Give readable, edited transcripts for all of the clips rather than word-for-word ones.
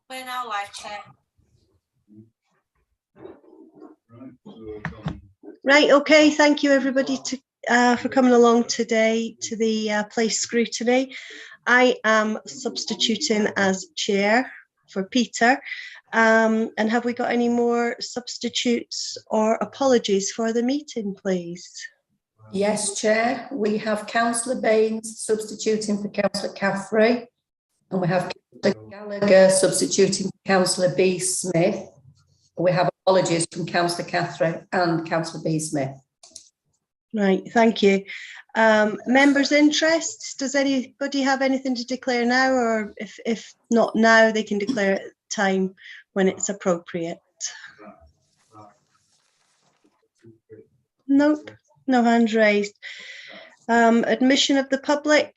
We're now live, Chair. Right, okay, thank you everybody for coming along today to the place scrutiny. I am substituting as chair for Peter. And have we got any more substitutes or apologies for the meeting, please? Yes, Chair. We have Councillor Baines substituting for Councillor Caffrey, and we have Councillor Gallagher substituting for Councillor B. Smith. We have apologies from Councillor Caffrey and Councillor B. Smith. Right, thank you. Members' interests, does anybody have anything to declare now, or if not now, they can declare at the time when it's appropriate? Nope, no hands raised. Admission of the public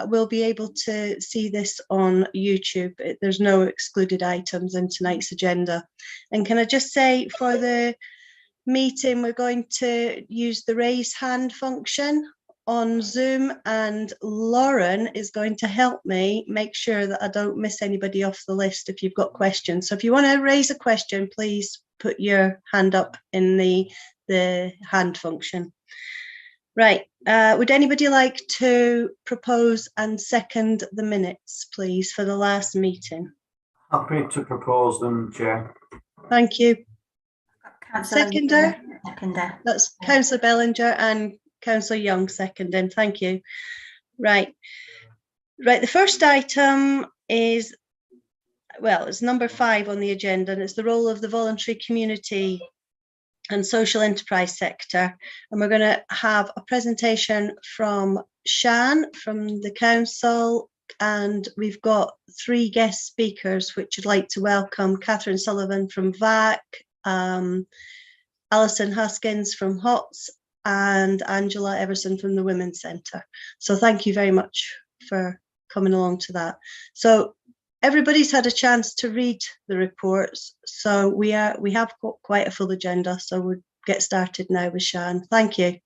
will be able to see this on YouTube. There's no excluded items in tonight's agenda. And can I just say, for the meeting, we're going to use the raise hand function on Zoom, and Lauren is going to help me make sure that I don't miss anybody off the list if you've got questions. So if you want to raise a question, please put your hand up in the hand function. Right, would anybody like to propose and second the minutes, please, for the last meeting? Happy to propose them, Chair. Thank you. Seconder. That's Councillor Bellinger and Councillor Young seconding. Thank you. Right. The first item is, well, it's number 5 on the agenda, and it's the role of the voluntary community and social enterprise sector. And we're going to have a presentation from Shan from the council, and we've got 3 guest speakers, which I'd like to welcome: Catherine Sullivan from VAC, Alison Haskins from HOTS, and Angela Everson from the Women's Centre. So thank you very much for coming along to that. So everybody's had a chance to read the reports, so we have got quite a full agenda, so we'll get started now with Shan. Thank you.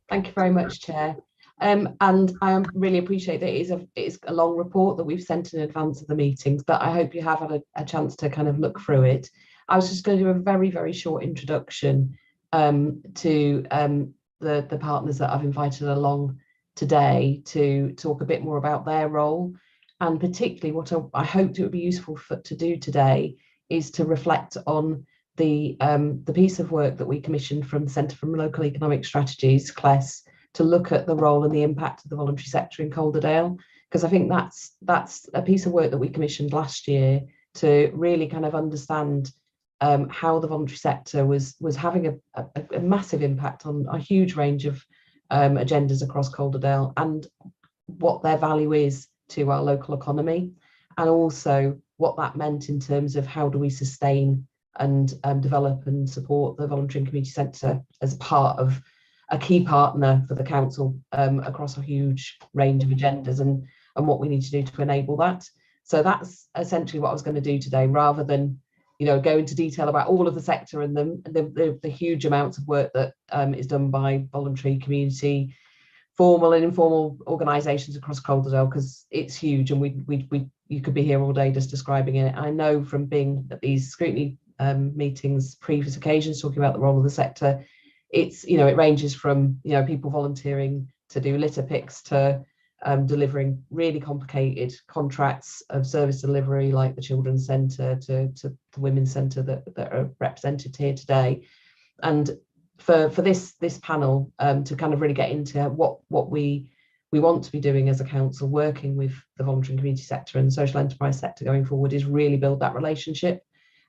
Thank you very much, Chair. And I really appreciate that it is a long report that we've sent in advance of the meetings, but I hope you have had a chance to kind of look through it. I was just going to do a very, very short introduction to the partners that I've invited along today to talk a bit more about their role, and particularly what I hoped it would be useful to do today is to reflect on the piece of work that we commissioned from the Centre for Local Economic Strategies, CLES, to look at the role and the impact of the voluntary sector in Calderdale, because I think that's a piece of work that we commissioned last year to really kind of understand how the voluntary sector was having a massive impact on a huge range of agendas across Calderdale, and what their value is to our local economy, and also what that meant in terms of how do we sustain and develop and support the voluntary and community sector as part of a key partner for the council across a huge range of agendas, and what we need to do to enable that. So that's essentially what I was going to do today, rather than go into detail about all of the sector and the huge amounts of work that is done by voluntary, community, formal and informal organisations across Calderdale, because it's huge, and you could be here all day just describing it. I know from being at these scrutiny meetings, previous occasions, talking about the role of the sector, it ranges from people volunteering to do litter picks to delivering really complicated contracts of service delivery, like the Children's Centre to the Women's Centre that are represented here today. And for this panel to kind of really get into what we want to be doing as a council, working with the voluntary and community sector and social enterprise sector going forward, is really build that relationship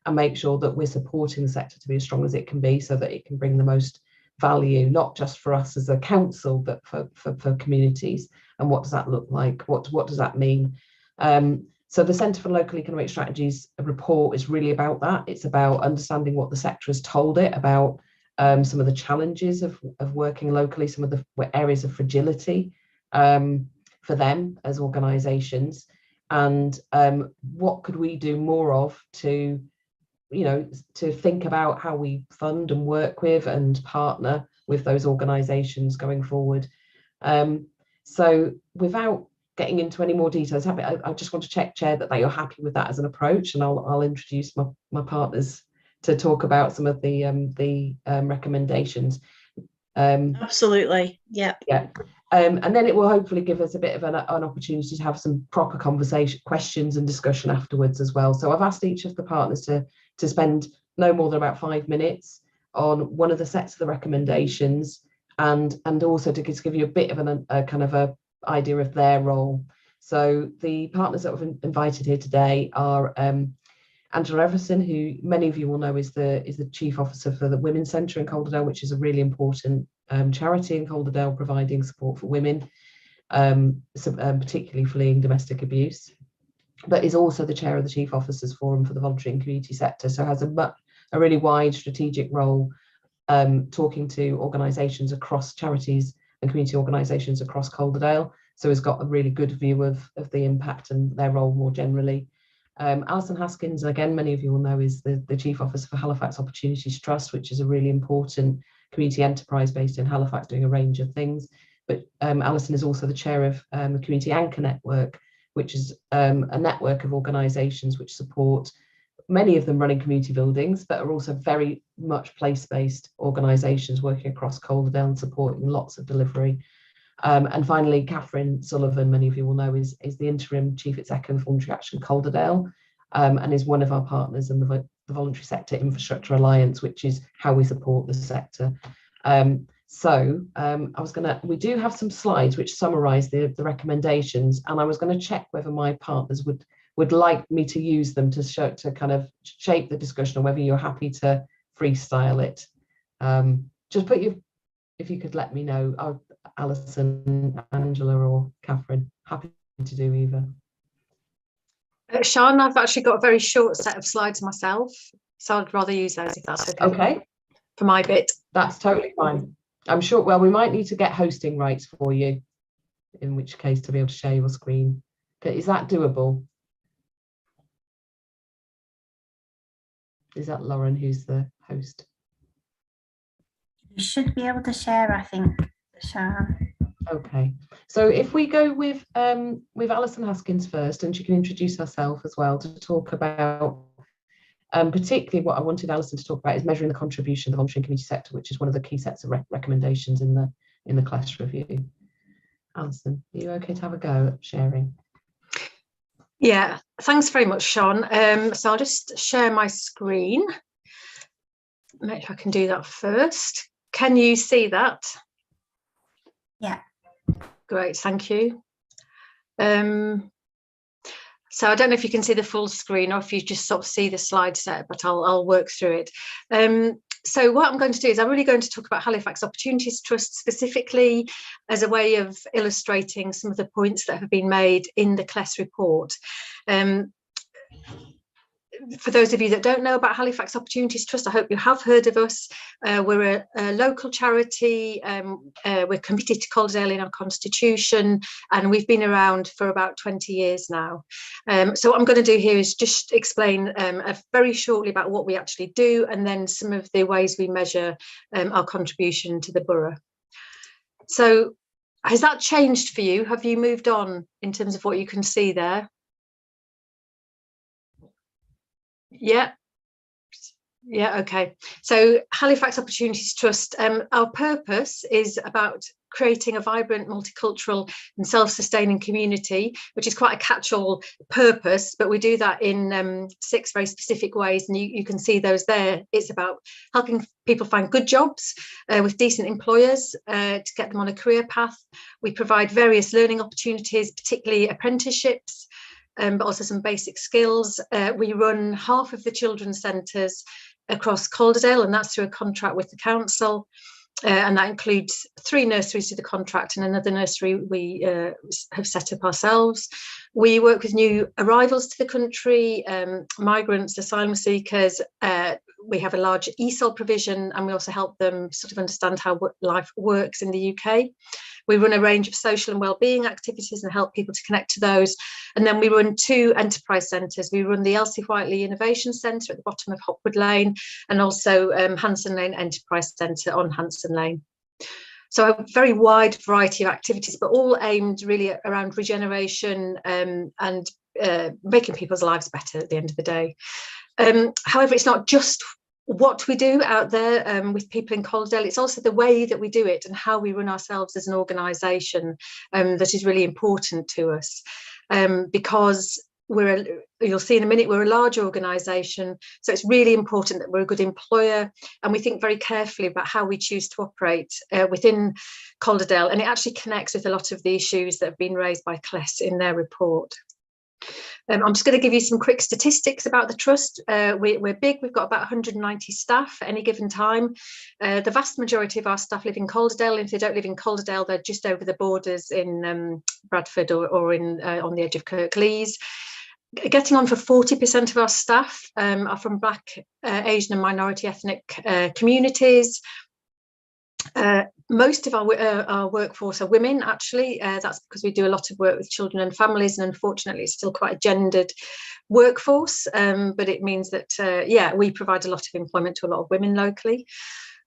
and make sure that we're supporting the sector to be as strong as it can be, so that it can bring the most value, not just for us as a council, but for communities. And what does that look like? What does that mean? So the Centre for Local Economic Strategies report is really about that. It's about understanding what the sector has told it about, some of the challenges of working locally, some of the areas of fragility for them as organisations, and what could we do more of to think about how we fund and work with and partner with those organisations going forward. So without getting into any more details, I just want to check, Chair, that you're happy with that as an approach, and I'll introduce my partners to talk about some of the recommendations. Absolutely, yeah. And then it will hopefully give us a bit of an opportunity to have some proper conversation, questions and discussion afterwards as well. So I've asked each of the partners to spend no more than about 5 minutes on one of the sets of the recommendations, and also to give you a bit of a kind of a idea of their role. So the partners that we've invited here today are Angela Everson, who many of you will know is the Chief Officer for the Women's Centre in Calderdale, which is a really important charity in Calderdale, providing support for women, particularly fleeing domestic abuse, but is also the chair of the Chief Officers Forum for the Voluntary and Community Sector, so has a really wide strategic role, talking to organisations across charities and community organisations across Calderdale, so has got a really good view of the impact and their role more generally. Alison Haskins, again, many of you will know, is the Chief Officer for Halifax Opportunities Trust, which is a really important community enterprise based in Halifax doing a range of things. But Alison is also the chair of the Community Anchor Network, which is a network of organisations which support, many of them running community buildings, but are also very much place-based organisations working across Calderdale and supporting lots of delivery. And finally, Catherine Sullivan, many of you will know, is the interim Chief Executive of Voluntary Action Calderdale, and is one of our partners in the Voluntary Sector Infrastructure Alliance, which is how we support the sector. We do have some slides which summarise the recommendations, and I was going to check whether my partners would like me to use them to kind of shape the discussion, or whether you're happy to freestyle it. If you could let me know. Alison, Angela, or Catherine, happy to do either. Sean, I've actually got a very short set of slides myself, so I'd rather use those if that's okay. Okay. For my bit. That's totally fine. I'm sure, well, we might need to get hosting rights for you, in which case to be able to share your screen. Is that doable? Is that Lauren, who's the host? You should be able to share, I think, Sharon. Okay, so if we go with Alison Haskins first, and she can introduce herself as well to talk about, particularly what I wanted Alison to talk about is measuring the contribution of the voluntary and community sector, which is one of the key sets of recommendations in the class review. Alison, are you okay to have a go at sharing? Yeah, thanks very much, Sean. So I'll just share my screen. Maybe I can do that first. Can you see that? Yeah. Great, thank you. So I don't know if you can see the full screen or if you just sort of see the slide set, but I'll work through it. So what I'm going to do is I'm really going to talk about Halifax Opportunities Trust specifically as a way of illustrating some of the points that have been made in the CLES report. For those of you that don't know about Halifax Opportunities Trust, I hope you have heard of us. We're a local charity. We're committed to Calderdale in our constitution, and we've been around for about 20 years now. So what I'm going to do here is just explain very shortly about what we actually do, and then some of the ways we measure our contribution to the borough. So has that changed for you? Have you moved on in terms of what you can see there? Yeah, okay. So Halifax Opportunities Trust, our purpose is about creating a vibrant, multicultural and self-sustaining community, which is quite a catch-all purpose, but we do that in 6 very specific ways, and you can see those there. It's about helping people find good jobs with decent employers to get them on a career path. We provide various learning opportunities, particularly apprenticeships, but also some basic skills. We run half of the children's centres across Calderdale, and that's through a contract with the council. And that includes 3 nurseries to the contract and another nursery we have set up ourselves. We work with new arrivals to the country, migrants, asylum seekers. We have a large ESOL provision, and we also help them sort of understand how life works in the UK. We run a range of social and wellbeing activities and help people to connect to those. And then we run 2 enterprise centres. We run the Elsie Whiteley Innovation Centre at the bottom of Hopwood Lane, and also Hanson Lane Enterprise Centre on Hanson Lane. So a very wide variety of activities, but all aimed really around regeneration and making people's lives better at the end of the day. However, it's not just what we do out there with people in Calderdale, it's also the way that we do it and how we run ourselves as an organisation that is really important to us, because you'll see in a minute, we're a large organisation, so it's really important that we're a good employer, and we think very carefully about how we choose to operate within Calderdale, and it actually connects with a lot of the issues that have been raised by CLES in their report. I'm just going to give you some quick statistics about the trust. We're big, we've got about 190 staff at any given time. The vast majority of our staff live in Calderdale, and if they don't live in Calderdale, they're just over the borders in Bradford or in on the edge of Kirklees. Getting on for 40% of our staff are from Black, Asian and minority ethnic communities. Most of our workforce are women, actually. That's because we do a lot of work with children and families, and unfortunately it's still quite a gendered workforce, but it means that yeah, we provide a lot of employment to a lot of women locally.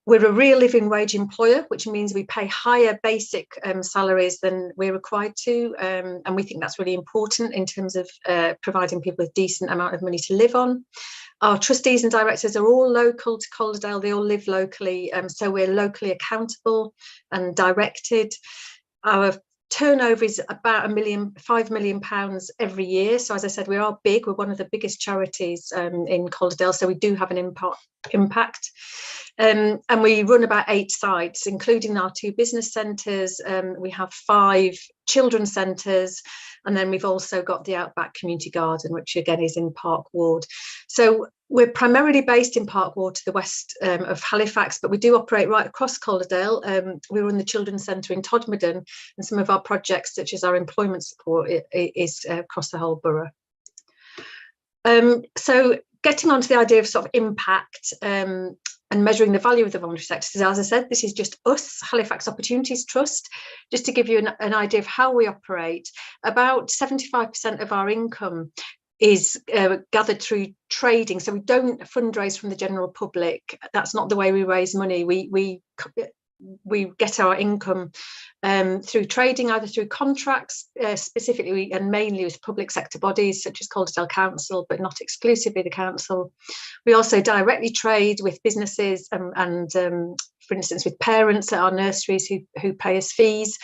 We're a real living wage employer, which means we pay higher basic salaries than we're required to, and we think that's really important in terms of providing people with decent amount of money to live on. Our trustees and directors are all local to Calderdale, they all live locally, so we're locally accountable and directed. Our turnover is about £5 million every year. So as I said, we are big, we're one of the biggest charities in Calderdale, so we do have an impact. And we run about 8 sites, including our 2 business centres. We have 5 children's centres, and then we've also got the Outback Community Garden, which again is in Park Ward. So we're primarily based in Park Ward to the west of Halifax, but we do operate right across Calderdale. We run the Children's Centre in Todmorden, and some of our projects, such as our employment support, is across the whole borough. So getting onto the idea of sort of impact and measuring the value of the voluntary sector. So as I said, this is just us, Halifax Opportunities Trust. Just to give you an idea of how we operate, about 75% of our income is gathered through trading. So we don't fundraise from the general public. That's not the way we raise money. We get our income through trading, either through contracts, specifically and mainly with public sector bodies such as Calderdale Council, but not exclusively the council. We also directly trade with businesses and for instance, with parents at our nurseries who pay us fees.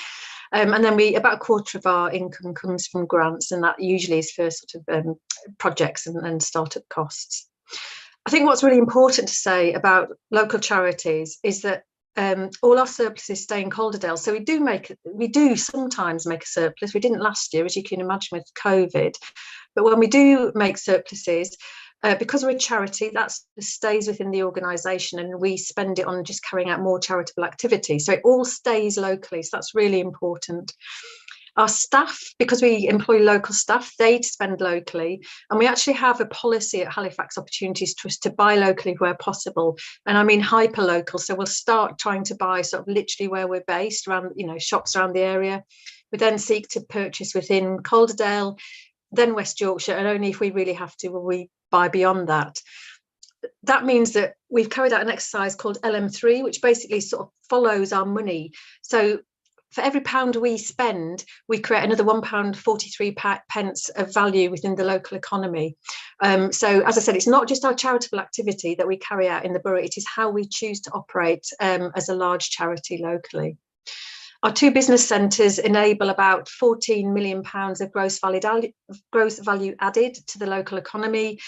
And then about a quarter of our income comes from grants, and that usually is for sort of projects and startup costs. I think what's really important to say about local charities is that all our surpluses stay in Calderdale. So we do sometimes make a surplus. We didn't last year, as you can imagine, with COVID. But when we do make surpluses, because we're a charity, that stays within the organisation, and we spend it on just carrying out more charitable activity. So it all stays locally. So that's really important. Our staff, because we employ local staff, they spend locally, and we actually have a policy at Halifax Opportunities Trust to buy locally where possible, and I mean hyper local. So we'll start trying to buy sort of literally where we're based, around, you know, shops around the area. We then seek to purchase within Calderdale, then West Yorkshire, and only if we really have to will we buy beyond that. That means that we've carried out an exercise called LM3, which basically sort of follows our money. So for every £1 we spend, we create another £1.43 of value within the local economy. So as I said, it's not just our charitable activity that we carry out in the borough, it is how we choose to operate as a large charity locally. Our 2 business centres enable about £14 million of gross value added to the local economy,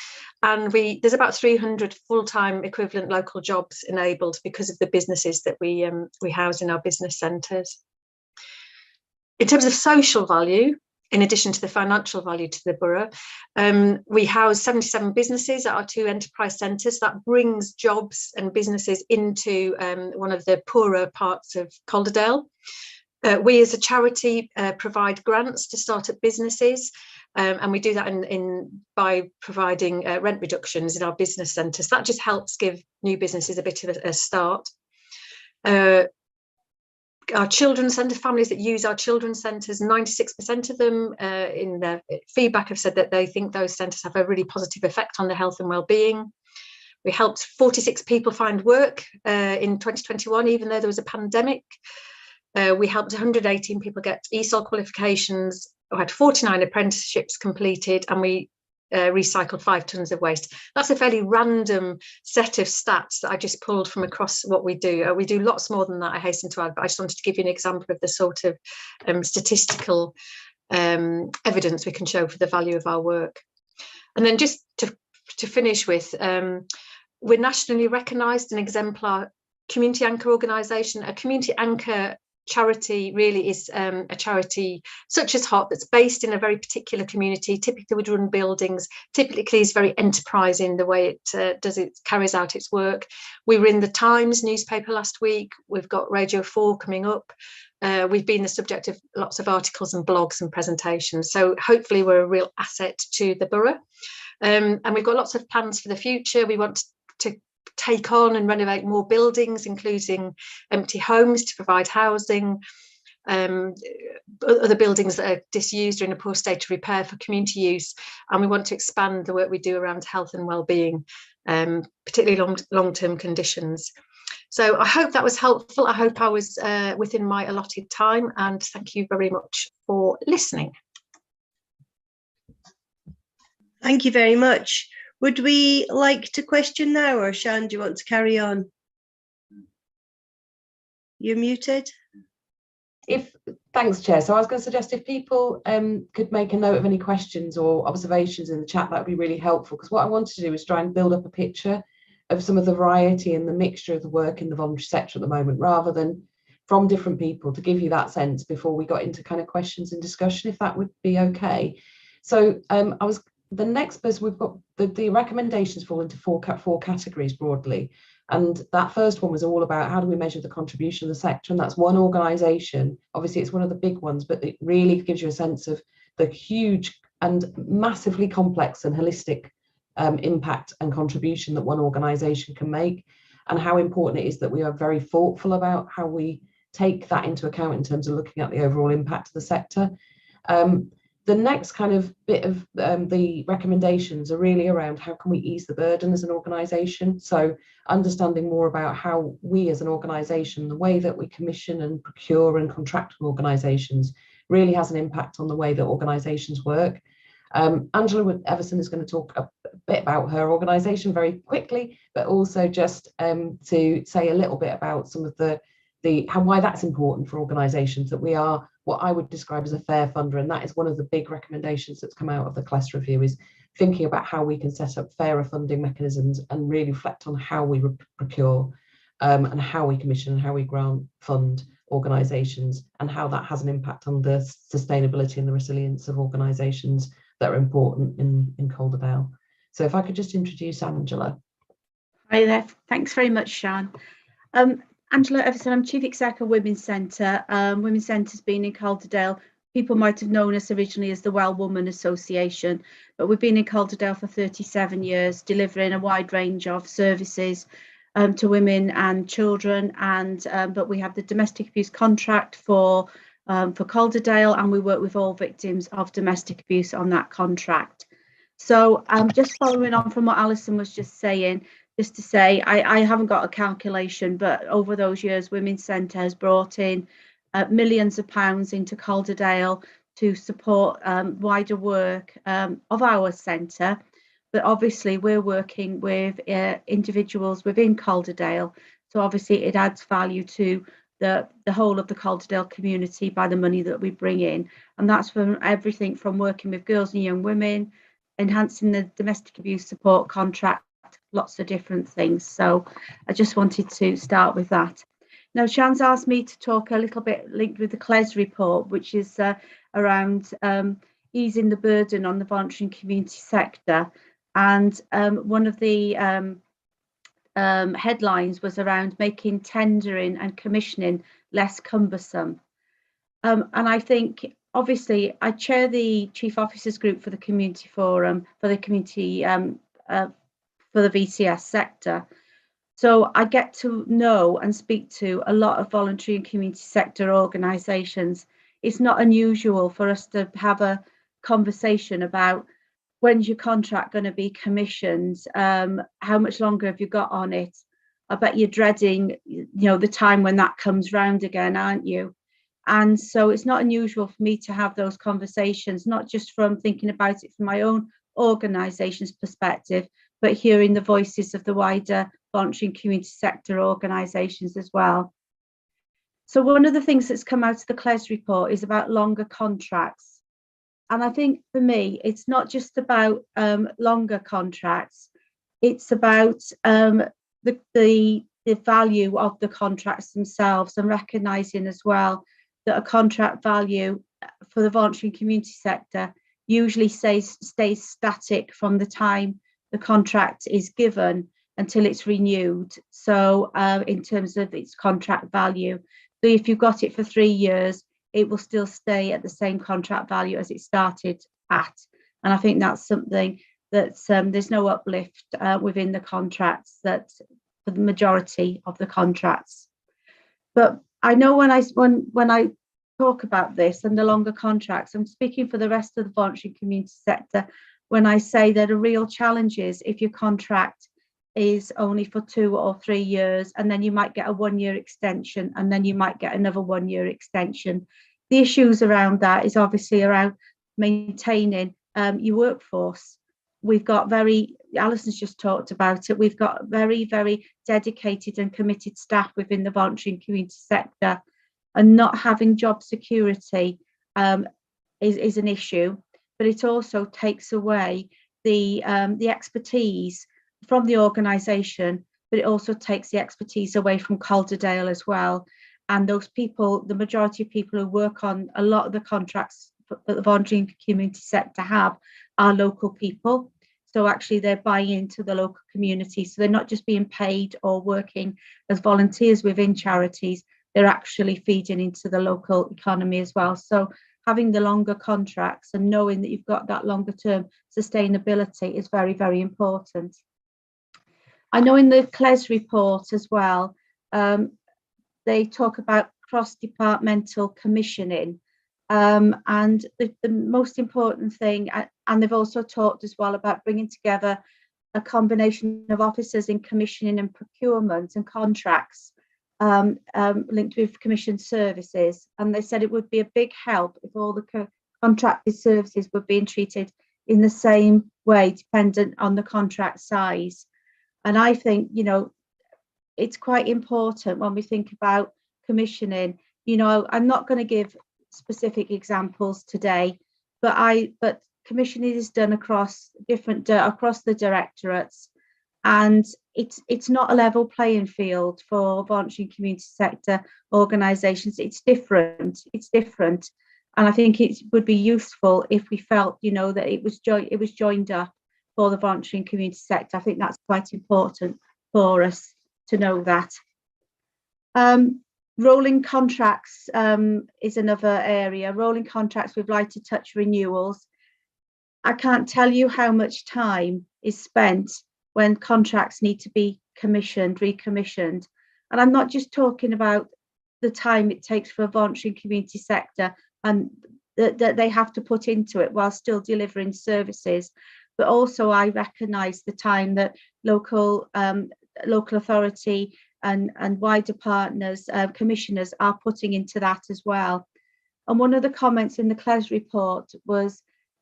and there's about 300 full-time equivalent local jobs enabled because of the businesses that we house in our business centres. In terms of social value, in addition to the financial value to the borough, we house 77 businesses at our 2 enterprise centres. That brings jobs and businesses into one of the poorer parts of Calderdale. We as a charity provide grants to start-up businesses, and we do that by providing rent reductions in our business centres. That just helps give new businesses a bit of a start. Our children's centre, families that use our children's centres, 96% of them in their feedback have said that they think those centres have a really positive effect on their health and well-being. We helped 46 people find work in 2021, even though there was a pandemic. We helped 118 people get ESOL qualifications. We had 49 apprenticeships completed, and we recycled 5 tonnes of waste. That's a fairly random set of stats that I just pulled from across what we do. We do lots more than that, I hasten to add, but I just wanted to give you an example of the sort of statistical evidence we can show for the value of our work. And then just to finish with, we're nationally recognised an exemplar community anchor organisation. A community anchor charity really is a charity such as HOT that's based in a very particular community, typically would run buildings, typically is very enterprising the way it carries out its work. We were in the Times newspaper last week. We've got Radio 4 coming up. We've been the subject of lots of articles and blogs and presentations. So hopefully we're a real asset to the borough. And we've got lots of plans for the future. We want to take on and renovate more buildings, including empty homes to provide housing, other buildings that are disused or in a poor state of repair for community use. And we want to expand the work we do around health and well-being, particularly long-term conditions. So I hope that was helpful. I hope I was within my allotted time, and thank you very much for listening. Thank you very much. Would we like to question now, or Sian, do you want to carry on? You're muted. Thanks, Chair. So I was going to suggest if people could make a note of any questions or observations in the chat, that would be really helpful, because what I wanted to do is try and build up a picture of some of the variety and the mixture of the work in the voluntary sector at the moment, rather than from different people, to give you that sense before we got into kind of questions and discussion, if that would be okay. So the next bit, we've got the recommendations fall into four categories broadly. And that first one was all about how do we measure the contribution of the sector? And that's one organisation. Obviously, it's one of the big ones, but it really gives you a sense of the huge and massively complex and holistic impact and contribution that one organisation can make, and how important it is that we are very thoughtful about how we take that into account in terms of looking at the overall impact of the sector. The next kind of bit of the recommendations are really around how can we ease the burden as an organisation. So understanding more about how we as an organisation, the way that we commission and procure and contract with organisations, really has an impact on the way that organisations work. Angela Everson is going to talk a bit about her organisation very quickly, but also just to say a little bit about some of why that's important for organisations, that we are what I would describe as a fair funder. And that is one of the big recommendations that's come out of the CLES review, is thinking about how we can set up fairer funding mechanisms and really reflect on how we procure and how we commission and how we grant fund organisations, and how that has an impact on the sustainability and the resilience of organisations that are important in Calderdale. So if I could just introduce Angela. Hi there, thanks very much, Sian. Angela Everson, I'm Chief Exec of Women's Centre. Women's Centre's been in Calderdale. People might have known us originally as the Well Woman Association, but we've been in Calderdale for 37 years, delivering a wide range of services to women and children. But we have the domestic abuse contract for Calderdale, and we work with all victims of domestic abuse on that contract. So just following on from what Alison was just saying, just to say, I haven't got a calculation, but over those years, Women's Centre has brought in millions of pounds into Calderdale to support wider work of our centre. But obviously, we're working with individuals within Calderdale. So obviously, it adds value to the whole of the Calderdale community by the money that we bring in. And that's from everything from working with girls and young women, enhancing the domestic abuse support contract, lots of different things. So I just wanted to start with that. Now, Sian's asked me to talk a little bit linked with the CLES report, which is around easing the burden on the voluntary and community sector. And one of the headlines was around making tendering and commissioning less cumbersome. And I think, obviously, I chair the Chief Officers Group for the Community Forum, for the community, for the VCS sector. So I get to know and speak to a lot of voluntary and community sector organisations. It's not unusual for us to have a conversation about when's your contract going to be commissioned, how much longer have you got on it? I bet you're dreading, the time when that comes round again, aren't you? And so it's not unusual for me to have those conversations, not just from thinking about it from my own organisation's perspective, but hearing the voices of the wider voluntary and community sector organisations as well. So one of the things that's come out of the CLES report is about longer contracts. And I think for me, it's not just about longer contracts, it's about the value of the contracts themselves, and recognising as well that a contract value for the voluntary and community sector usually stays static from the time the contract is given until it's renewed. So in terms of its contract value, so if you've got it for 3 years, it will still stay at the same contract value as it started at. And I think that's something that there's no uplift within the contracts, that for the majority of the contracts. But I know when I talk about this and the longer contracts, I'm speaking for the rest of the voluntary community sector when I say that a real challenge is if your contract is only for 2 or 3 years, and then you might get a 1-year extension, and then you might get another 1-year extension. The issues around that is obviously around maintaining your workforce. We've got Alison's just talked about it, we've got very, very dedicated and committed staff within the voluntary and community sector, and not having job security is an issue, but it also takes away the expertise from the organisation, but it also takes the expertise away from Calderdale as well. And those people, the majority of people who work on a lot of the contracts that the voluntary and community sector have, are local people. So actually they're buying into the local community. So they're not just being paid or working as volunteers within charities, they're actually feeding into the local economy as well. So having the longer contracts and knowing that you've got that longer term sustainability is very, very important. I know in the CLES report as well, they talk about cross-departmental commissioning. And the most important thing, and they've also talked as well about bringing together a combination of officers in commissioning and procurement and contracts linked with commissioned services. And they said it would be a big help if all the contracted services were being treated in the same way, dependent on the contract size. And I think, you know, it's quite important when we think about commissioning. You know, I'm not going to give specific examples today, but commissioning is done across across the directorates, and it's not a level playing field for voluntary and community sector organisations. It's different, and I think it would be useful if we felt, you know, that it was joined up for the voluntary and community sector. I think that's quite important for us to know that. Rolling contracts is another area. Rolling contracts with lighter touch renewals. I can't tell you how much time is spent when contracts need to be recommissioned. And I'm not just talking about the time it takes for a voluntary and community sector and that they have to put into it while still delivering services, but also I recognise the time that local authority and wider partners, commissioners are putting into that as well. And one of the comments in the CLES report was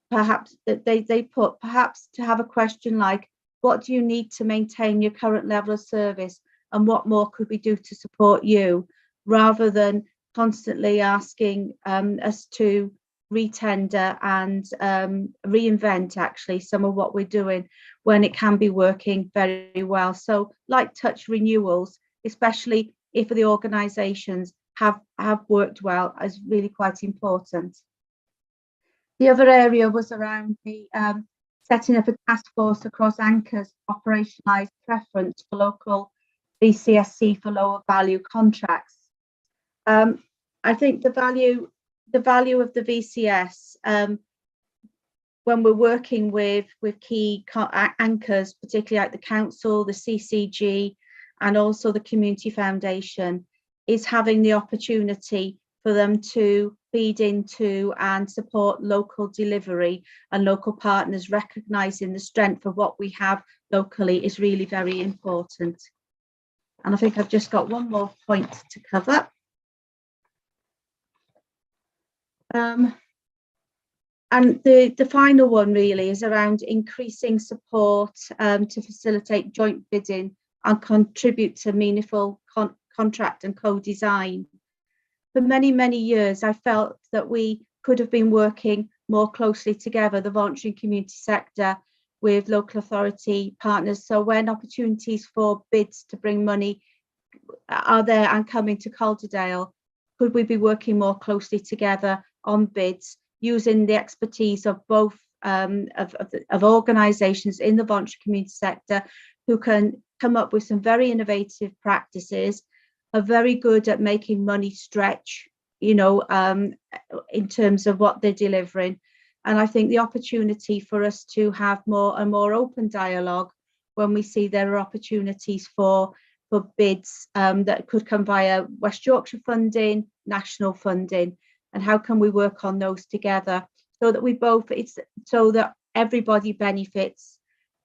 perhaps that they put perhaps to have a question like, what do you need to maintain your current level of service, and what more could we do to support you, rather than constantly asking us to retender and reinvent actually some of what we're doing when it can be working very well. So light touch renewals, especially if the organisations have worked well, is really quite important. The other area was around the setting up a task force across anchors, operationalised preference for local VCSC for lower value contracts. I think the value of the VCS when we're working with key anchors, particularly like the council, the CCG, and also the community foundation, is having the opportunity for them to feed into and support local delivery, and local partners recognising the strength of what we have locally is really very important. And I think I've just got one more point to cover. And the final one really is around increasing support to facilitate joint bidding and contribute to meaningful contract and co-design. For many, many years, I felt that we could have been working more closely together, the voluntary and community sector, with local authority partners. So when opportunities for bids to bring money are there and coming to Calderdale, could we be working more closely together on bids, using the expertise of both of organisations in the voluntary community sector who can come up with some very innovative practices, are very good at making money stretch, you know, in terms of what they're delivering. And I think the opportunity for us to have more and more open dialogue when we see there are opportunities for bids that could come via West Yorkshire funding, national funding, and how can we work on those together so that we both, it's so that everybody benefits,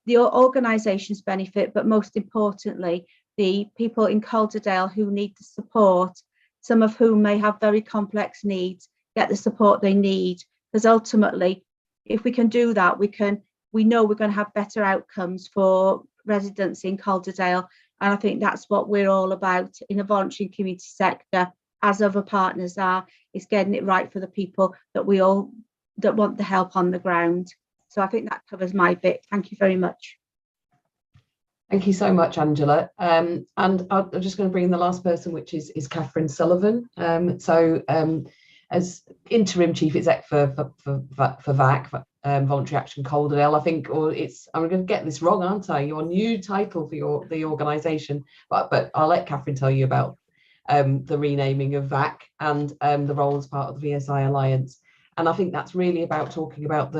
the organisations benefit, but most importantly, the people in Calderdale who need the support, some of whom may have very complex needs, get the support they need. Because ultimately, if we can do that, we know we're going to have better outcomes for residents in Calderdale. And I think that's what we're all about in the voluntary and community sector, as other partners are, is getting it right for the people that that want the help on the ground. So I think that covers my bit. Thank you very much. Thank you so much, Angela. And I'm just going to bring in the last person, which is Catherine Sullivan. As interim chief exec for VAC, Voluntary Action Calderdale, I think, or I'm going to get this wrong, aren't I? Your new title for the organisation, but I'll let Catherine tell you about the renaming of VAC and the role as part of the VSI Alliance. And I think that's really about talking about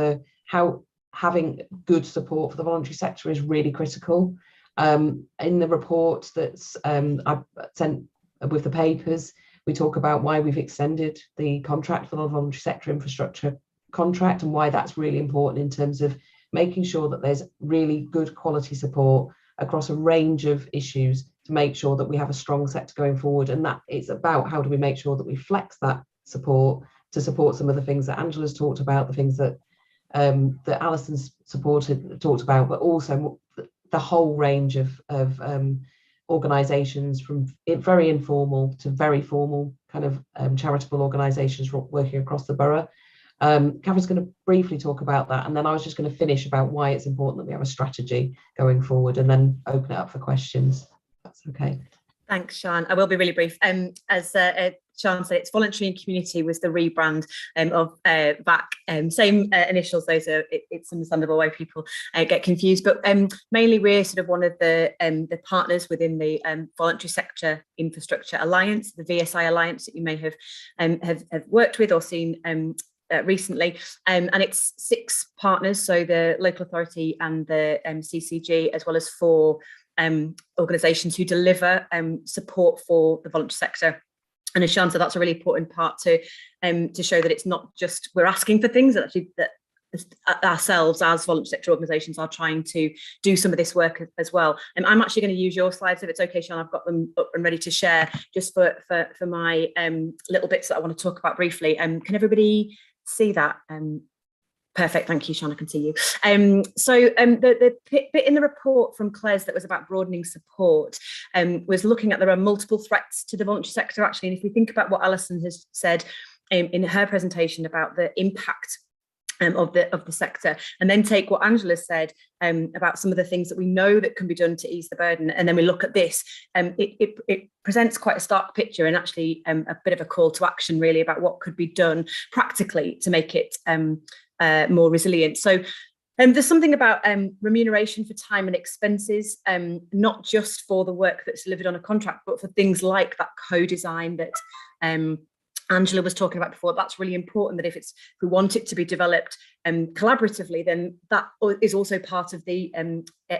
how having good support for the voluntary sector is really critical. In the report that's I sent with the papers, we talk about why we've extended the contract for the voluntary sector infrastructure contract and why that's really important in terms of making sure that there's really good quality support across a range of issues to make sure that we have a strong sector going forward. And that it's about how do we make sure that we flex that support to support some of the things that Angela's talked about, the things that that Alison's talked about, but also the whole range of organisations, from very informal to very formal kind of charitable organisations working across the borough. Catherine's going to briefly talk about that, and then I was just going to finish about why it's important that we have a strategy going forward, and then open it up for questions. That's okay. Thanks, Sian. I will be really brief. As Sian said, it's Voluntary and Community was the rebrand of VAC. Same initials, those are, it's understandable why people get confused, but mainly we're sort of one of the partners within the Voluntary Sector Infrastructure Alliance, the VSI Alliance that you may have worked with or seen recently, and it's 6 partners, so the local authority and the CCG, as well as 4 organisations who deliver support for the voluntary sector. And as Sian said, that's a really important part to show that it's not just we're asking for things, that actually that ourselves as voluntary sector organisations are trying to do some of this work as well. And I'm actually going to use your slides if it's okay, Sian. I've got them up and ready to share just for my little bits that I want to talk about briefly. Can everybody see that? Perfect, thank you, Sian, I can see you. The bit in the report from Claire's that was about broadening support was looking at there are multiple threats to the voluntary sector, actually, and if we think about what Alison has said in her presentation about the impact of the sector, and then take what Angela said about some of the things that we know that can be done to ease the burden, and then we look at this, it presents quite a stark picture, and actually a bit of a call to action really about what could be done practically to make it more resilient. So there's something about remuneration for time and expenses, not just for the work that's delivered on a contract, but for things like that co-design that Angela was talking about before. That's really important, that if we want it to be developed collaboratively, then that is also part of the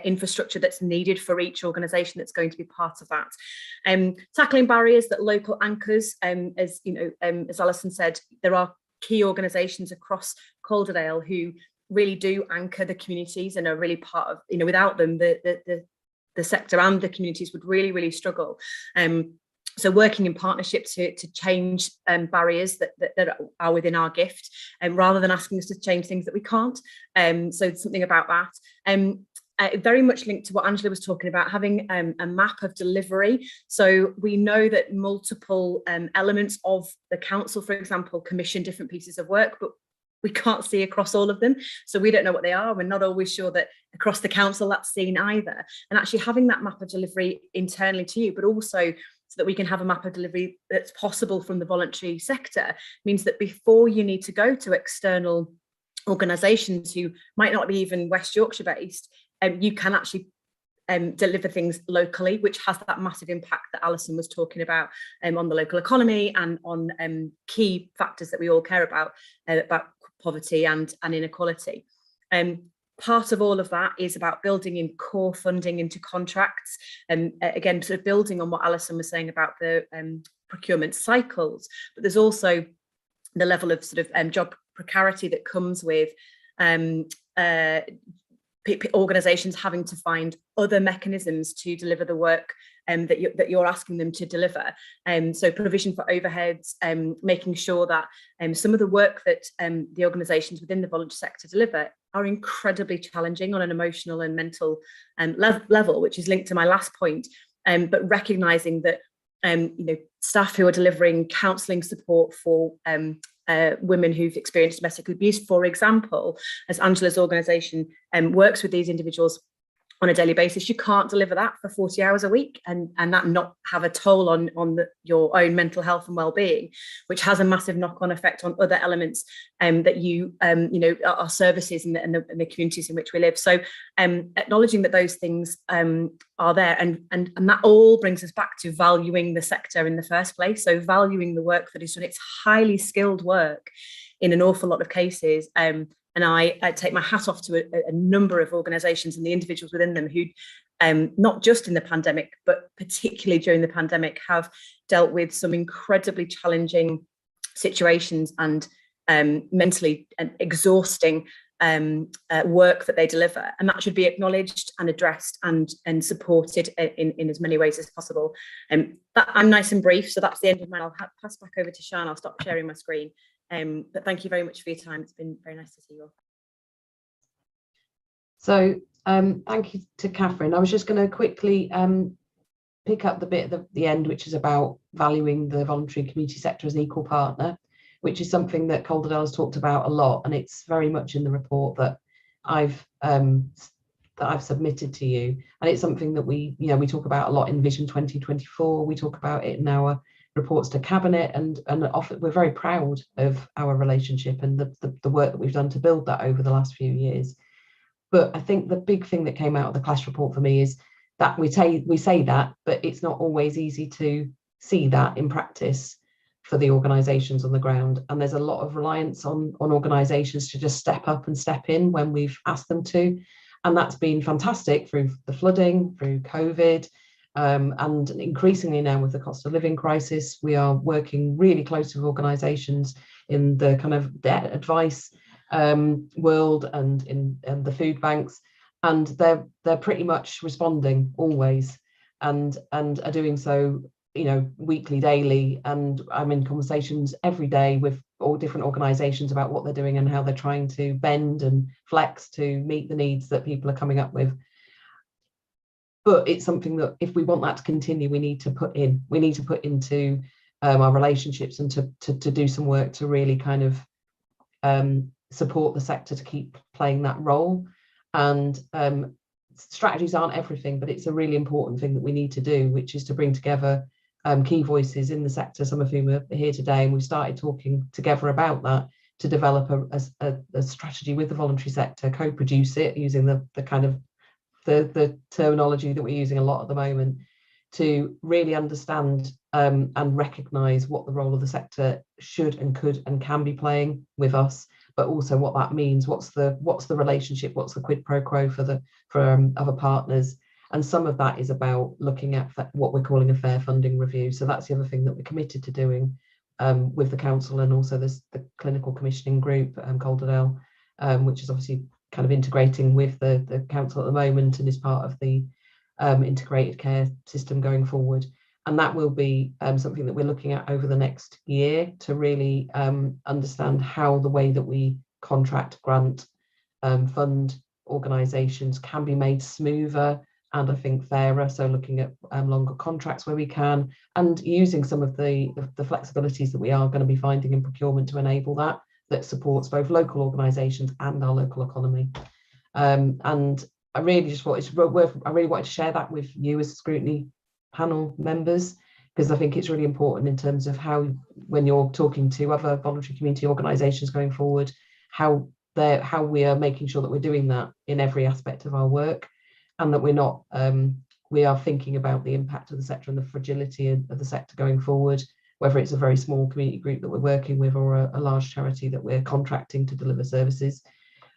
infrastructure that's needed for each organisation that's going to be part of that. Tackling barriers, that local anchors, as you know, as Alison said, there are key organisations across Calderdale who really do anchor the communities and are really part of, you know, without them the sector and the communities would really struggle. So working in partnership to change barriers that are within our gift, rather than asking us to change things that we can't. So something about that. Very much linked to what Angela was talking about, having a map of delivery. So we know that multiple elements of the council, for example, commission different pieces of work, but we can't see across all of them. So we don't know what they are. We're not always sure that across the council that's seen either. And actually having that map of delivery internally to you, but also so that we can have a map of delivery that's possible from the voluntary sector, means that before you need to go to external organisations who might not be even West Yorkshire based, you can actually deliver things locally, which has that massive impact that Alison was talking about on the local economy and on key factors that we all care about poverty and inequality. Part of all of that is about building in core funding into contracts, and again, sort of building on what Alison was saying about the procurement cycles, but there's also the level of sort of job precarity that comes with organisations having to find other mechanisms to deliver the work that you're asking them to deliver. So provision for overheads, making sure that some of the work that the organisations within the voluntary sector deliver are incredibly challenging on an emotional and mental level, which is linked to my last point. But recognising that staff who are delivering counselling support for women who've experienced domestic abuse, for example, as Angela's organisation works with these individuals on a daily basis, you can't deliver that for 40 hours a week and that not have a toll on your own mental health and well-being, which has a massive knock-on effect on other elements that our services and the communities in which we live. So acknowledging that those things are there, and that all brings us back to valuing the sector in the first place. So valuing the work that is done. It's highly skilled work in an awful lot of cases. And I take my hat off to a number of organisations and the individuals within them who, not just in the pandemic, but particularly during the pandemic, have dealt with some incredibly challenging situations and mentally exhausting work that they deliver. And that should be acknowledged and addressed and supported in as many ways as possible. I'm nice and brief, so that's the end of mine. I'll pass back over to Sian. I'll stop sharing my screen. But thank you very much for your time. It's been very nice to see you all. So thank you to Catherine. I was just going to quickly pick up the bit at the end, which is about valuing the voluntary community sector as an equal partner, which is something that Calderdale has talked about a lot, and it's very much in the report that I've submitted to you, and it's something that we talk about a lot in Vision 2024. We talk about it in our reports to Cabinet, and often we're very proud of our relationship and the work that we've done to build that over the last few years. But I think the big thing that came out of the Clash report for me is that we say that, but it's not always easy to see that in practice for the organisations on the ground. And there's a lot of reliance on organisations to just step up and step in when we've asked them to. And that's been fantastic through the flooding, through COVID, and increasingly now with the cost of living crisis. We are working really closely with organisations in the kind of debt advice world and in the food banks, and they're pretty much responding always, and are doing so weekly, daily, and I'm in conversations every day with all different organisations about what they're doing and how they're trying to bend and flex to meet the needs that people are coming up with. But it's something that if we want that to continue, we need to put into our relationships and to do some work to really kind of support the sector to keep playing that role. And strategies aren't everything, but it's a really important thing that we need to do, which is to bring together key voices in the sector, some of whom are here today, and we've started talking together about that to develop a strategy with the voluntary sector, co-produce it using the kind of the terminology that we're using a lot at the moment, to really understand and recognise what the role of the sector should and could and can be playing with us, but also what that means. What's the relationship? What's the quid pro quo for other partners? And some of that is about looking at what we're calling a fair funding review. So that's the other thing that we're committed to doing with the council, and also the clinical commissioning group, Calderdale, which is obviously kind of integrating with the council at the moment and is part of the integrated care system going forward. And that will be something that we're looking at over the next year to really understand how the way that we contract, grant, fund organisations can be made smoother and I think fairer. So looking at longer contracts where we can, and using some of the flexibilities that we are going to be finding in procurement to enable that supports both local organisations and our local economy. And I really wanted to share that with you as Scrutiny panel members, because I think it's really important in terms of how, when you're talking to other voluntary community organisations going forward, how we are making sure that we're doing that in every aspect of our work, and that we're not we are thinking about the impact of the sector and the fragility of the sector going forward, whether it's a very small community group that we're working with or a large charity that we're contracting to deliver services.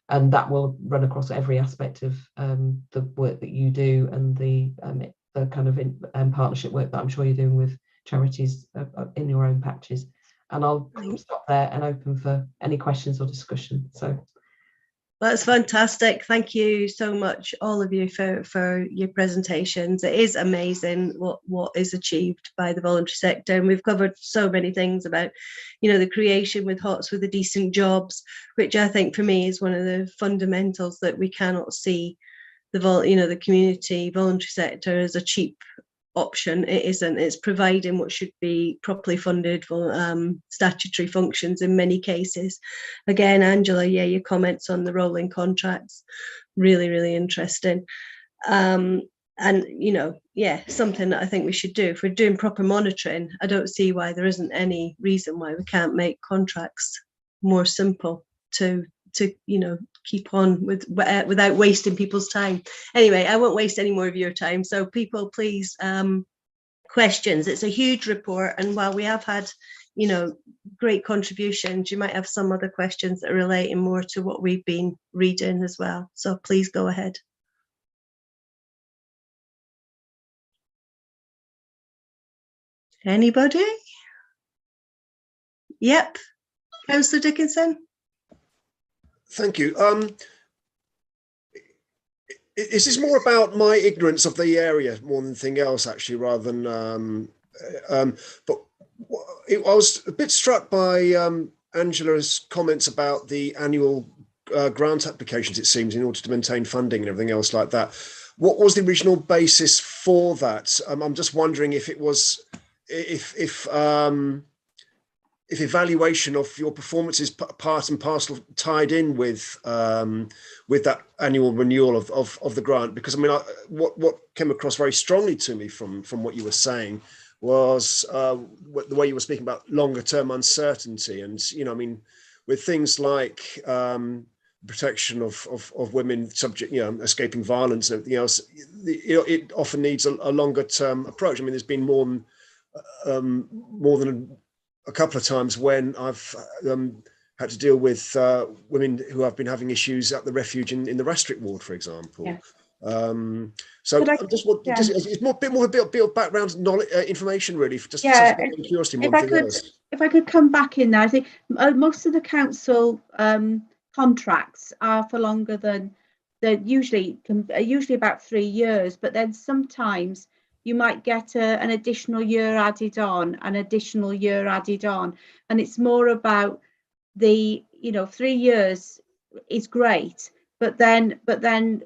And that will run across every aspect of the work that you do and the kind of partnership work that I'm sure you're doing with charities in your own patches. And I'll stop there and open for any questions or discussion. So that's fantastic. Thank you so much, all of you, for your presentations. It is amazing what is achieved by the voluntary sector, and we've covered so many things about, the creation with HOTS, with the decent jobs, which I think for me is one of the fundamentals that we cannot see the community voluntary sector as a cheap option. It isn't. It's providing what should be properly funded for statutory functions in many cases. Again, Angela, your comments on the rolling contracts, really, really interesting. And something that I think we should do. If we're doing proper monitoring, I don't see why there isn't any reason why we can't make contracts more simple to keep on without wasting people's time. Anyway, I won't waste any more of your time. So people, please, questions. It's a huge report, and while we have had, great contributions, you might have some other questions that are relating more to what we've been reading as well. So please go ahead. Anybody? Yep. Councillor Dickinson. Thank you. Is this more about my ignorance of the area more than anything else, actually, rather than? But I was a bit struck by Angela's comments about the annual grant applications, it seems, in order to maintain funding and everything else like that. What was the original basis for that? I'm just wondering if it was, if evaluation of your performance is part and parcel tied in with that annual renewal of the grant. Because I mean, what came across very strongly to me from what you were saying was the way you were speaking about longer term uncertainty, and I mean, with things like protection of women subject, escaping violence and everything else, it often needs a longer term approach. I mean, there's been more than a couple of times when I've had to deal with women who have been having issues at the refuge in the Rastrick ward, for example. Yeah. So it's a bit more of background knowledge, information, really, for just curiosity. If I could come back in there, I think most of the council contracts are for longer than they're usually about 3 years, but then sometimes you might get an additional year added on, and it's more about the 3 years is great, but then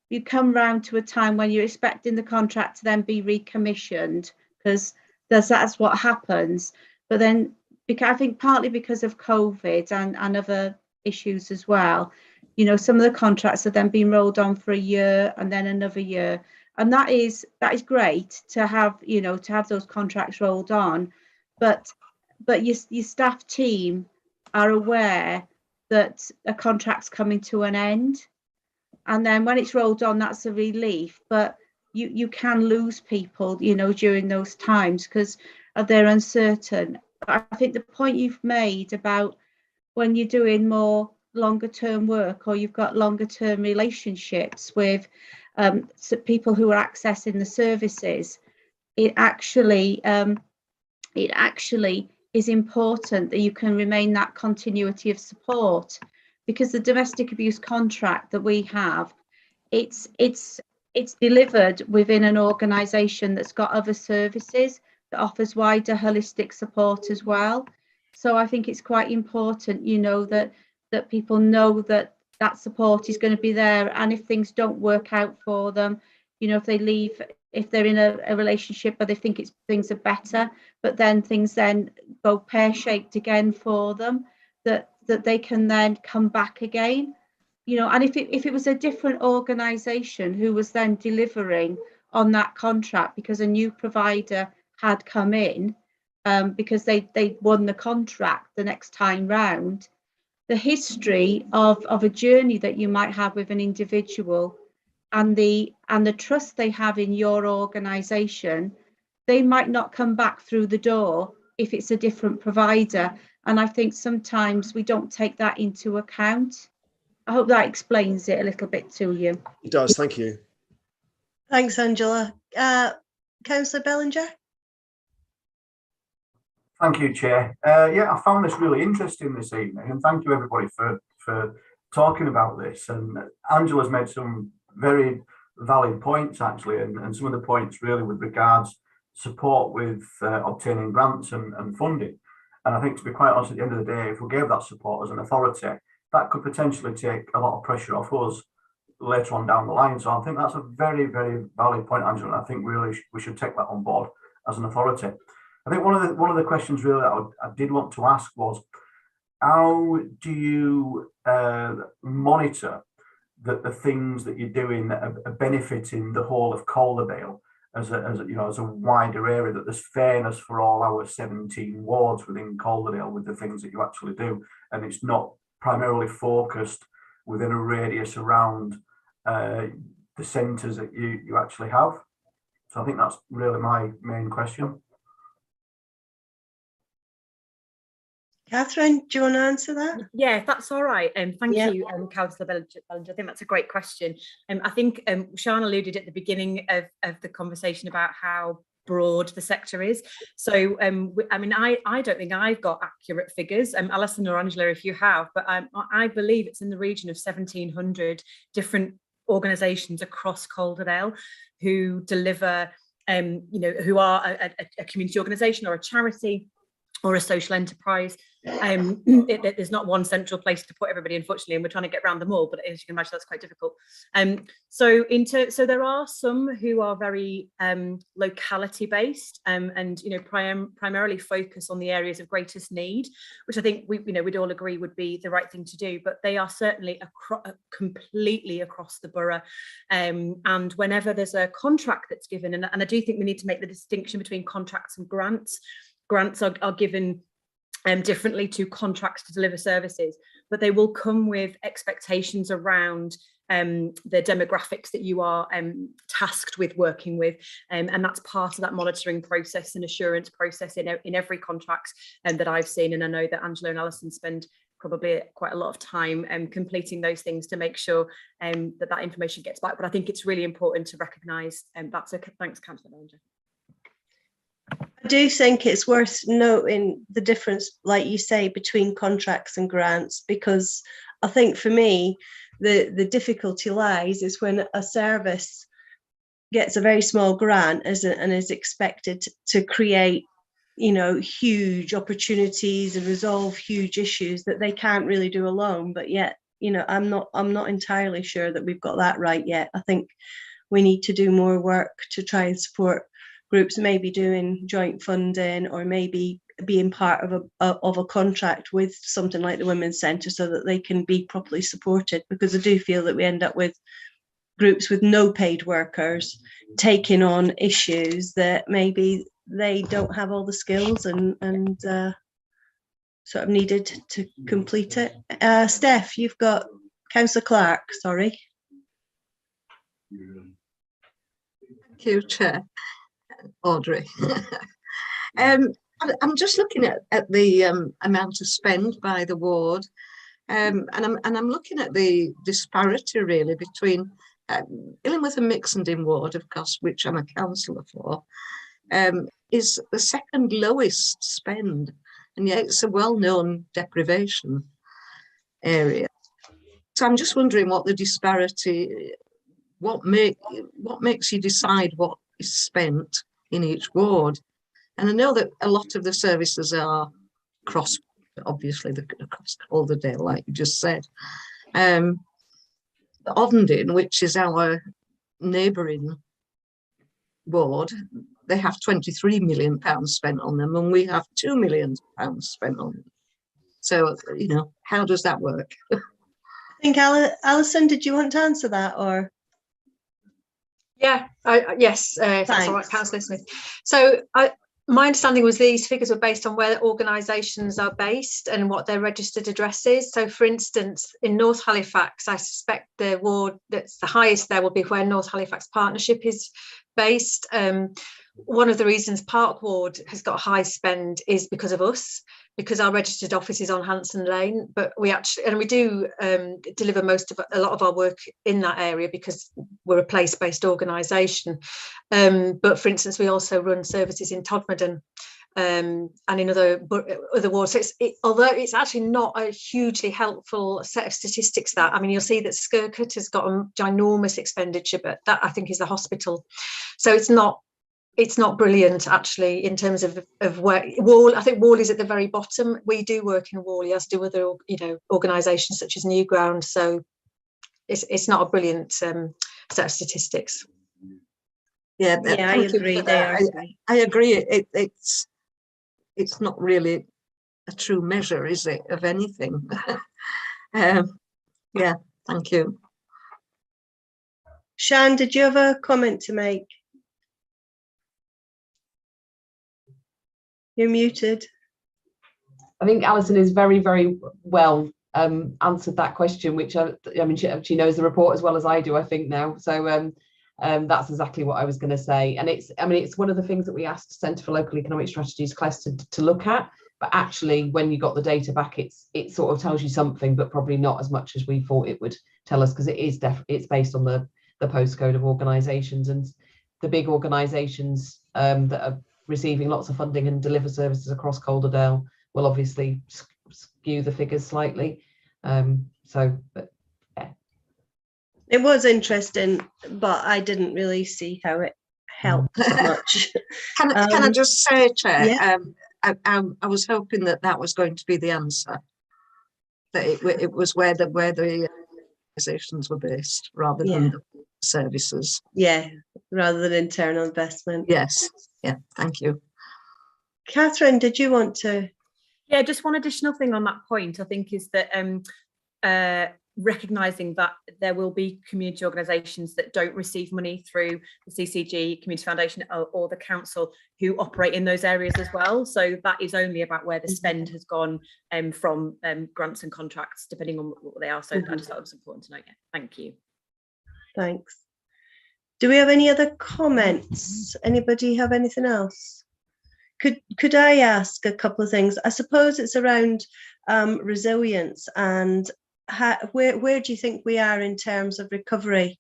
you come round to a time when you're expecting the contract to then be recommissioned, because that's what happens. But then, because I think partly because of COVID and other issues as well, some of the contracts have then been rolled on for a year and then another year. And that is great to have, to have those contracts rolled on, but your staff team are aware that a contract's coming to an end, and then when it's rolled on, that's a relief. But you can lose people, during those times because they're uncertain. But I think the point you've made about when you're doing more longer term work, or you've got longer term relationships with so people who are accessing the services, it actually is important that you can remain that continuity of support, because the domestic abuse contract that we have, it's it's delivered within an organisation that's got other services that offers wider holistic support as well. So I think it's quite important, you know, that people know that support is going to be there, and if things don't work out for them, you know, if they leave, if they're in a relationship where they think things are better, but then things then go pear-shaped again for them, that they can then come back again, you know. And if it was a different organisation who was then delivering on that contract because a new provider had come in, because they won the contract the next time round, the history of a journey that you might have with an individual and the trust they have in your organisation, they might not come back through the door if it's a different provider. And I think sometimes we don't take that into account. I hope that explains it a little bit to you. It does, thank you. Thanks, Angela. Councillor Bellinger? Thank you, Chair. Yeah, I found this really interesting this evening, and thank you everybody for talking about this. And Angela's made some very valid points actually, and some of the points really with regards support with obtaining grants and funding. And I think, to be quite honest, at the end of the day, if we gave that support as an authority, that could potentially take a lot of pressure off us later on down the line. So I think that's a very, very valid point, Angela. And I think really we should take that on board as an authority. I think one of the questions really that I did want to ask was, how do you monitor that the things that you're doing are benefiting the whole of Calderdale as a wider area, that there's fairness for all our 17 wards within Calderdale with the things that you actually do, and it's not primarily focused within a radius around the centres that you actually have? So I think that's really my main question. Catherine, do you want to answer that? Yeah, if that's all right. Thank Yeah. you, Councillor Bellinger. I think that's a great question. I think Sian alluded at the beginning of the conversation about how broad the sector is. So, I mean, I don't think I've got accurate figures. Alison or Angela, if you have, but I believe it's in the region of 1,700 different organisations across Calderdale who deliver, who are a community organisation or a charity or a social enterprise. There's not one central place to put everybody, unfortunately, and we're trying to get around them all, but as you can imagine, that's quite difficult. So there are some who are very locality based, and primarily focus on the areas of greatest need, which I think we'd all agree would be the right thing to do. But they are certainly completely across the borough, and whenever there's a contract that's given, and I do think we need to make the distinction between contracts and grants. Grants are given differently to contracts to deliver services, but they will come with expectations around the demographics that you are tasked with working with, and that's part of that monitoring process and assurance process in every contract that I've seen. And I know that Angela and Alison spend probably quite a lot of time completing those things to make sure that information gets back. But I think it's really important to recognise that's a thanks, Councillor Bellinger. I do think it's worth noting the difference, like you say, between contracts and grants, because I think for me, the difficulty lies is when a service gets a very small grant and is expected to create, huge opportunities and resolve huge issues that they can't really do alone. But yet, I'm not entirely sure that we've got that right yet. I think we need to do more work to try and support groups, maybe doing joint funding or maybe being part of a contract with something like the Women's Centre so that they can be properly supported, because I do feel that we end up with groups with no paid workers taking on issues that maybe they don't have all the skills and sort of needed to complete it. Steph, you've got Councillor Clark, sorry. Thank you, Chair. Audrey. I'm just looking at the amount of spend by the ward, and I'm looking at the disparity really between Illingworth and Mixenden ward, of course, which I'm a councillor for, is the second lowest spend, and yet it's a well-known deprivation area. So I'm just wondering what the disparity what makes you decide what is spent in each ward? And I know that a lot of the services are across Calderdale, like you just said. Ovendon, which is our neighbouring ward, they have £23 million spent on them, and we have £2 million spent on them. So, you know, how does that work? I think Alison, did you want to answer that, or? Yeah, yes, if that's all right, Thanks. Councillor Smith. So my understanding was these figures were based on where organisations are based and what their registered address is. So, for instance, in North Halifax, I suspect the ward that's the highest there will be where North Halifax Partnership is based. One of the reasons Park Ward has got high spend is because of us, because our registered office is on Hanson Lane, but we do deliver a lot of our work in that area because we're a place-based organisation. But for instance, we also run services in Todmorden and in other wards. So although it's actually not a hugely helpful set of statistics, that, I mean, you'll see that Skircut has got a ginormous expenditure, but that I think is the hospital. So it's not brilliant actually in terms of where I think Wall is at the very bottom. We do work in Wall, as do other organisations such as Newground. So it's not a brilliant set of statistics. Yeah, I agree. I agree. It's not really a true measure, is it, of anything? Yeah, thank you. Shan, did you have a comment to make? You're muted. I think Alison is very, very well answered that question, which I mean, she knows the report as well as I do, I think now. So that's exactly what I was going to say. And it's one of the things that we asked Centre for Local Economic Strategies Class to look at. But actually, when you got the data back, it sort of tells you something, but probably not as much as we thought it would tell us, because it's based on the postcode of organisations, and the big organisations that are receiving lots of funding and deliver services across Calderdale will obviously skew the figures slightly. But yeah. It was interesting, but I didn't really see how it helped much. Can I just say, Chair, yeah. I was hoping that was going to be the answer, that it was where the organisations were based rather than the services. Yeah, rather than internal investment. Yes. Yeah, thank you. Catherine, did you want to? Yeah, just one additional thing on that point, I think, is that recognising that there will be community organisations that don't receive money through the CCG, Community Foundation, or the council, who operate in those areas as well. So that is only about where the spend has gone from grants and contracts, depending on what they are. So I just thought it was important to note. Yeah, thank you. Thanks. Do we have any other comments? Anybody have anything else? Could I ask a couple of things? I suppose it's around resilience, and where do you think we are in terms of recovery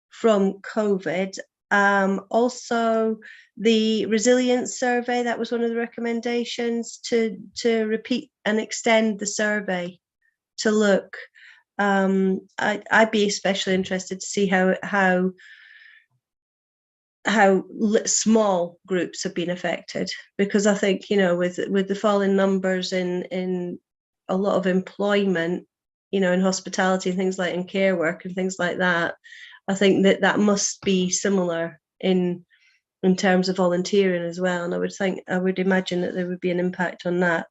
from COVID? Also, the resilience survey, that was one of the recommendations, to repeat and extend the survey to look. I'd be especially interested to see how small groups have been affected, because I think, with the falling numbers in a lot of employment, in hospitality and things like in care work and things like that, I think that must be similar in terms of volunteering as well. And I would imagine that there would be an impact on that.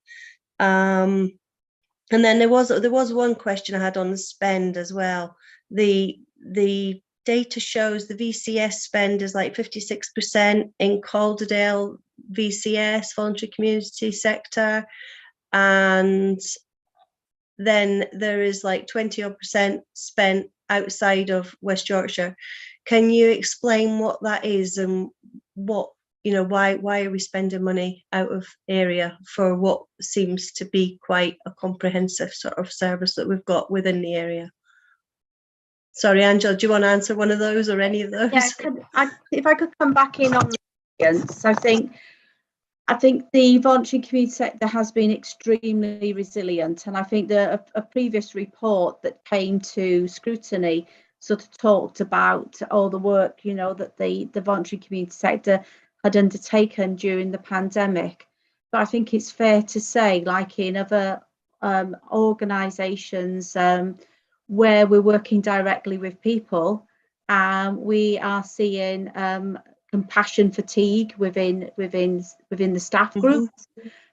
And then there was one question I had on the spend as well. The data shows the VCS spend is like 56% in Calderdale VCS, voluntary community sector, and then there is like 20% spent outside of West Yorkshire. Can you explain what that is, and what, why are we spending money out of area for what seems to be quite a comprehensive sort of service that we've got within the area? Sorry, Angela, do you want to answer one of those or any of those? Yeah, if I could come back in on resilience, I think the voluntary community sector has been extremely resilient, and I think a previous report that came to Scrutiny sort of talked about all the work, you know, that the voluntary community sector had undertaken during the pandemic. But I think it's fair to say, like in other organisations where we're working directly with people, we are seeing compassion fatigue within the staff groups,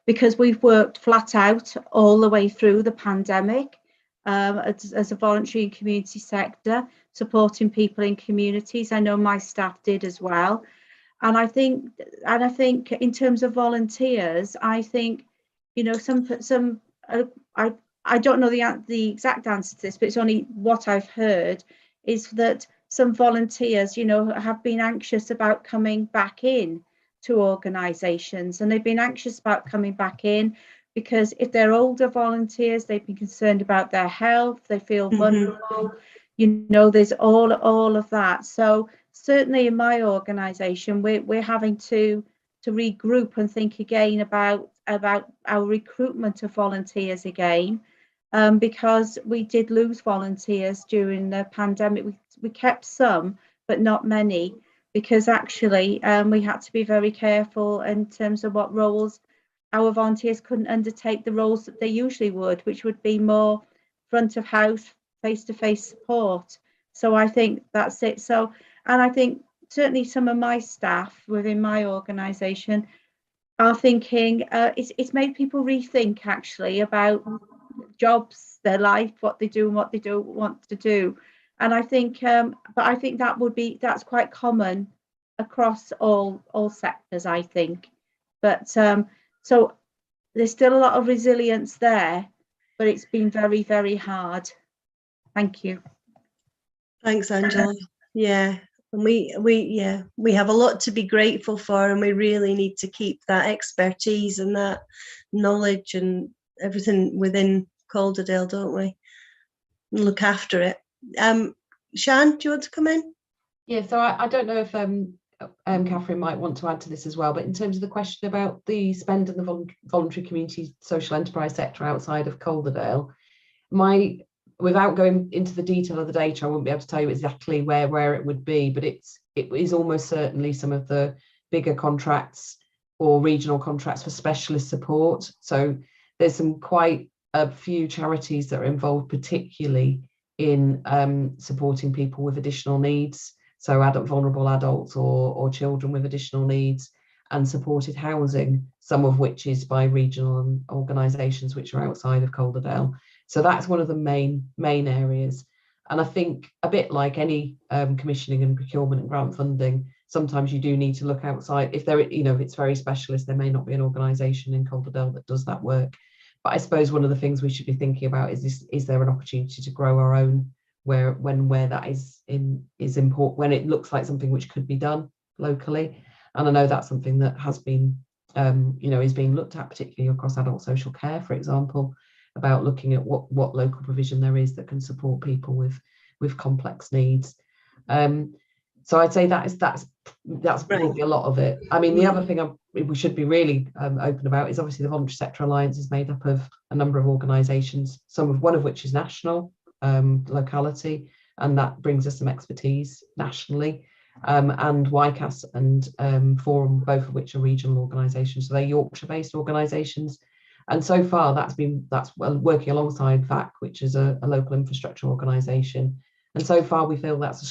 because we've worked flat out all the way through the pandemic as a voluntary and community sector, supporting people in communities. I know my staff did as well. And I think in terms of volunteers, I think, you know, I don't know the exact answer to this, but it's only what I've heard, is that some volunteers, you know, have been anxious about coming back in to organisations, and they've been anxious about coming back in because if they're older volunteers, they've been concerned about their health, they feel vulnerable, you know, there's all of that. So certainly in my organisation, we're having to regroup and think again about our recruitment of volunteers again, because we did lose volunteers during the pandemic. We kept some, but not many, because actually we had to be very careful in terms of what roles our volunteers couldn't undertake, the roles that they usually would, which would be more front of house, face-to-face support. So I think that's it. So, and I think certainly some of my staff within my organisation are thinking, it's made people rethink actually about jobs, their life, what they do and what they don't want to do. And I think, but I think that's quite common across all sectors, I think. But so there's still a lot of resilience there, but it's been very, very hard. Thank you. Thanks, Angela. Yeah, and we have a lot to be grateful for, and we really need to keep that expertise and that knowledge and everything within Calderdale, don't we? And look after it. Shan, do you want to come in? Yeah, so I don't know if Catherine might want to add to this as well, but in terms of the question about the spend in the voluntary community social enterprise sector outside of Calderdale, without going into the detail of the data, I wouldn't be able to tell you exactly where it would be, but it is almost certainly some of the bigger contracts or regional contracts for specialist support. So there's some quite a few charities that are involved, particularly in supporting people with additional needs. So vulnerable adults or children with additional needs, and supported housing, some of which is by regional organisations which are outside of Calderdale. So that's one of the main areas. And I think a bit like any commissioning and procurement and grant funding, sometimes you do need to look outside. If it's very specialist, there may not be an organisation in Calderdale that does that work. But I suppose one of the things we should be thinking about is there an opportunity to grow our own where that is important, when it looks like something which could be done locally. And I know that's something that has been is being looked at, particularly across adult social care, for example, about looking at what local provision there is that can support people with complex needs. So I'd say that's probably a lot of it. I mean, the other thing we should be really open about is obviously the Voluntary Sector Alliance is made up of a number of organisations, one of which is national, locality, and that brings us some expertise nationally. And YCAS and Forum, both of which are regional organisations, so they're Yorkshire-based organisations. And so far, that's working alongside VAC, which is a local infrastructure organisation. And so far, we feel that's a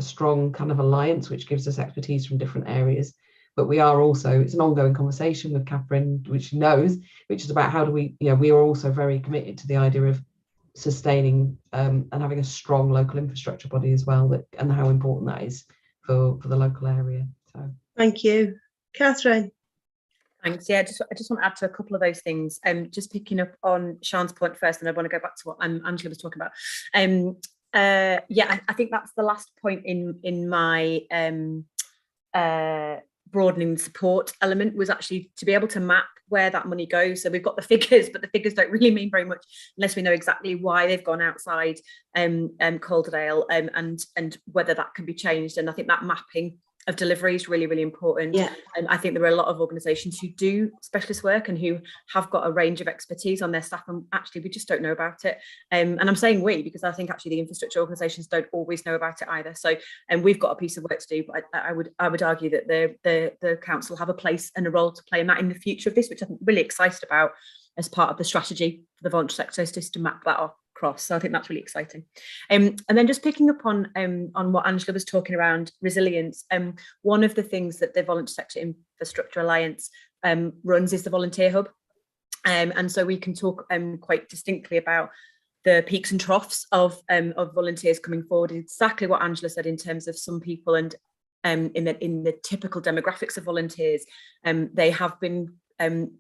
strong kind of alliance, which gives us expertise from different areas. But we are also, it's an ongoing conversation with Catherine, which she knows, which is about how do we are also very committed to the idea of sustaining and having a strong local infrastructure body as well, and how important that is for the local area. So thank you. Catherine. Thanks. Yeah, I just want to add to a couple of those things. Just picking up on Sian's point first, and I want to go back to what Angela was talking about. I think that's the last point in my broadening support element, was actually to be able to map where that money goes. So we've got the figures, but the figures don't really mean very much unless we know exactly why they've gone outside Calderdale, and whether that can be changed. And I think that mapping delivery is really, really important. Yeah. And I think there are a lot of organisations who do specialist work and who have got a range of expertise on their staff, and actually we just don't know about it. And I'm saying we, because I think actually the infrastructure organisations don't always know about it either. So, and we've got a piece of work to do, but I would argue that the council have a place and a role to play in that in the future of this, which I'm really excited about as part of the strategy for the voluntary sector, is just to map that across. So I think that's really exciting. And then just picking up on what Angela was talking around resilience, one of the things that the Voluntary Sector Infrastructure Alliance runs is the Volunteer Hub. And so we can talk quite distinctly about the peaks and troughs of volunteers coming forward, exactly what Angela said in terms of some people and in the typical demographics of volunteers, they have been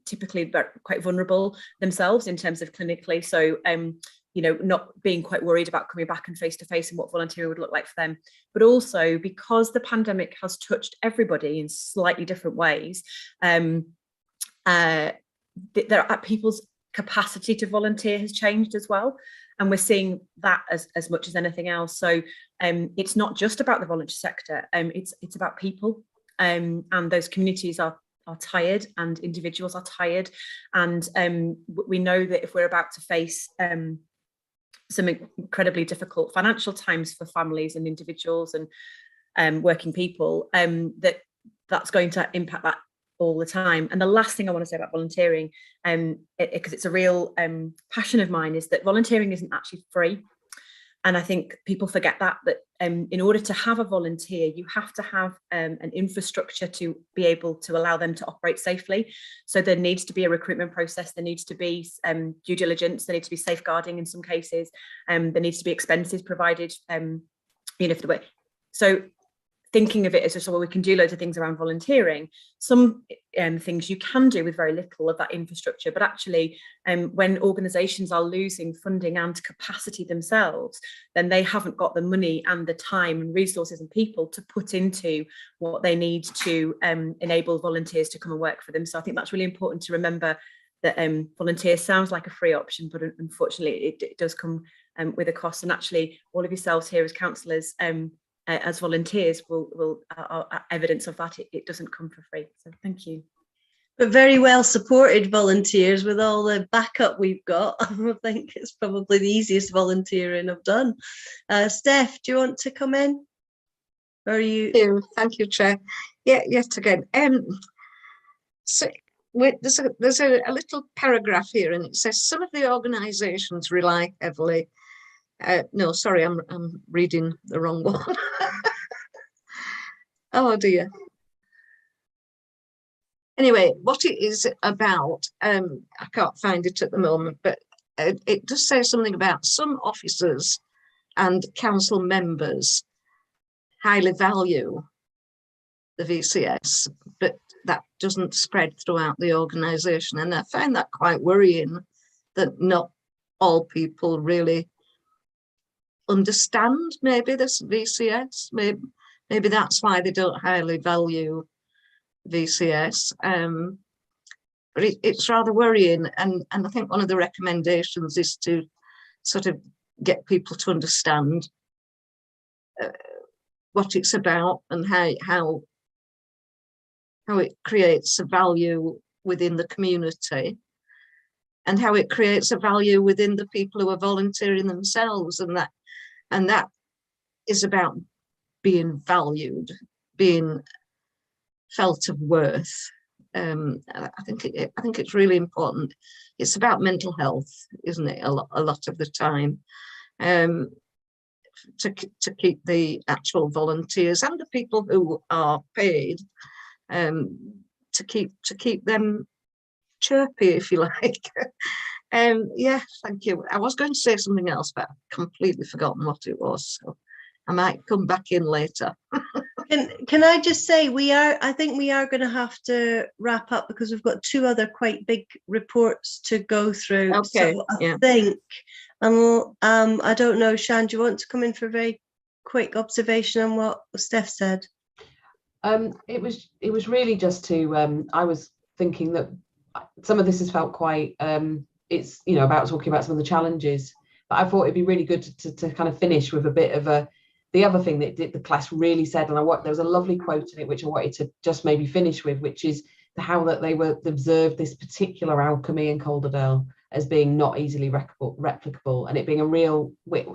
typically quite vulnerable themselves in terms of clinically. So, not being quite worried about coming back and face to face and what volunteering would look like for them. But also because the pandemic has touched everybody in slightly different ways, people's capacity to volunteer has changed as well. And we're seeing that as much as anything else. So it's not just about the voluntary sector, it's about people, and those communities are tired and individuals are tired. And we know that if we're about to face some incredibly difficult financial times for families and individuals and working people, that's going to impact that all the time. And the last thing I want to say about volunteering, because it's a real passion of mine, is that volunteering isn't actually free. And I think people forget that in order to have a volunteer, you have to have an infrastructure to be able to allow them to operate safely. So there needs to be a recruitment process, there needs to be due diligence, there needs to be safeguarding in some cases, there needs to be expenses provided, for the way. So thinking of it as just, well, we can do loads of things around volunteering. Some things you can do with very little of that infrastructure, but actually when organisations are losing funding and capacity themselves, then they haven't got the money and the time and resources and people to put into what they need to enable volunteers to come and work for them. So I think that's really important to remember, that volunteer sounds like a free option, but unfortunately it does come with a cost. And actually all of yourselves here as councillors, as volunteers are evidence of that. It doesn't come for free. So thank you. But very well supported volunteers with all the backup we've got. I think it's probably the easiest volunteering I've done. Steph, do you want to come in? Or are you? Thank you, Chair. Yeah, yet again. So there's a little paragraph here, and it says some of the organisations rely heavily. No, sorry, I'm reading the wrong one. Oh dear. Anyway, what it is about, I can't find it at the moment, but it does say something about some officers and council members highly value the VCS, but that doesn't spread throughout the organisation. And I find that quite worrying, that not all people really understand maybe this VCS. Maybe that's why they don't highly value VCS. But it's rather worrying, and I think one of the recommendations is to sort of get people to understand what it's about and how it creates a value within the community, and how it creates a value within the people who are volunteering themselves, and that is about being valued, being felt of worth. I think it's really important. It's about mental health, isn't it? A lot of the time, to keep the actual volunteers and the people who are paid, to keep them chirpy, if you like. Yeah, thank you. I was going to say something else, but I've completely forgotten what it was, so I might come back in later. Can I just say, I think we are going to have to wrap up, because we've got two other quite big reports to go through. Okay, so I think, I don't know, Shan, do you want to come in for a very quick observation on what Steph said? It was really just to, I was thinking that some of this has felt quite, it's, about talking about some of the challenges, but I thought it'd be really good to kind of finish with a bit of a the other thing that the class really said, and there was a lovely quote in it which I wanted to just maybe finish with, which is how that they observed this particular alchemy in Calderdale as being not easily replicable, and it being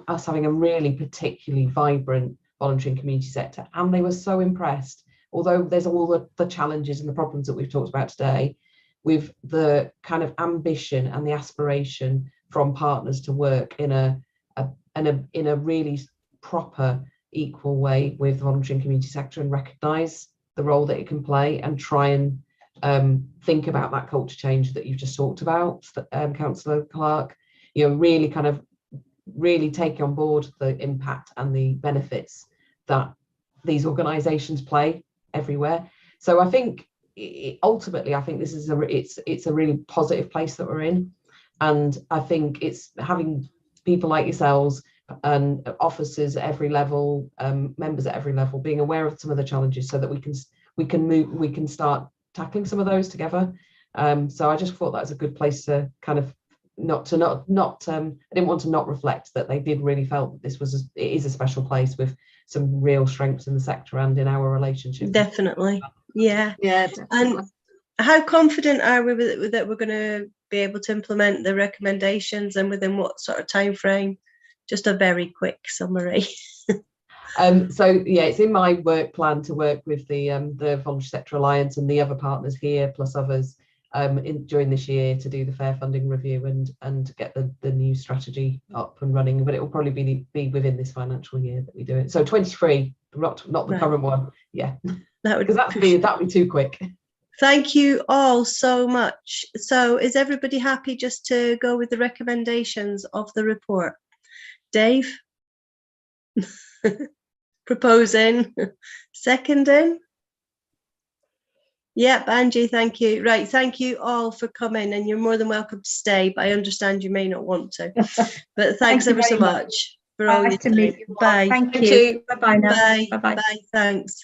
us having a really particularly vibrant voluntary and community sector. And they were so impressed, although there's all the challenges and the problems that we've talked about today, with the kind of ambition and the aspiration from partners to work in a really proper, equal way with the voluntary and community sector, and recognise the role that it can play, and try and think about that culture change that you've just talked about, Councillor Clark. Really taking on board the impact and the benefits that these organisations play everywhere. So I think ultimately, I think this is it's a really positive place that we're in, and I think it's having people like yourselves and officers at every level, members at every level, being aware of some of the challenges, so that we can start tackling some of those together. So I just thought that was a good place to kind of I didn't want to not reflect that they did really felt that it is a special place with some real strengths in the sector and in our relationship. Definitely, yeah. Definitely. And how confident are we that we're going to be able to implement the recommendations, and within what sort of time frame? Just a very quick summary. So yeah, it's in my work plan to work with the Voluntary Sector Alliance and the other partners here, plus others, during this year, to do the fair funding review and get the new strategy up and running. But it will probably be within this financial year that we do it. So 23, not the Right. current one. Yeah, That'd be too quick. Thank you all so much. So is everybody happy just to go with the recommendations of the report? Dave? Proposing? Seconding? Yep, Angie, thank you. Right, thank you all for coming, and you're more than welcome to stay, but I understand you may not want to. But thanks you ever so very much for all your Nice to meet time. you all. Bye. Thank Thank you. you. Bye-bye now. Bye. Bye-bye. Bye. Thanks.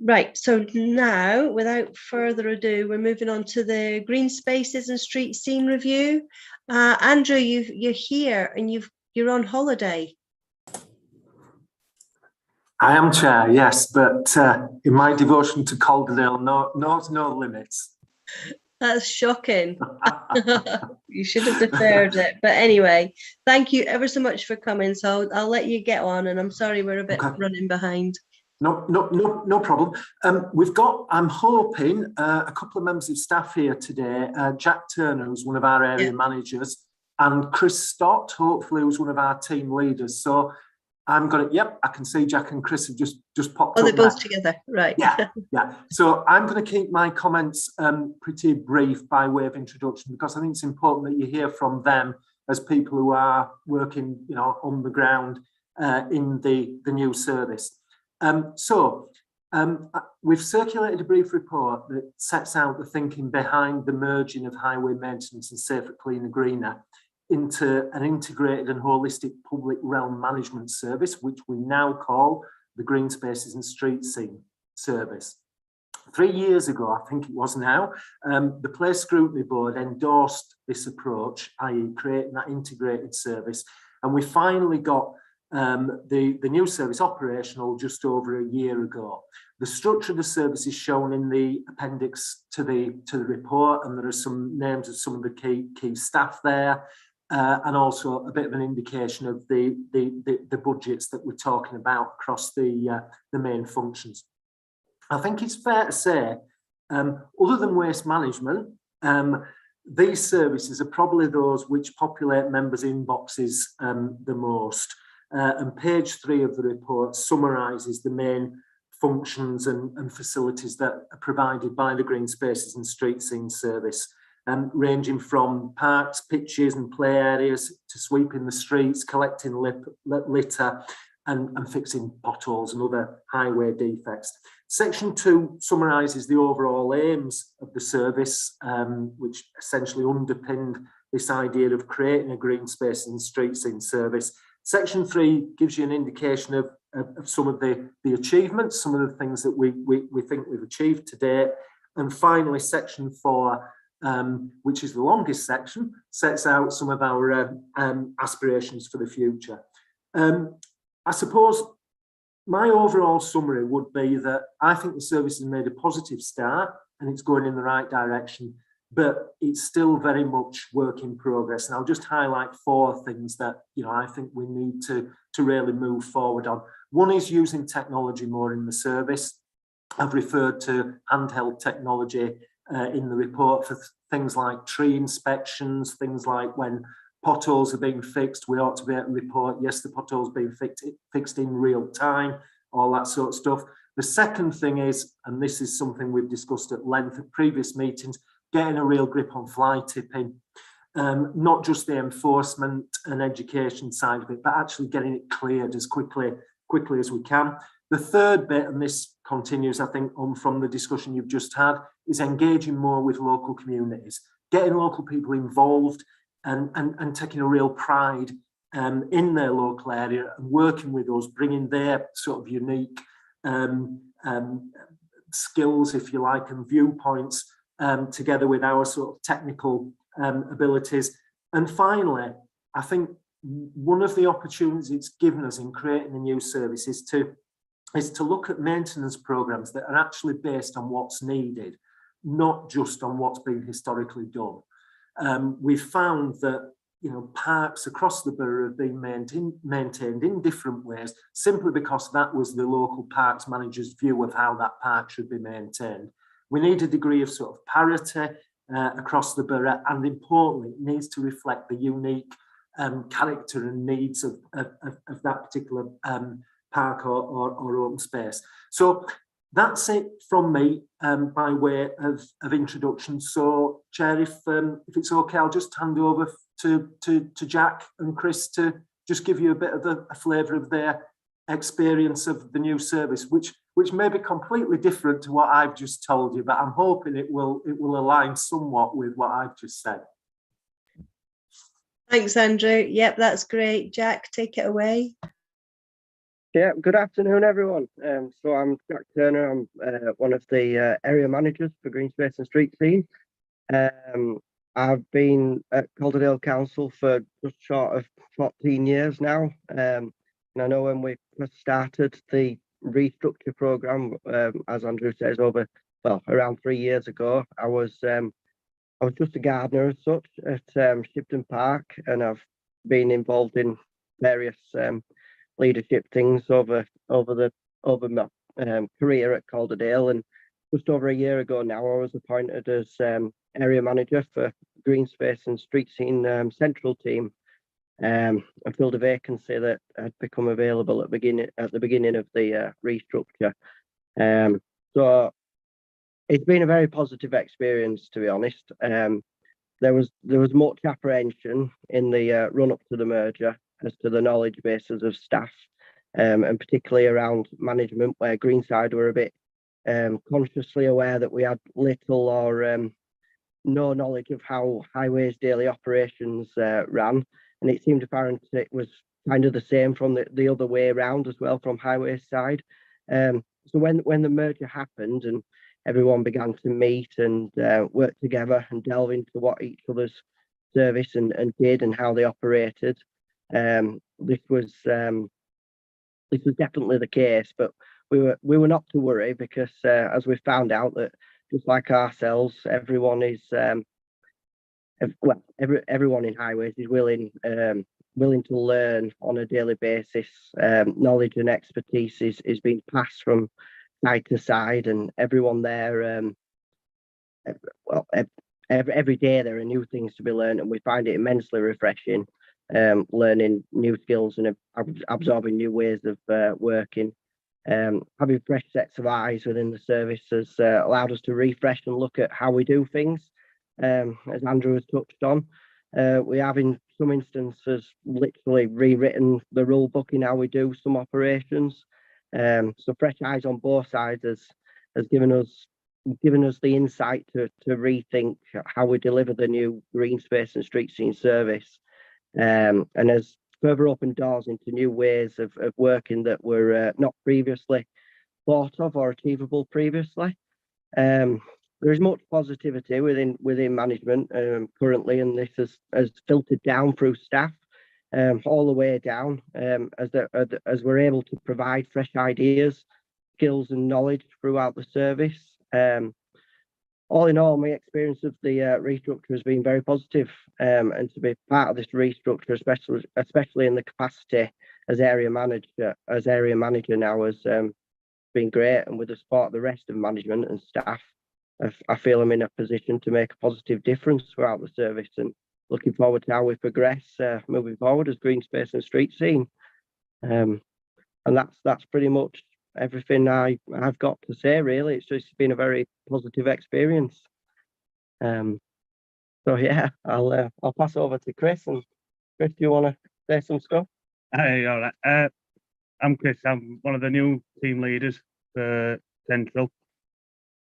Right, so now, without further ado, we're moving on to the green spaces and street scene review. Andrew, you're here and you're on holiday. I am, Chair, yes, but in my devotion to Calderdale, knows no limits. That's shocking. You should have deferred it. But anyway, thank you ever so much for coming. So I'll let you get on, and I'm sorry we're a bit running behind. No problem. We've got, I'm hoping, a couple of members of staff here today. Jack Turner, who's one of our area managers, and Chris Stott, hopefully, who's one of our team leaders. So I'm going to, yep, I can see Jack and Chris have just popped up. Oh, they're both together, right. Yeah. So I'm going to keep my comments pretty brief by way of introduction, because I think it's important that you hear from them as people who are working, on the ground in the new service. We've circulated a brief report that sets out the thinking behind the merging of highway maintenance and safer, cleaner, greener into an integrated and holistic public realm management service, which we now call the Green Spaces and Street Scene Service. 3 years ago, I think it was now, the Place Scrutiny Board endorsed this approach, i.e. creating that integrated service, and we finally got the new service operational just over a year ago. The structure of the service is shown in the appendix to the report, and there are some names of some of the key staff there, and also a bit of an indication of the budgets that we're talking about across the main functions. I think it's fair to say, other than waste management, these services are probably those which populate members' inboxes the most. And page 3 of the report summarises the main functions and facilities that are provided by the Green Spaces and Street Scene Service, ranging from parks, pitches and play areas to sweeping the streets, collecting litter and fixing potholes and other highway defects. Section 2 summarises the overall aims of the service, which essentially underpinned this idea of creating a Green Spaces and Street Scene Service. Section 3 gives you an indication of some of the achievements, some of the things that we think we've achieved to date. And finally, Section 4, which is the longest section, sets out some of our aspirations for the future. I suppose my overall summary would be that I think the service has made a positive start and it's going in the right direction, but it's still very much work in progress. And I'll just highlight 4 things that, you know, I think we need to really move forward on. One is using technology more in the service. I've referred to handheld technology in the report for things like tree inspections, things like when potholes are being fixed, we ought to be able to report, yes, the pothole's being fixed in real time, all that sort of stuff. The second thing is, and this is something we've discussed at length at previous meetings, getting a real grip on fly tipping, not just the enforcement and education side of it, but actually getting it cleared as quickly as we can. The third bit, and this continues, I think, on from the discussion you've just had, is engaging more with local communities, getting local people involved and taking a real pride in their local area and working with us, bringing their sort of unique skills, if you like, and viewpoints together with our sort of technical abilities. And finally, I think one of the opportunities it's given us in creating a new service is to look at maintenance programs that are actually based on what's needed, not just on what's been historically done. We've found that, you know, parks across the borough have been maintained in different ways simply because that was the local parks manager's view of how that park should be maintained. We need a degree of sort of parity across the borough, and importantly, it needs to reflect the unique character and needs of that particular park or open space. So that's it from me by way of introduction. So, Chair, if it's okay, I'll just hand over to Jack and Chris to just give you a bit of a flavour of their experience of the new service, which may be completely different to what I've just told you, but I'm hoping it will align somewhat with what I've just said. Thanks, Andrew. Yep, that's great. Jack, take it away. Yeah, good afternoon, everyone. So I'm Jack Turner. I'm one of the area managers for Green Space and Street Scene. I've been at Calderdale Council for just short of 14 years now. And I know when we first started the restructure programme, as Andrew says, around 3 years ago, I was just a gardener as such at Shipton Park, and I've been involved in various leadership things over my career at Calderdale. And just over a year ago now, I was appointed as area manager for Green Space and Street Scene Central Team. I filled a vacancy that had become available at the beginning of the restructure. So it's been a very positive experience, to be honest. There was much apprehension in the run up to the merger as to the knowledge bases of staff, and particularly around management, where Greenside were a bit consciously aware that we had little or no knowledge of how Highways daily operations ran. And it seemed apparent that it was kind of the same from the other way around as well, from Highways side. So when the merger happened and everyone began to meet and work together and delve into what each other's service and did and how they operated, this was definitely the case. But we were not to worry, because as we found out, that just like ourselves, everyone is everyone in Highways is willing to learn on a daily basis. Knowledge and expertise is being passed from side to side, and everyone there, every day there are new things to be learned, and we find it immensely refreshing, learning new skills and absorbing new ways of working. Having fresh sets of eyes within the service has allowed us to refresh and look at how we do things. As Andrew has touched on, we have in some instances literally rewritten the rule book in how we do some operations. So fresh eyes on both sides has given us the insight to rethink how we deliver the new Green Space and Street Scene service, and has further opened doors into new ways of working that were not previously thought of or achievable previously. There is much positivity within management currently, and this has filtered down through staff. all the way down, as we're able to provide fresh ideas, skills and knowledge throughout the service. All in all, my experience of the restructure has been very positive, and to be part of this restructure, especially in the capacity as area manager now, has been great. And with the support of the rest of management and staff, I feel I'm in a position to make a positive difference throughout the service, and looking forward to how we progress moving forward as green space and street scene. And that's pretty much everything I've got to say, really. It's just been a very positive experience. So yeah, I'll pass over to Chris. And Chris, do you want to say some stuff? Hey, all right. I'm Chris. I'm one of the new team leaders for Central.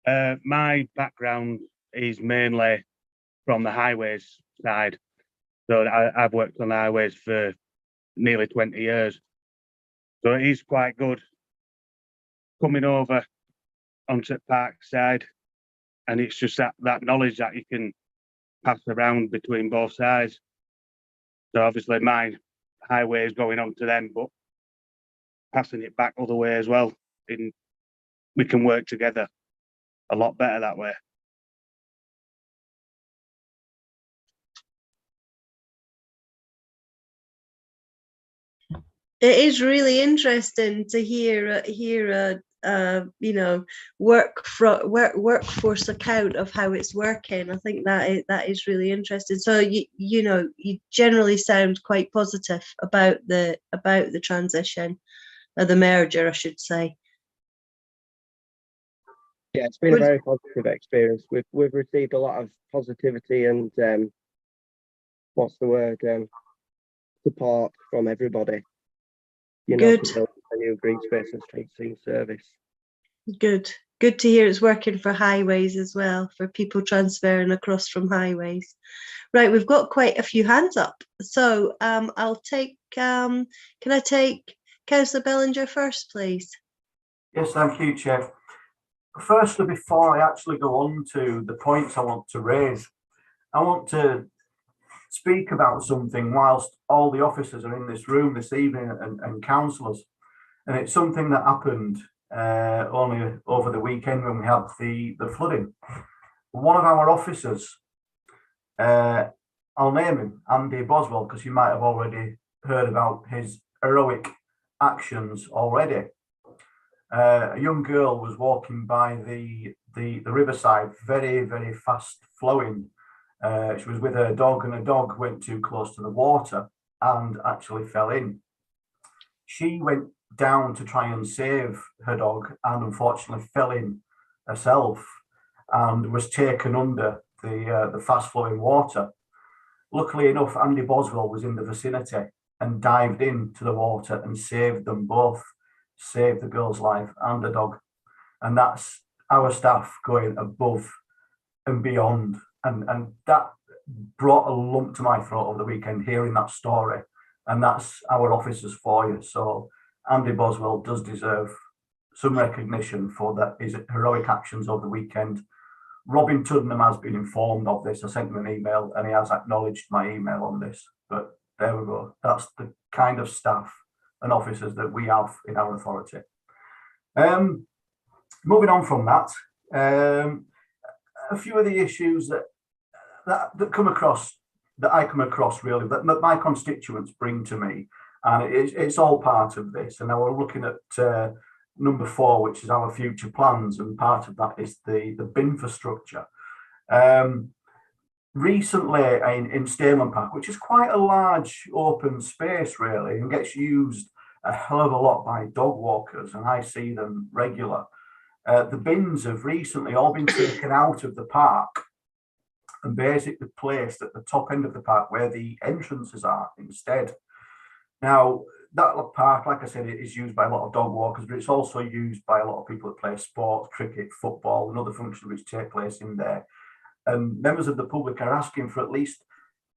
My background is mainly from the highways side. So I've worked on the highways for nearly 20 years. So it is quite good coming over onto the park side, and it's just that knowledge that you can pass around between both sides. So obviously my highway is going on to them, but passing it back other way as well. We can work together a lot better that way. It is really interesting to hear workforce account of how it's working. I think that is really interesting. So you generally sound quite positive about the transition, or the merger, I should say. Yeah, it's been a very positive experience. We've received a lot of positivity and support from everybody. Good. To build a new green space and street scene service. Good to hear it's working for highways as well, for people transferring across from highways. Right, we've got quite a few hands up. So I'll take, can I take Councillor Bellinger first, please? Yes, thank you, Chair. Firstly, before I actually go on to the points I want to raise, I want to speak about something whilst all the officers are in this room this evening and councillors. And it's something that happened only over the weekend when we had the flooding. One of our officers, I'll name him, Andy Boswell, because you might have already heard about his heroic actions already. A young girl was walking by the riverside, very, very fast flowing. She was with her dog, and her dog went too close to the water and actually fell in. She went down to try and save her dog and unfortunately fell in herself and was taken under the fast flowing water. Luckily enough, Andy Boswell was in the vicinity and dived into the water and saved them both, saved the girl's life and the dog. And that's our staff going above and beyond. And that brought a lump to my throat over the weekend, hearing that story. And that's our officers for you. So Andy Boswell does deserve some recognition for his heroic actions over the weekend. Robin Tuddenham has been informed of this. I sent him an email and he has acknowledged my email on this. But there we go. That's the kind of staff and officers that we have in our authority. Moving on from that, a few of the issues that I come across really, that my constituents bring to me, and it's all part of this. And now we're looking at number 4, which is our future plans, and part of that is the infrastructure. Recently in Stamen Park, which is quite a large open space really, and gets used a hell of a lot by dog walkers, and I see them regular. The bins have recently all been taken out of the park and basically placed at the top end of the park where the entrances are instead. Now, that park, like I said, it is used by a lot of dog walkers, but it's also used by a lot of people that play sport, cricket, football, and other functions which take place in there. And members of the public are asking for at least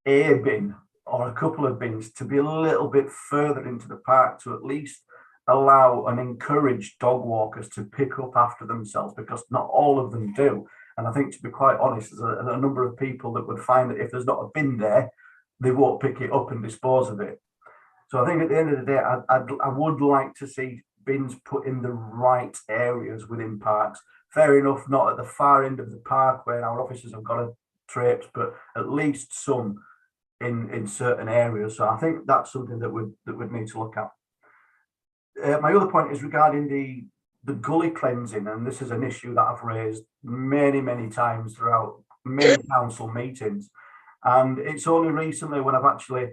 a bin or a couple of bins to be a little bit further into the park to at least allow and encourage dog walkers to pick up after themselves, because not all of them do. And I think, to be quite honest, there's a number of people that would find that if there's not a bin there, they won't pick it up and dispose of it. So I think at the end of the day, I would like to see bins put in the right areas within parks. Fair enough, not at the far end of the park where our officers have got to traipse, but at least some in certain areas. So I think that's something that would need to look at. My other point is regarding the gully cleansing, and this is an issue that I've raised many times throughout many council meetings. And it's only recently when I've actually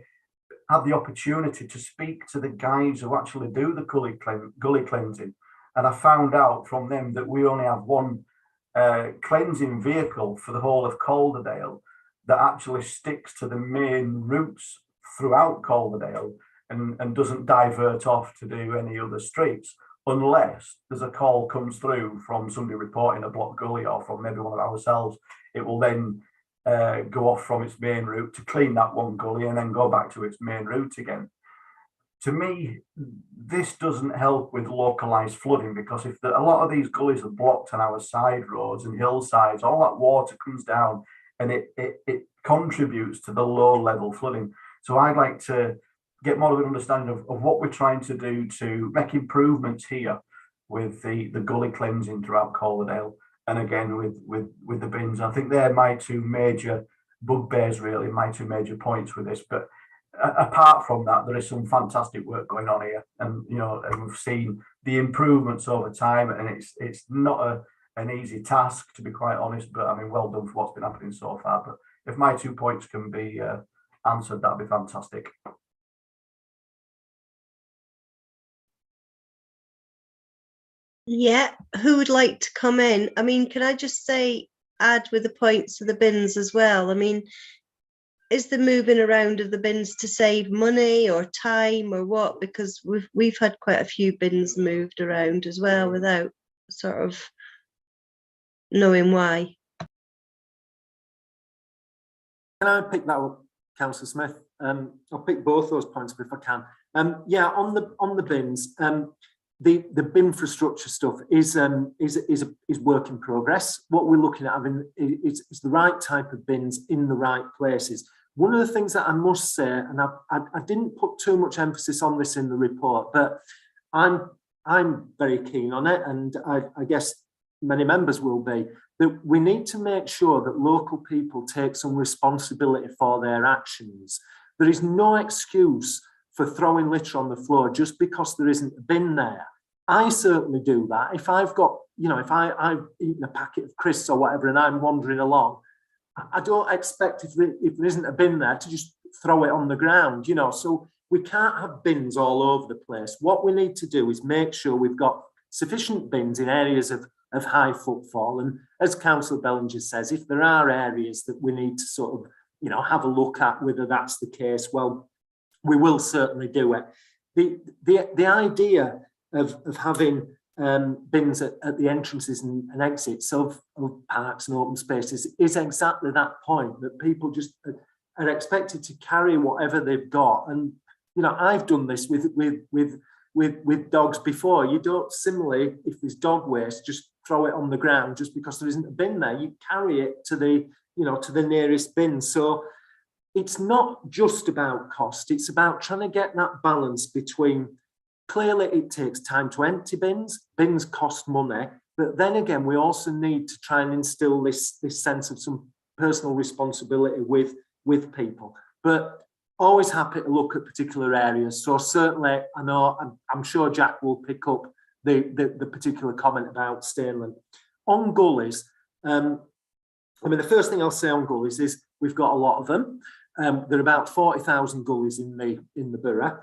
had the opportunity to speak to the guys who actually do the gully cleansing, and I found out from them that we only have one cleansing vehicle for the whole of Calderdale that actually sticks to the main routes throughout Calderdale and doesn't divert off to do any other streets, unless there's a call comes through from somebody reporting a blocked gully or from maybe one of ourselves. It will then go off from its main route to clean that one gully and then go back to its main route again. To me, this doesn't help with localized flooding, because if a lot of these gullies are blocked on our side roads and hillsides, all that water comes down and it contributes to the low level flooding. So I'd like to get more of an understanding of what we're trying to do to make improvements here with the gully cleansing throughout Calderdale, and again with the bins. I think they're my two major bugbears, really, my two major points with this. But apart from that, there is some fantastic work going on here, and and we've seen the improvements over time, and it's not an easy task, to be quite honest. But I mean, well done for what's been happening so far. But if my 2 points can be answered, that'd be fantastic. Yeah, who would like to come in? I mean, can I just say, add with the points of the bins as well? I mean, is the moving around of the bins to save money or time or what? Because we've had quite a few bins moved around as well without sort of knowing why. Can I pick that up, Councillor Smith? I'll pick both those points up if I can. Yeah, on the bins, the bin infrastructure stuff is work in progress. What we're looking at having is the right type of bins in the right places. One of the things that I must say, and I didn't put too much emphasis on this in the report, but I'm very keen on it, and I guess many members will be, that we need to make sure that local people take some responsibility for their actions. There is no excuse for throwing litter on the floor just because there isn't a bin there. I certainly do that. If I've got, if I've eaten a packet of crisps or whatever and I'm wandering along, I don't expect if there isn't a bin there to just throw it on the ground, so we can't have bins all over the place. What we need to do is make sure we've got sufficient bins in areas of high footfall. And as Councillor Bellinger says, if there are areas that we need to sort of, have a look at whether that's the case, well, we will certainly do it. The idea of having bins at the entrances and exits of parks and open spaces is exactly that point, that people just are expected to carry whatever they've got. And I've done this with dogs before. You don't similarly, if there's dog waste, just throw it on the ground just because there isn't a bin there. You carry it to the nearest bin. So it's not just about cost, it's about trying to get that balance between, clearly it takes time to empty bins cost money, but then again we also need to try and instill this sense of some personal responsibility with people. But always happy to look at particular areas. So certainly, I know I'm sure Jack will pick up the particular comment about Stainland. On gullies, I mean, the first thing I'll say on gullies is we've got a lot of them. There are about 40,000 gullies in the borough.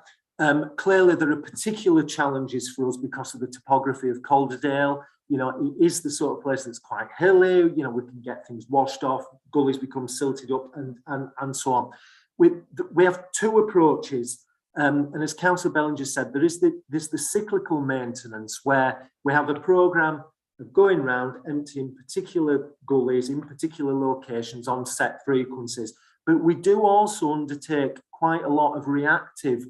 Clearly, there are particular challenges for us because of the topography of Calderdale. It is the sort of place that's quite hilly. We can get things washed off, gullies become silted up, and so on. We have two approaches, and as Councillor Bellinger said, there's the cyclical maintenance, where we have a programme of going round emptying particular gullies in particular locations on set frequencies. But we do also undertake quite a lot of reactive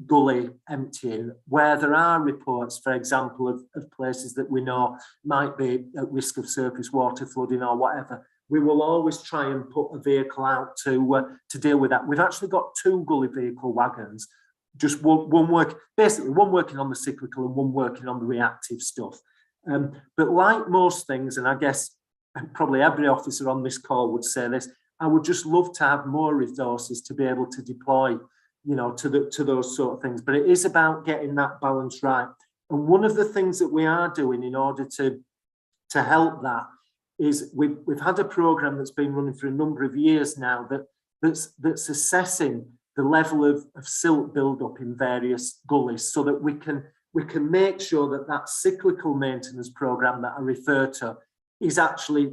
gully emptying, where there are reports, for example, of places that we know might be at risk of surface water flooding or whatever. We will always try and put a vehicle out to deal with that. We've actually got 2 gully vehicle wagons. just one working on the cyclical and one working on the reactive stuff. But like most things, and I guess probably every officer on this call would say this, I would just love to have more resources to be able to deploy, to those sort of things. But it is about getting that balance right. And one of the things that we are doing in order to help that is we've had a programme that's been running for a number of years now that's assessing the level of silt build-up in various gullies, so that we can make sure that cyclical maintenance programme that I refer to is actually,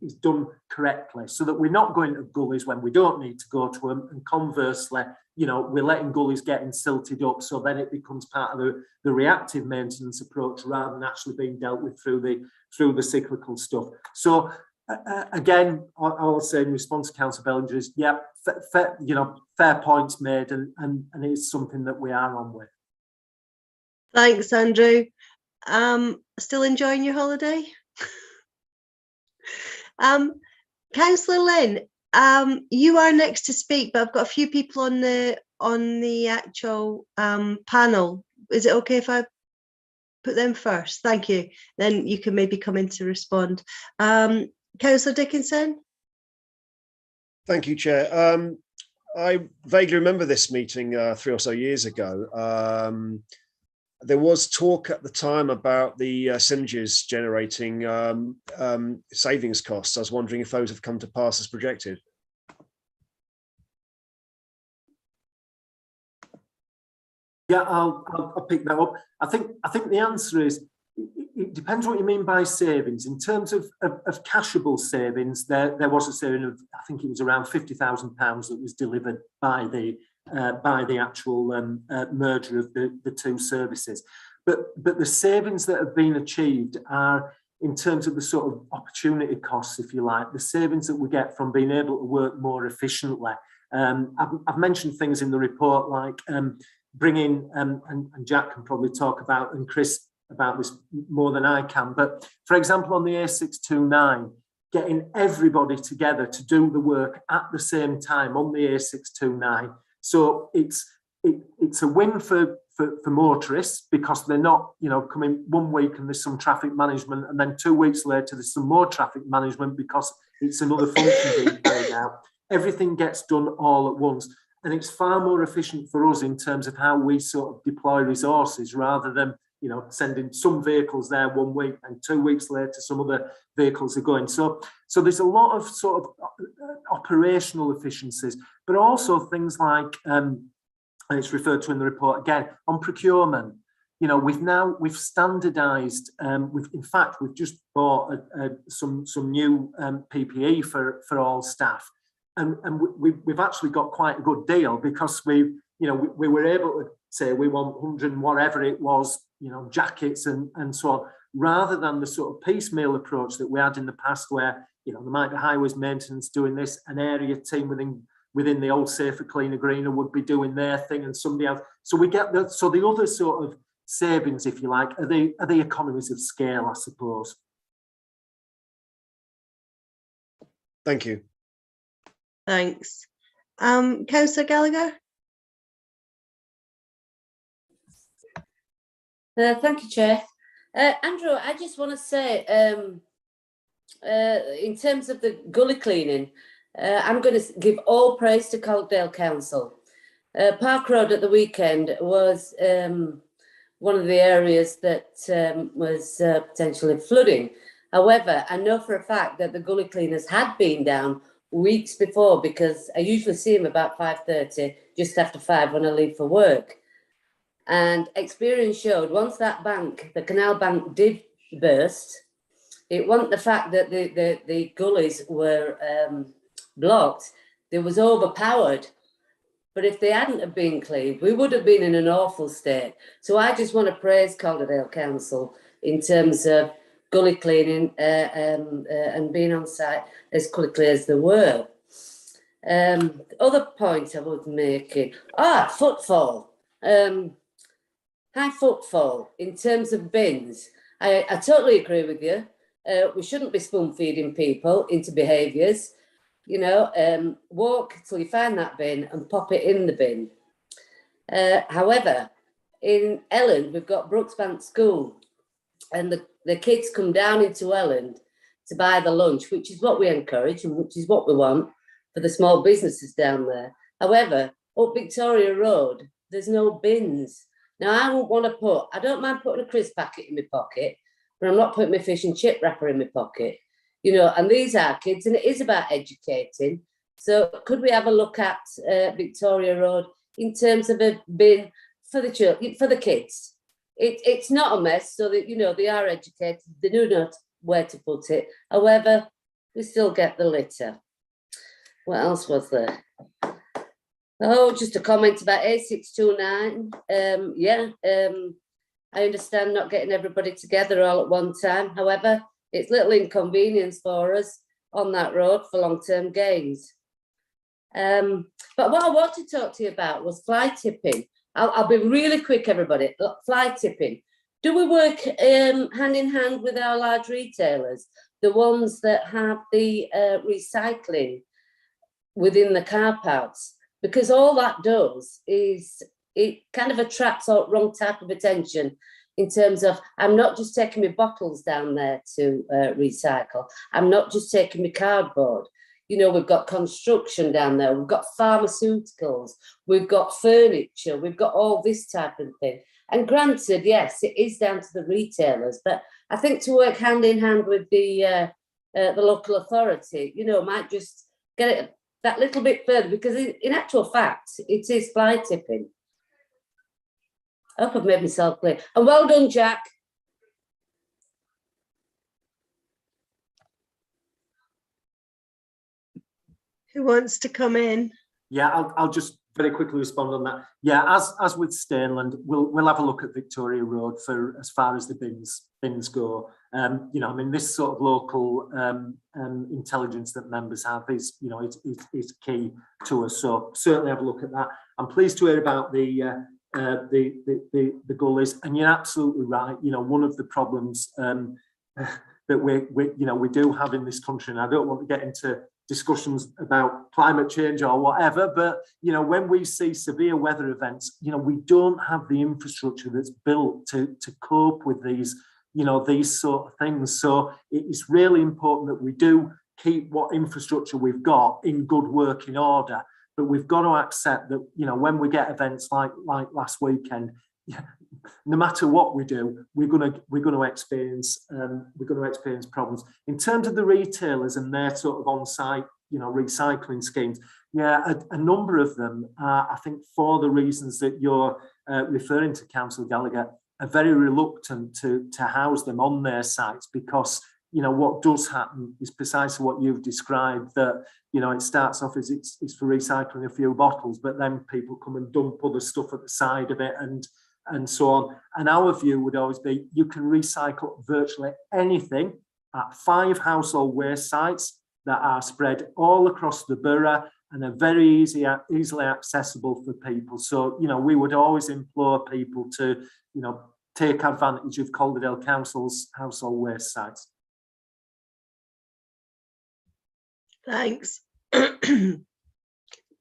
is done correctly, so that we're not going to gullies when we don't need to go to them, and conversely, we're letting gullies getting silted up, so then it becomes part of the reactive maintenance approach rather than actually being dealt with through the cyclical stuff. So again, I'll say in response to Councillor Bellinger is, yeah, fair points made, and it's something that we are on with. Thanks, Andrew. Still enjoying your holiday? Councillor Lynn, you are next to speak, but I've got a few people on the actual panel. Is it okay if I put them first? Thank you. Then you can maybe come in to respond. Councillor Dickinson. Thank you, Chair. I vaguely remember this meeting 3 or so years ago. There was talk at the time about the synergies generating savings costs. I was wondering if those have come to pass as projected. Yeah, I'll pick that up. I think the answer is it depends what you mean by savings. In terms of cashable savings, there was a saving of, I think it was around £50,000 that was delivered by the actual merger of the two services. But the savings that have been achieved are in terms of the sort of opportunity costs, if you like, the savings that we get from being able to work more efficiently. I've mentioned things in the report like bringing, and Jack can probably talk about, and Chris about this more than I can, but for example, on the A629, getting everybody together to do the work at the same time on the A629. So it's a win for motorists, because they're not, coming 1 week and there's some traffic management, and then 2 weeks later there's some more traffic management because it's another function being carried out. Everything gets done all at once, and it's far more efficient for us in terms of how we sort of deploy resources, rather than sending some vehicles there 1 week and 2 weeks later some other vehicles are going. So there's a lot of sort of operational efficiencies, but also things like, and it's referred to in the report again, on procurement. We've standardized, we've just bought some new PPE for all staff, and we've actually got quite a good deal, because we were able to say we want 100 and whatever it was, jackets and so on, rather than the sort of piecemeal approach that we had in the past, where there might be highways maintenance doing this, an area team within the old safer, cleaner, greener would be doing their thing, and somebody else. So we get the other sort of savings, if you like, are the economies of scale, I suppose. Thank you. Thanks. Councillor Gallagher. Thank you, Chair. Andrew, I just want to say, in terms of the gully cleaning, I'm going to give all praise to Calderdale Council. Park Road at the weekend was one of the areas that was potentially flooding. However, I know for a fact that the gully cleaners had been down weeks before, because I usually see them about 5:30, just after 5 when I leave for work. And experience showed once that bank, the canal bank, did burst, it wasn't the fact that the gullies were blocked, they was overpowered. But if they hadn't have been cleaned, we would have been in an awful state. So I just want to praise Calderdale Council in terms of gully cleaning and being on site as quickly as they were. Other point I was making, footfall. High footfall in terms of bins. I totally agree with you. We shouldn't be spoon feeding people into behaviours. Walk till you find that bin and pop it in the bin. However, in Elland, we've got Brooksbank School, and the kids come down into Elland to buy the lunch, which is what we encourage and which is what we want for the small businesses down there. However, up Victoria Road, there's no bins. Now, I wouldn't want to I don't mind putting a crisp packet in my pocket, but I'm not putting my fish and chip wrapper in my pocket, you know, and these are kids, and it is about educating. So could we have a look at Victoria Road in terms of a bin for the children, for the kids? It's not a mess, so that, you know, they are educated, they do know where to put it. However, we still get the litter. What else was there? Oh, just a comment about A629. I understand not getting everybody together all at one time. However, it's little inconvenience for us on that road for long-term gains. But what I want to talk to you about was fly tipping. I'll be really quick, everybody. Look, fly tipping. Do we work hand in hand with our large retailers, the ones that have the recycling within the car parks? Because all that does is it kind of attracts a wrong type of attention in terms of, I'm not just taking my bottles down there to recycle. I'm not just taking my cardboard. You know, we've got construction down there. We've got pharmaceuticals. We've got furniture. We've got all this type of thing. And granted, yes, it is down to the retailers. But I think to work hand in hand with the local authority, you know, might just get it that little bit further, because in actual fact, it is fly tipping. I hope I've made myself clear. And well done, Jack. Who wants to come in? Yeah, I'll just very quickly respond on that. Yeah, as with Stainland, we'll have a look at Victoria Road for as far as the bins go. You know, I mean, this sort of local intelligence that members have is, you know, it's key to us. So certainly have a look at that. I'm pleased to hear about the gullies, and you're absolutely right. You know, one of the problems that we do have in this country, and I don't want to get into discussions about climate change or whatever, but you know, when we see severe weather events, you know, we don't have the infrastructure that's built to cope with these, you know, these sort of things. So it's really important that we do keep what infrastructure we've got in good working order, but we've got to accept that, you know, when we get events like last weekend, no matter what we do, we're going to experience problems. In terms of the retailers and their sort of on-site, you know, recycling schemes, yeah, a number of them are, I think, for the reasons that you're referring to, Councillor Gallagher, are very reluctant to house them on their sites, because, you know, what does happen is precisely what you've described, that, you know, it starts off as it's for recycling a few bottles, but then people come and dump other stuff at the side of it and so on. And our view would always be, you can recycle virtually anything at 5 household waste sites that are spread all across the borough and are very easily accessible for people. So, you know, we would always implore people to, you know, take advantage of Calderdale Council's household waste sites. Thanks.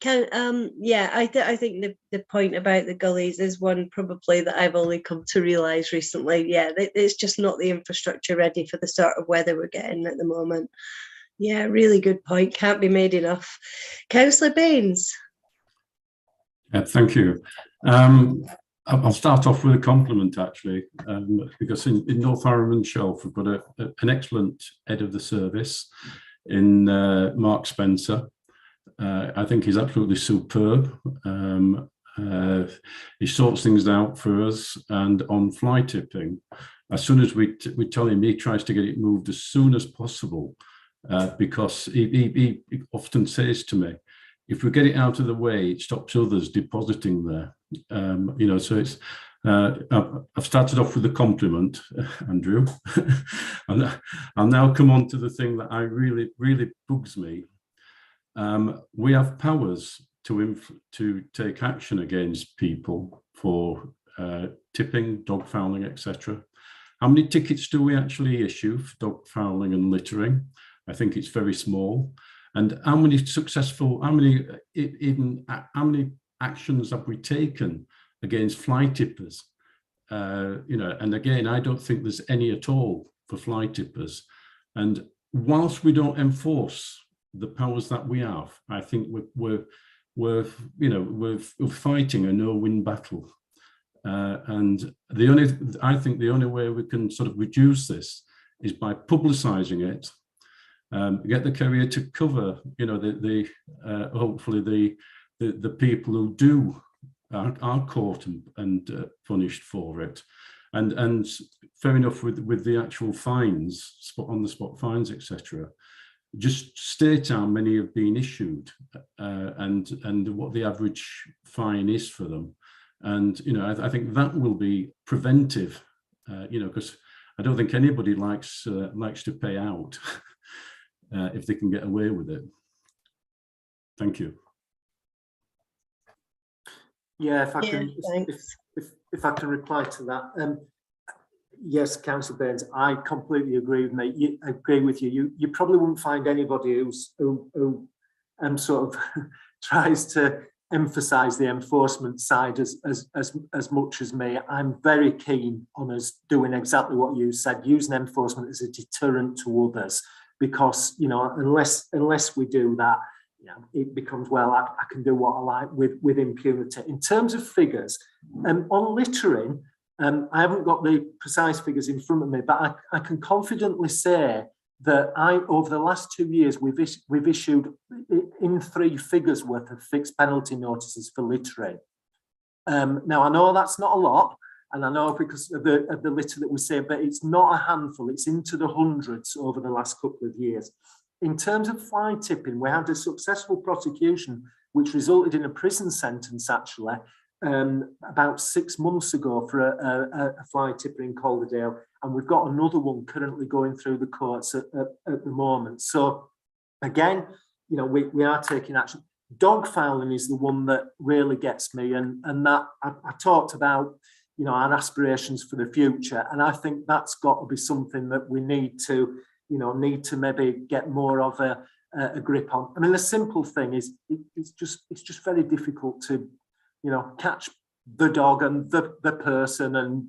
I think the point about the gullies is one probably that I've only come to realise recently. Yeah, it's just not the infrastructure ready for the sort of weather we're getting at the moment. Yeah, really good point. Can't be made enough. Councillor Baines. Thank you. I'll start off with a compliment, actually, because in North Arran and Shelf, we've got an excellent head of the service in Mark Spencer. I think he's absolutely superb. He sorts things out for us, and on fly tipping, as soon as we tell him, he tries to get it moved as soon as possible, because he often says to me, if we get it out of the way, it stops others depositing there. You know, so it's I've started off with a compliment, Andrew, and I'll now come on to the thing that really bugs me. We have powers to take action against people for tipping, dog fouling, etc. How many tickets do we actually issue for dog fouling and littering? I think it's very small. And how many actions have we taken against fly tippers. And again, I don't think there's any at all for fly tippers. And whilst we don't enforce the powers that we have, I think we're fighting a no-win battle. And I think the only way we can sort of reduce this is by publicising it, get the Courier to cover, hopefully the people who are caught and punished for it, and fair enough with the actual fines, on the spot fines, etc. Just state how many have been issued, and what the average fine is for them. And I think that will be preventive, because I don't think anybody likes to pay out if they can get away with it. Thank you. Yeah, if I can reply to that. Yes, Councillor Baines, I completely agree with you. You probably wouldn't find anybody who sort of tries to emphasise the enforcement side as much as me. I'm very keen on us doing exactly what you said, using enforcement as a deterrent to others, because unless we do that, it becomes, well, I can do what I like with impunity. In terms of figures, on littering, I haven't got the precise figures in front of me, but I can confidently say that over the last 2 years, we've issued in 3 figures worth of fixed penalty notices for littering. Now, I know that's not a lot, and I know because of the litter that we say, but it's not a handful. It's into the hundreds over the last couple of years. In terms of fly tipping, we had a successful prosecution which resulted in a prison sentence, actually, about 6 months ago for a fly tipper in Calderdale, and we've got another one currently going through the courts at the moment. So again, we are taking action. Dog fouling is the one that really gets me, and that I talked about, our aspirations for the future, and I think that's got to be something that we need to maybe get more of a grip on. I mean, the simple thing is it's just very difficult to catch the dog and the person and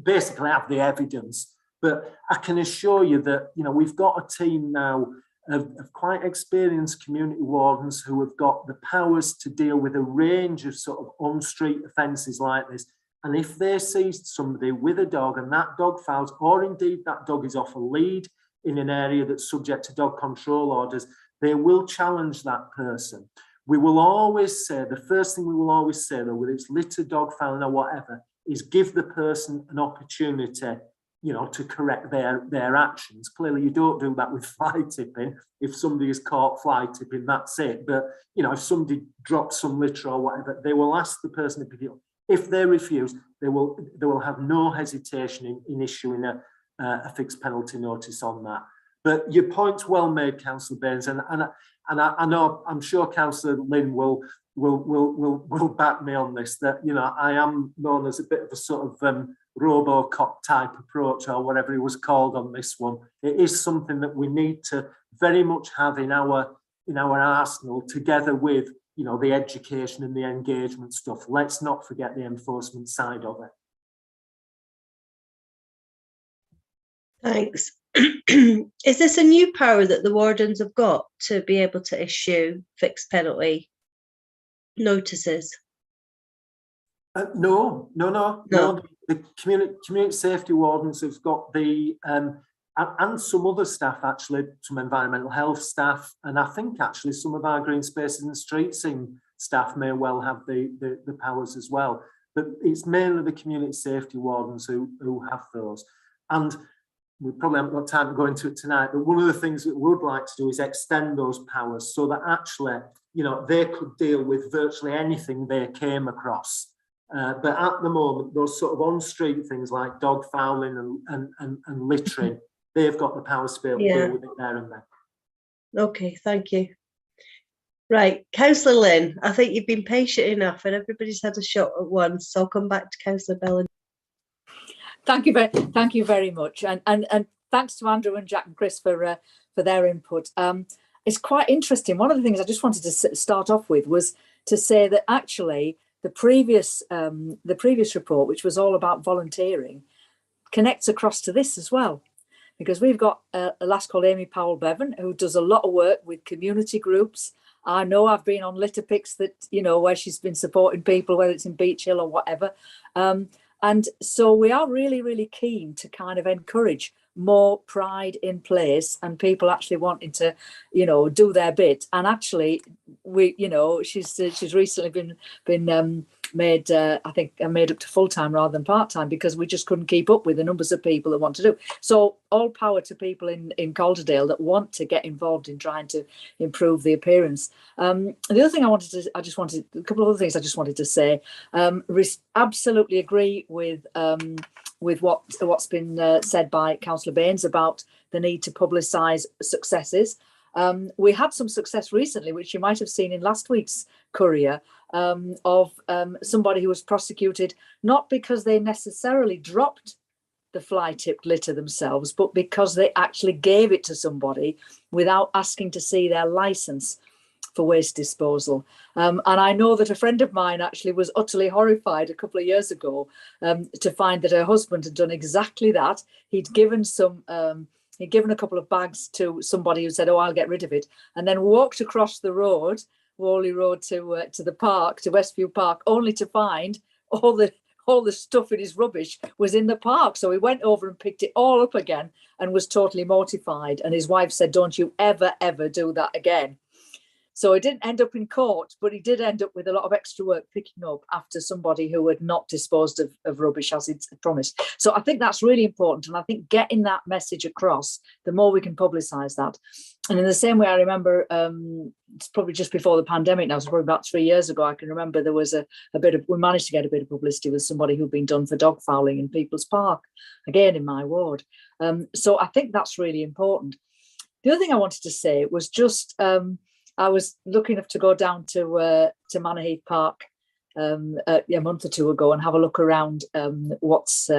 basically have the evidence. But I can assure you that we've got a team now of quite experienced community wardens who have got the powers to deal with a range of sort of on-street offences like this. And if they seized somebody with a dog and that dog fouls, or indeed that dog is off a lead in an area that's subject to dog control orders, they will challenge that person. We will always say, the first thing we will always say, though, whether it's litter, dog fouling or whatever, is give the person an opportunity, to correct their actions. Clearly, you don't do that with fly tipping. If somebody is caught fly tipping, that's it. But, if somebody drops some litter or whatever, they will ask the person to pick it up. If they refuse, they will have no hesitation in issuing a fixed penalty notice on that. But your point's well made, Councillor Baines, and I know, I'm sure Councillor Lynn will back me on this, that I am known as a bit of a sort of RoboCop type approach, or whatever it was called on this one. It is something that we need to very much have in our arsenal, together with the education and the engagement stuff. Let's not forget the enforcement side of it. Thanks. Is this a new power that the wardens have got to be able to issue fixed penalty notices? No. The community safety wardens have got the and some other staff, actually, some environmental health staff, and I think actually some of our green spaces and street scene staff may well have the powers as well. But it's mainly the community safety wardens who have those. And we probably haven't got time to go into it tonight, but one of the things that we would like to do is extend those powers so that actually, they could deal with virtually anything they came across. But at the moment, those sort of on-street things like dog fouling and littering, they've got the powers to be able to deal with it there and then. Okay, thank you. Right, Councillor Lynn, I think you've been patient enough and everybody's had a shot at once, so I'll come back to Councillor Bellin. Thank you very much, and thanks to Andrew and Jack and Chris for their input. It's quite interesting. One of the things I just wanted to start off with was to say that actually the previous report, which was all about volunteering, connects across to this as well, because we've got a lass called Amy Powell-Bevan who does a lot of work with community groups. I know I've been on litter picks that, you know, where she's been supporting people, whether it's in Beach Hill or whatever. And so we are really, really keen to kind of encourage more pride in place and people actually wanting to, you know, do their bit. And actually, we, you know, she's recently been made, I think, made up to full time rather than part time, because we just couldn't keep up with the numbers of people that want to do. So all power to people in Calderdale that want to get involved in trying to improve the appearance. The other thing a couple of other things I just wanted to say. Absolutely agree with what's been said by Councillor Baines about the need to publicise successes. We had some success recently, which you might have seen in last week's Courier, of somebody who was prosecuted not because they necessarily dropped the fly-tipped litter themselves, but because they actually gave it to somebody without asking to see their licence for waste disposal. And I know that a friend of mine actually was utterly horrified a couple of years ago to find that her husband had done exactly that. He'd given a couple of bags to somebody who said, "Oh, I'll get rid of it," and then walked across the road, Worley Road, to the park, to Westview Park, only to find all the stuff in his rubbish was in the park. So he went over and picked it all up again and was totally mortified. And his wife said, "Don't you ever do that again." So he didn't end up in court, but he did end up with a lot of extra work picking up after somebody who had not disposed of rubbish as he'd promised. So I think that's really important. And I think getting that message across, the more we can publicise that. And in the same way, I remember, it's probably just before the pandemic now, so probably about 3 years ago, I can remember there was we managed to get a bit of publicity with somebody who'd been done for dog fouling in People's Park, again in my ward. So I think that's really important. The other thing I wanted to say was just, I was lucky enough to go down to Manor Park a month or two ago and have a look around what's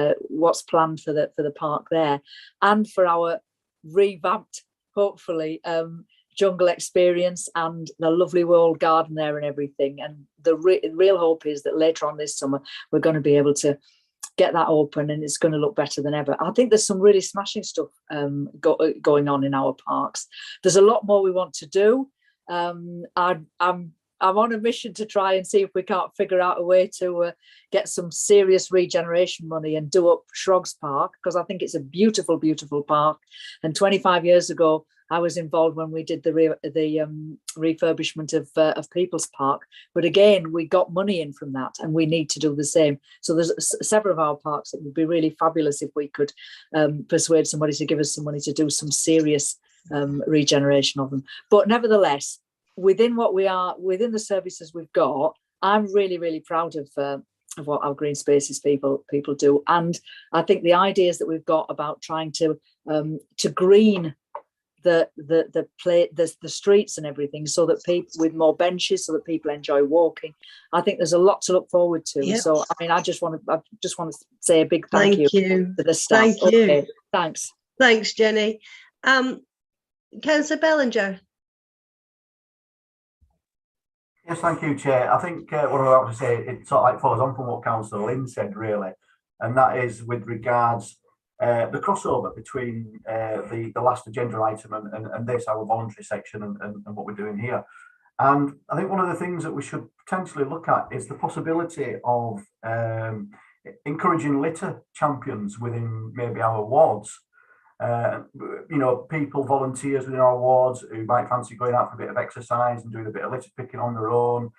planned for the park there, and for our revamped, hopefully, jungle experience and the lovely world garden there and everything. And the real hope is that later on this summer we're going to be able to get that open and it's going to look better than ever. I think there's some really smashing stuff going on in our parks. There's a lot more we want to do. I'm on a mission to try and see if we can't figure out a way to get some serious regeneration money and do up Shrogs Park, because I think it's a beautiful, beautiful park. And 25 years ago, I was involved when we did the refurbishment of People's Park. But again, we got money in from that, and we need to do the same. So there's several of our parks that would be really fabulous if we could persuade somebody to give us some money to do some serious regeneration of them. But nevertheless, within the services we've got, I'm really, really proud of what our green spaces people do. And I think the ideas that we've got about trying to green the streets and everything, so that people, with more benches, so that people enjoy walking, I think there's a lot to look forward to. Yep. So I mean, I just want to say a big thank you to the staff. Thank you. Okay, thanks Jenny. Councillor Bellinger. Yes, thank you, Chair. I think what I'm about to say, it sort of like follows on from what Councillor Lynn said, really, and that is with regards the crossover between the last agenda item and this, our voluntary section, and what we're doing here. And I think one of the things that we should potentially look at is the possibility of encouraging litter champions within maybe our wards. People, volunteers within our wards who might fancy going out for a bit of exercise and doing a bit of litter picking on their own,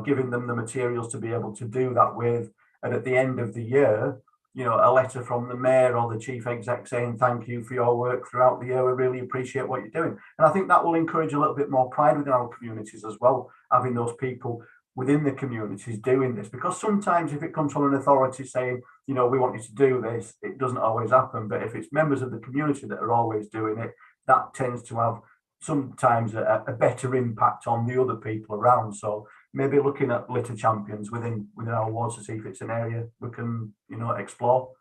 giving them the materials to be able to do that with. And at the end of the year, a letter from the mayor or the chief exec saying, "Thank you for your work throughout the year. We really appreciate what you're doing." And I think that will encourage a little bit more pride within our communities as well, having those people within the communities doing this. Because sometimes if it comes from an authority saying, we want you to do this, it doesn't always happen. But if it's members of the community that are always doing it, that tends to have sometimes a better impact on the other people around. So maybe looking at litter champions within our wards to see if it's an area we can, explore.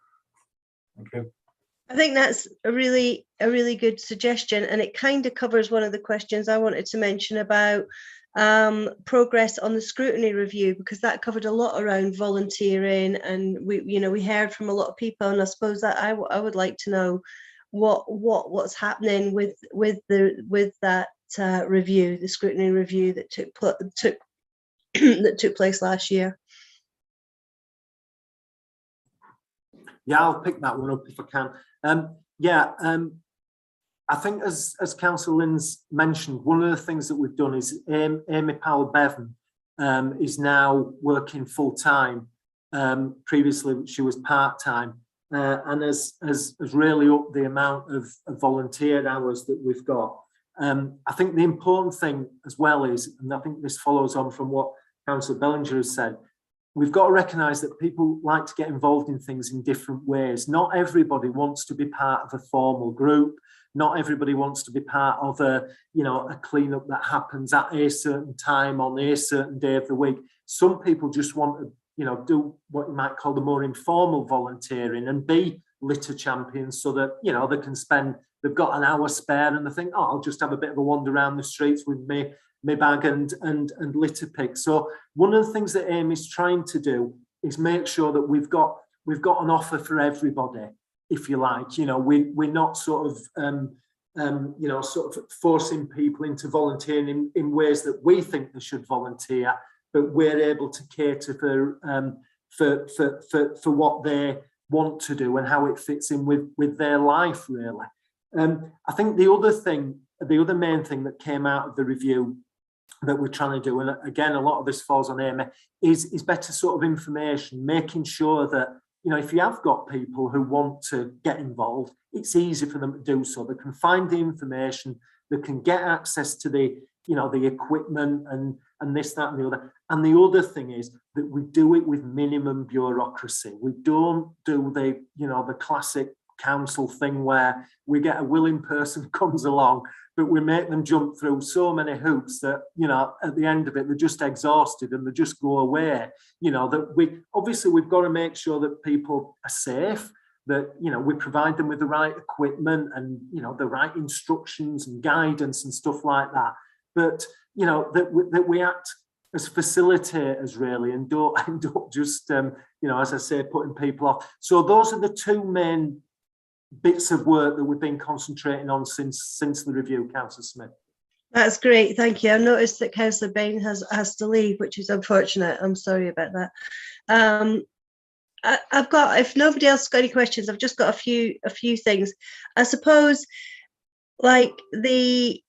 Thank you. I think that's a really good suggestion, and it kind of covers one of the questions I wanted to mention about progress on the scrutiny review, because that covered a lot around volunteering, and we heard from a lot of people, and I suppose that I would like to know what's happening with that review, the scrutiny review that took place last year. Yeah, I'll pick that one up if I can. I think as Councillor Lynn's mentioned, one of the things that we've done is Amy Powell-Bevan is now working full-time. Previously, she was part-time, and has really upped the amount of volunteer hours that we've got. I think the important thing as well is, and I think this follows on from what Councillor Bellinger has said, we've got to recognise that people like to get involved in things in different ways. Not everybody wants to be part of a formal group. Not everybody wants to be part of a cleanup that happens at a certain time on a certain day of the week. Some people just want to, do what you might call the more informal volunteering and be litter champions, so that, they can they've got an hour spare and they think, oh, I'll just have a bit of a wander around the streets with me bag and litter pick. So one of the things that Amy's trying to do is make sure that we've got an offer for everybody, if you like. We're not sort of forcing people into volunteering in ways that we think they should volunteer, but we're able to cater for what they want to do and how it fits in with their life, really. I think the other main thing that came out of the review that we're trying to do, and again, a lot of this falls on Amy, is better sort of information, making sure that, if you have got people who want to get involved, it's easy for them to do so. They can find the information, they can get access to the equipment and this, that, and the other. And the other thing is that we do it with minimum bureaucracy. We don't do the classic council thing where we get a willing person comes along, but we make them jump through so many hoops that, at the end of it, they're just exhausted and they just go away. That we've got to make sure that people are safe, that, we provide them with the right equipment and, the right instructions and guidance and stuff like that. But, that we act as facilitators, really, and don't end up just, as I say, putting people off. So those are the two main bits of work that we've been concentrating on since the review, Councillor Smith. That's great, thank you. I noticed that Councillor Bain has to leave, which is unfortunate. I'm sorry about that. I've got, if nobody else has got any questions, I've just got a few things. I suppose, like the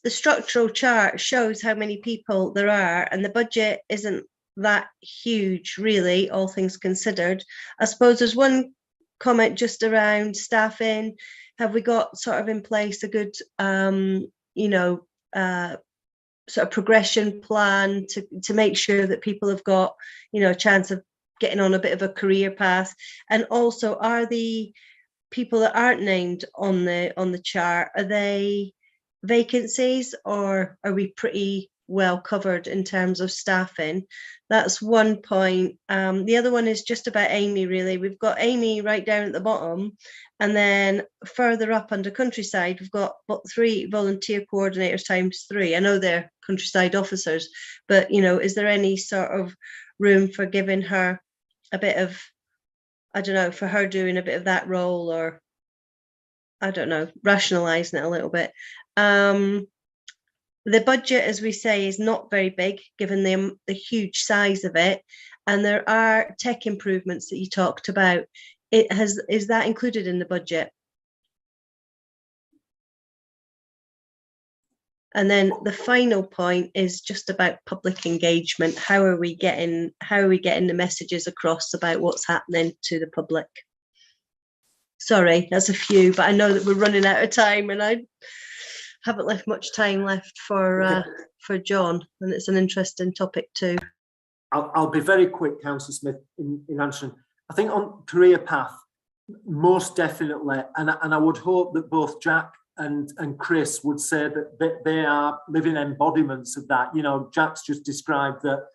structural chart shows how many people there are, and the budget isn't that huge, really, all things considered. I suppose there's one comment just around staffing. Have we got sort of in place a good sort of progression plan to make sure that people have got a chance of getting on a bit of a career path? And also, are the people that aren't named on the chart, are they vacancies, or are we pretty well covered in terms of staffing? That's one point. The other one is just about Amy, really. We've got Amy right down at the bottom, and then further up under countryside, we've got 3 volunteer coordinators times 3. I know they're countryside officers, but is there any sort of room for giving her a bit of, I don't know, for her doing a bit of that role, or I don't know, rationalising it a little bit? The budget, as we say, is not very big given the huge size of it, and there are tech improvements that you talked about. Is that included in the budget? And then the final point is just about public engagement. How are we getting the messages across about what's happening to the public? Sorry, that's a few, but I know that we're running out of time, and I haven't left much time left for John, and it's an interesting topic too. I'll be very quick, Councillor Smith, in answering. I think on career path, most definitely, and I would hope that both Jack and Chris would say that they are living embodiments of that. Jack's just described that,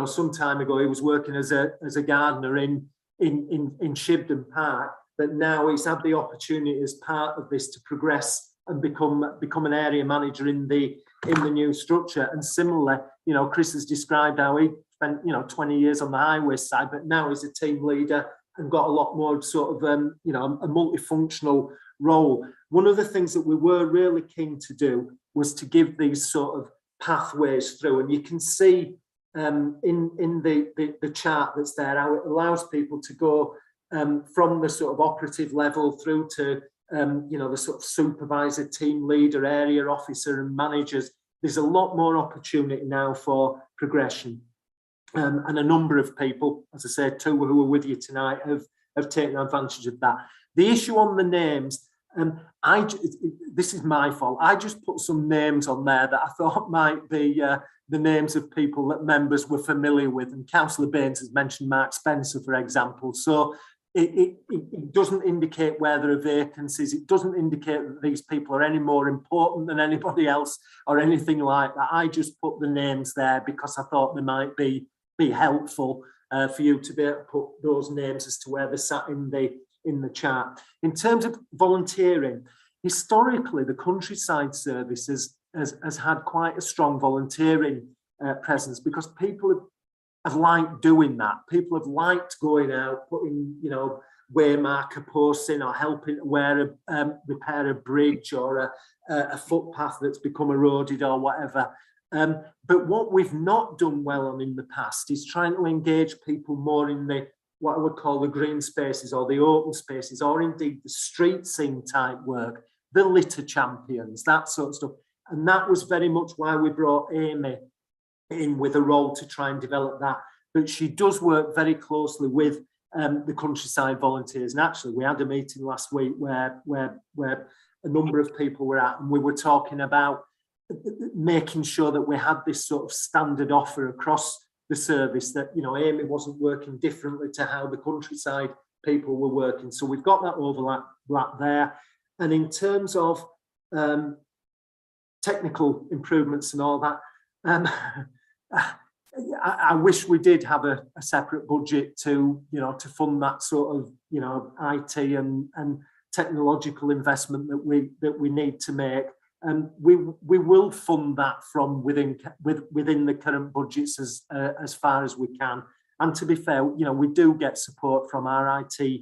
some time ago he was working as a gardener in Shibden Park, but now he's had the opportunity as part of this to progress and become an area manager in the new structure. And similarly, Chris has described how he spent 20 years on the highway side, but now he's a team leader and got a lot more sort of a multifunctional role. One of the things that we were really keen to do was to give these sort of pathways through, and you can see in the chart that's there how it allows people to go from the sort of operative level through to the sort of supervisor, team leader, area officer and managers. There's a lot more opportunity now for progression. And a number of people, as I said, 2 who are with you tonight, have taken advantage of that. The issue on the names, this is my fault. I just put some names on there that I thought might be the names of people that members were familiar with. And Councillor Baines has mentioned Mark Spencer, for example. So it doesn't indicate where there are vacancies. It doesn't indicate that these people are any more important than anybody else or anything like that. I just put the names there because I thought they might be helpful for you to be able to put those names as to where they're sat in the chart. In terms of volunteering, historically, the Countryside Service has had quite a strong volunteering presence because people have liked doing that. People have liked going out, putting, waymarker posts in or helping to repair a bridge or a footpath that's become eroded or whatever. But what we've not done well on in the past is trying to engage people more in what I would call the green spaces or the open spaces, or indeed the street scene type work, the litter champions, that sort of stuff. And that was very much why we brought Amy in with a role to try and develop that. But she does work very closely with the Countryside volunteers. And actually, we had a meeting last week where a number of people were at, and we were talking about making sure that we had this sort of standard offer across the service, that Amy wasn't working differently to how the Countryside people were working. So we've got that overlap there. And in terms of technical improvements and all that, I wish we did have a separate budget to fund that sort of IT and technological investment that we need to make. And we will fund that from within the current budgets as far as we can. And to be fair, we do get support from our IT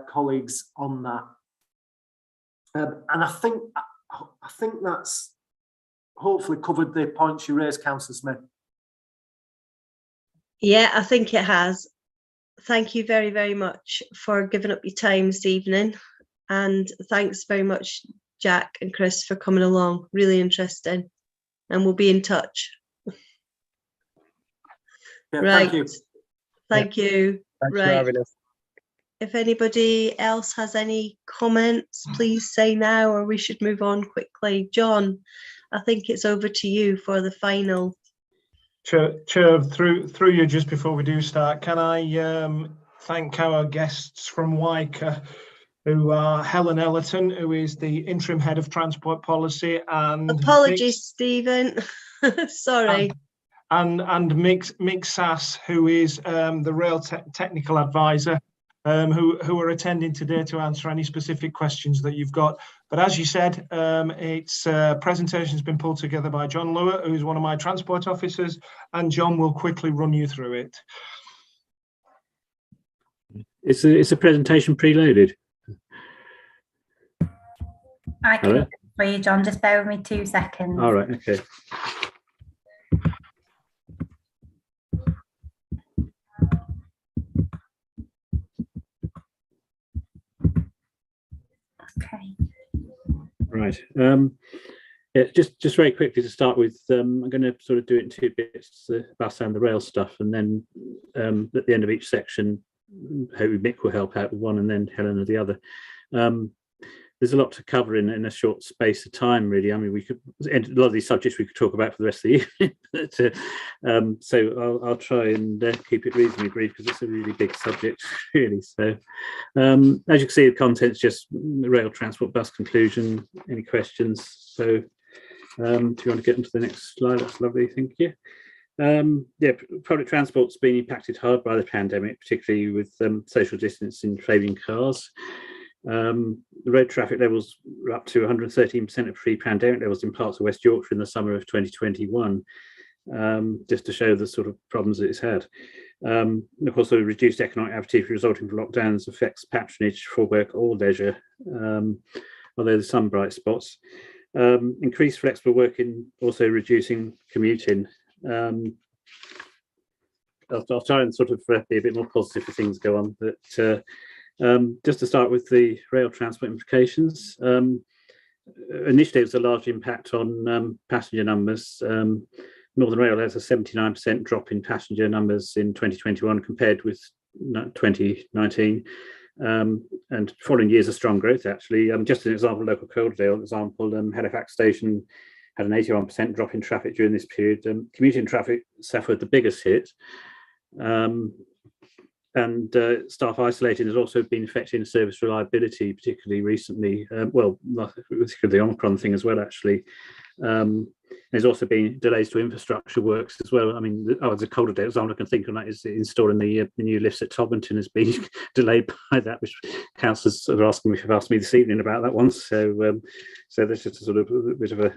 colleagues on that. And I think that's hopefully covered the points you raised, Councillor Smith. Yeah, I think it has. Thank you very, very much for giving up your time this evening. And thanks very much, Jack and Chris, for coming along. Really interesting. And we'll be in touch. Yeah, right. Thank you. Thank you. Thanks right. for having us. If anybody else has any comments, please say now, or we should move on quickly. John, I think it's over to you for the final. Chair, through you, just before we do start, can I thank our guests from Wyker, who are Helen Ellerton, who is the interim head of transport policy, and apologies, Stephen. Sorry. And Mick Sass, who is the rail technical advisor, who are attending today to answer any specific questions that you've got. But as you said, its presentation has been pulled together by John Lewis, who's one of my transport officers, and John will quickly run you through it. It's a presentation preloaded. I can do it for you, John. Just bear with me 2 seconds. All right, okay. Okay. Right. Yeah, just very quickly to start with, I'm going to sort of do it in 2 bits, the bus and the rail stuff, and then at the end of each section, hopefully Mick will help out with one, and then Helen with the other. There's a lot to cover in a short space of time, really. I mean, we could, a lot of these subjects we could talk about for the rest of the evening, but, so I'll try and keep it reasonably brief, because it's a really big subject, really. So, as you can see, the content's just rail transport bus conclusion. Any questions? So, do you want to get into the next slide? That's lovely, thank you. Yeah, public transport's been impacted hard by the pandemic, particularly with social distance in trading cars. The road traffic levels were up to 113% of pre-pandemic levels in parts of West Yorkshire in the summer of 2021, just to show the sort of problems that it's had. And of course, the reduced economic activity resulting from lockdowns affects patronage for work or leisure, although there's some bright spots. Increased flexible working, also reducing commuting. I'll try and sort of be a bit more positive as things go on, but just to start with the rail transport implications. Initially, it was a large impact on passenger numbers. Northern Rail has a 79% drop in passenger numbers in 2021 compared with 2019. And following years of strong growth, actually. Just an example, local Calderdale example, Halifax station had an 81% drop in traffic during this period. Commuting traffic suffered the biggest hit. And staff isolating has also been affecting service reliability, particularly recently. Well, with the Omicron thing as well, actually. There's also been delays to infrastructure works as well. I mean, the Calderdale example I can think of that is installing the new lifts at Tobington has been delayed by that, which councillors are asking me, have asked me this evening about that one. So, so there's just a sort of a bit of a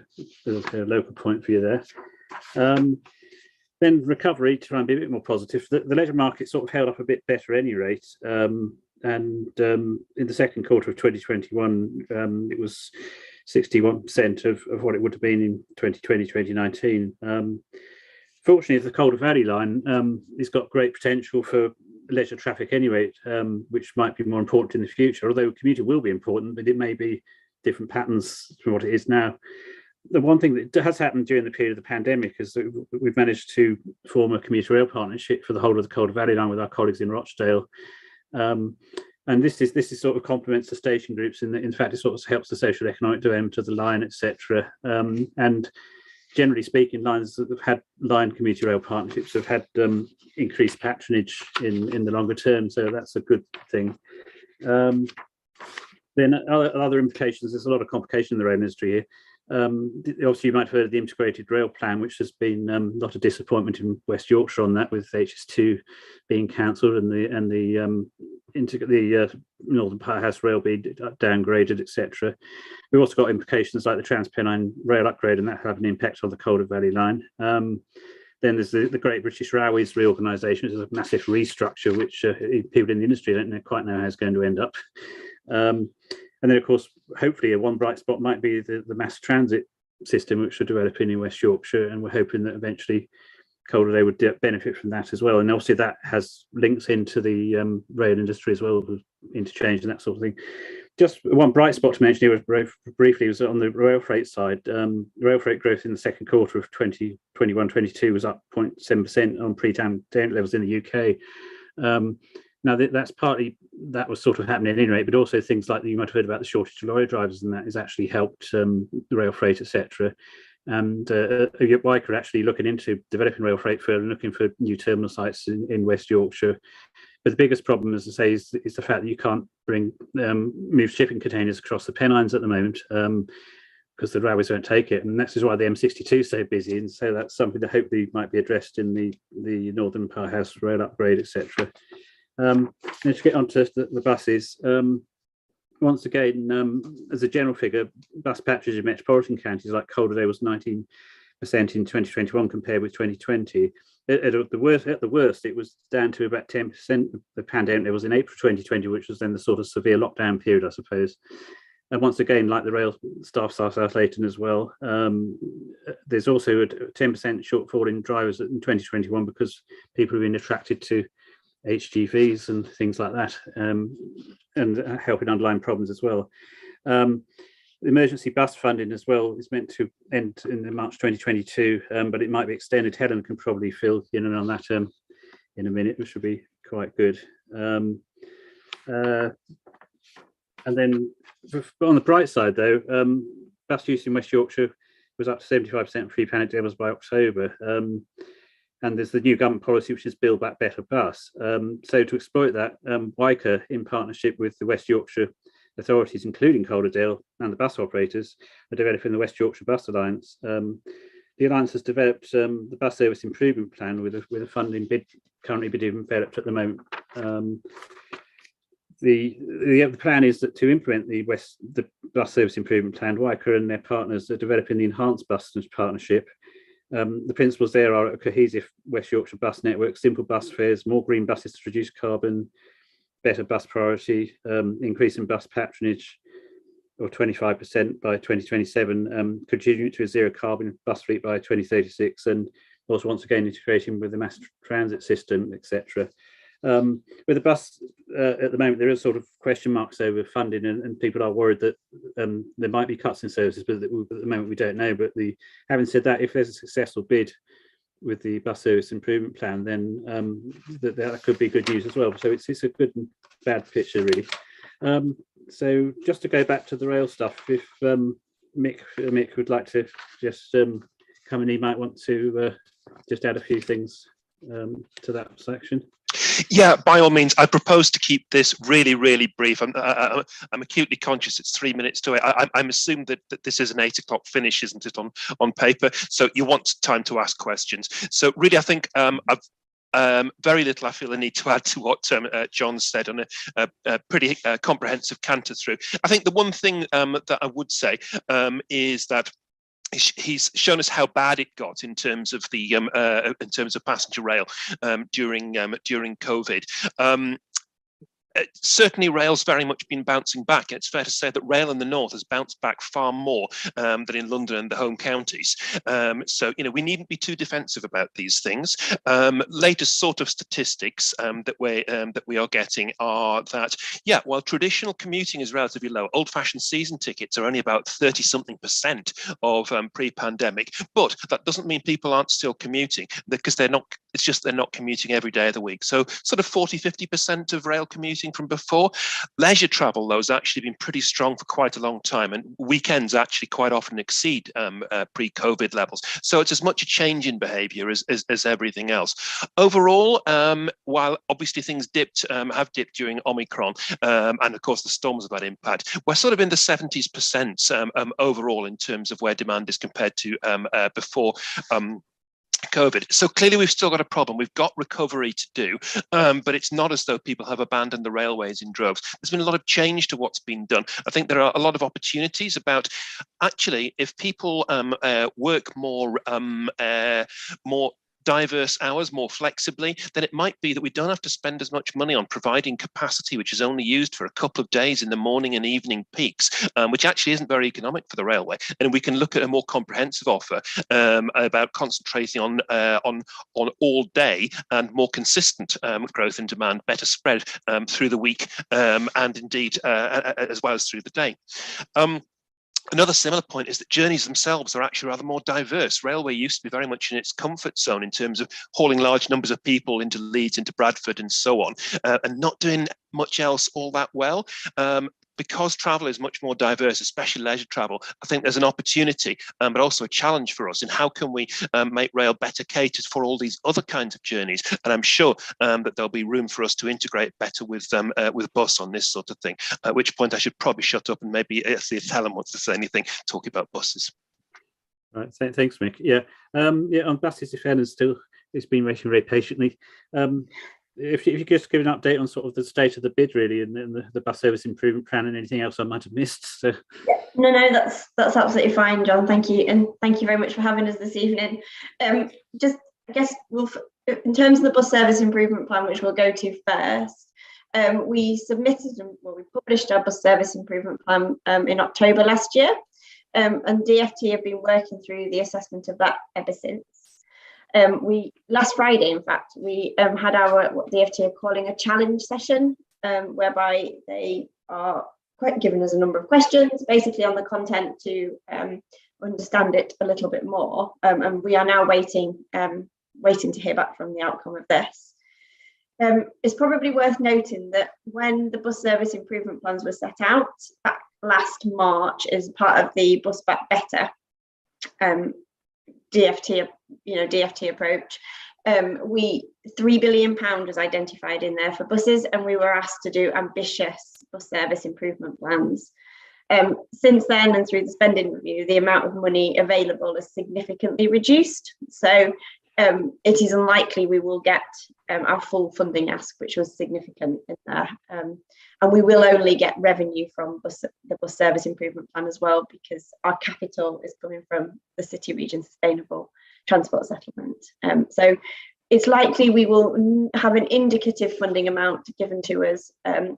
local point for you there. Then recovery, to try and be a bit more positive. The leisure market sort of held up a bit better at any rate. And in the second quarter of 2021, it was 61% of what it would have been in 2020, 2019. Fortunately, the Calder Valley line has got great potential for leisure traffic anyway, which might be more important in the future, although commuting will be important, but it may be different patterns from what it is now. The one thing that has happened during the period of the pandemic is that we've managed to form a commuter rail partnership for the whole of the Calder Valley line with our colleagues in Rochdale. And this is sort of complements the station groups in fact it sort of helps the social economic development of the line, etc. And generally speaking, lines that have had line commuter rail partnerships have had increased patronage in the longer term, so that's a good thing. Then other implications, there's a lot of complication in the rail industry here. Obviously, you might have heard of the integrated rail plan, which has been a lot of disappointment in West Yorkshire on that, with HS2 being cancelled and the Northern Powerhouse Rail being downgraded, etc. We've also got implications like the Transpennine Rail upgrade, and that have an impact on the Calder Valley line. Then there's the Great British Railways reorganisation, which is a massive restructure, which people in the industry don't quite know how it's going to end up. And then, of course, hopefully one bright spot might be the mass transit system, which are developing in West Yorkshire, and we're hoping that eventually Calderdale would benefit from that as well. And obviously that has links into the rail industry as well, with interchange and that sort of thing. Just one bright spot to mention here briefly was on the rail freight side. Rail freight growth in the second quarter of 2021-22 was up 0.7% on pre-pandemic levels in the UK. Now that's partly that was sort of happening anyway, but also things like you might have heard about the shortage of lorry drivers, and that has actually helped the rail freight, etc. And Wyker are actually looking into developing rail freight further and looking for new terminal sites in West Yorkshire. But the biggest problem, as I say, is the fact that you can't move shipping containers across the Pennines at the moment because the railways won't take it, and that's why the M62 is so busy. And so that's something that hopefully might be addressed in the Northern Powerhouse Rail upgrade, etc. And to get onto the buses, once again, as a general figure, bus patronage in metropolitan counties like Calderdale was 19% in 2021 compared with 2020. At the worst, it was down to about 10% of the pandemic levels in April 2020, which was then the sort of severe lockdown period, I suppose. And once again, like the rail staff isolating as well, there's also a 10% shortfall in drivers in 2021 because people have been attracted to HGVs and things like that, and helping underlying problems as well. The emergency bus funding as well is meant to end in March 2022, but it might be extended. Helen can probably fill in on that in a minute, which would be quite good. And then on the bright side, though, bus use in West Yorkshire was up to 75% pre-pandemic levels by October. And there's the new government policy, which is Build Back Better Bus. So to exploit that, Wyker, in partnership with the West Yorkshire authorities, including Calderdale and the bus operators, are developing the West Yorkshire Bus Alliance. The Alliance has developed the bus service improvement plan with a funding bid currently being developed at the moment. the plan is that to implement the bus service improvement plan, Wyker and their partners are developing the enhanced bus partnership. The principles there are a cohesive West Yorkshire bus network, simple bus fares, more green buses to reduce carbon, better bus priority, increase in bus patronage of 25% by 2027, contribute to a zero carbon bus fleet by 2036, and also once again integration with the mass transit system, etc. With the bus at the moment, there is sort of question marks over funding, and people are worried that there might be cuts in services, but at the moment we don't know. But having said that, if there's a successful bid with the bus service improvement plan, then that could be good news as well. So it's a good and bad picture, really. So just to go back to the rail stuff, if Mick would like to just come in, he might want to just add a few things to that section. Yeah, by all means. I propose to keep this really, really brief. I'm acutely conscious it's 3 minutes to it. I'm assuming that this is an 8 o'clock finish, isn't it, on paper? So you want time to ask questions. So really, I think I've very little I feel I need to add to what John said on a pretty comprehensive canter through. I think the one thing that I would say is that he's shown us how bad it got in terms of the in terms of passenger rail during COVID. Certainly rail's very much been bouncing back. It's fair to say that rail in the north has bounced back far more than in London and the home counties. So, we needn't be too defensive about these things. Latest sort of statistics that we are getting are that, while traditional commuting is relatively low, old-fashioned season tickets are only about 30-something% of pre-pandemic. But that doesn't mean people aren't still commuting, because they're not. It's just they're not commuting every day of the week. So sort of 40-50% of rail commuting from before. Leisure travel, though, has actually been pretty strong for quite a long time, and weekends actually quite often exceed pre-COVID levels. So it's as much a change in behaviour as everything else. Overall, while obviously things have dipped during Omicron, and of course the storms have had impact, we're sort of in the 70% overall in terms of where demand is compared to before COVID. So clearly we've still got a problem. We've got recovery to do, but it's not as though people have abandoned the railways in droves. There's been a lot of change to what's been done. I think there are a lot of opportunities about actually if people work more diverse hours more flexibly, then it might be that we don't have to spend as much money on providing capacity, which is only used for a couple of days in the morning and evening peaks, which actually isn't very economic for the railway. And we can look at a more comprehensive offer about concentrating on all day and more consistent growth in demand, better spread through the week and indeed as well as through the day. Another similar point is that journeys themselves are actually rather more diverse. Railway used to be very much in its comfort zone in terms of hauling large numbers of people into Leeds, into Bradford and so on, and not doing much else all that well. Because travel is much more diverse, especially leisure travel, I think there's an opportunity, but also a challenge for us in how can we make rail better catered for all these other kinds of journeys. And I'm sure that there'll be room for us to integrate better with bus on this sort of thing, at which point I should probably shut up and maybe see if Helen wants to say anything, talking about buses. Right, thanks, Mick. Yeah, on buses, if Helen's still, it's been waiting very patiently. If you could just give an update on sort of the state of the bid, really, and the bus service improvement plan, and anything else I might have missed. So. Yeah, no, that's absolutely fine, John. Thank you, and thank you very much for having us this evening. Just, I guess, in terms of the bus service improvement plan, which we'll go to first, we published our bus service improvement plan in October last year, and DFT have been working through the assessment of that ever since. Last Friday, in fact, we had what DFT are calling a challenge session, whereby they are giving us a number of questions, basically on the content to understand it a little bit more. And we are now waiting to hear back from the outcome of this. It's probably worth noting that when the bus service improvement plans were set out back last March as part of the Bus Back Better DFT approach, £3 billion was identified in there for buses, and we were asked to do ambitious bus service improvement plans. Since then, and through the spending review, the amount of money available is significantly reduced. So it is unlikely we will get our full funding ask, which was significant in there. And we will only get revenue from the bus service improvement plan as well, because our capital is coming from the City Region Sustainable Transport Settlement. So it's likely we will have an indicative funding amount given to us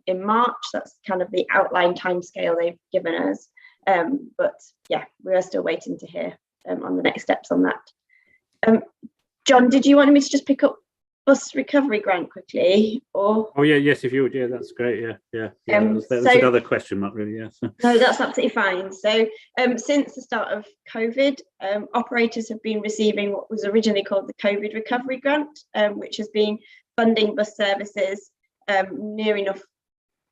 in March. That's kind of the outline timescale they've given us. But yeah, we are still waiting to hear on the next steps on that. John, did you want me to just pick up bus recovery grant quickly, or? Oh yeah, yes, if you would, yeah, that's great. Yeah. That was another question mark, really. Yeah. No, that's absolutely fine. So, since the start of COVID, operators have been receiving what was originally called the COVID recovery grant, which has been funding bus services near enough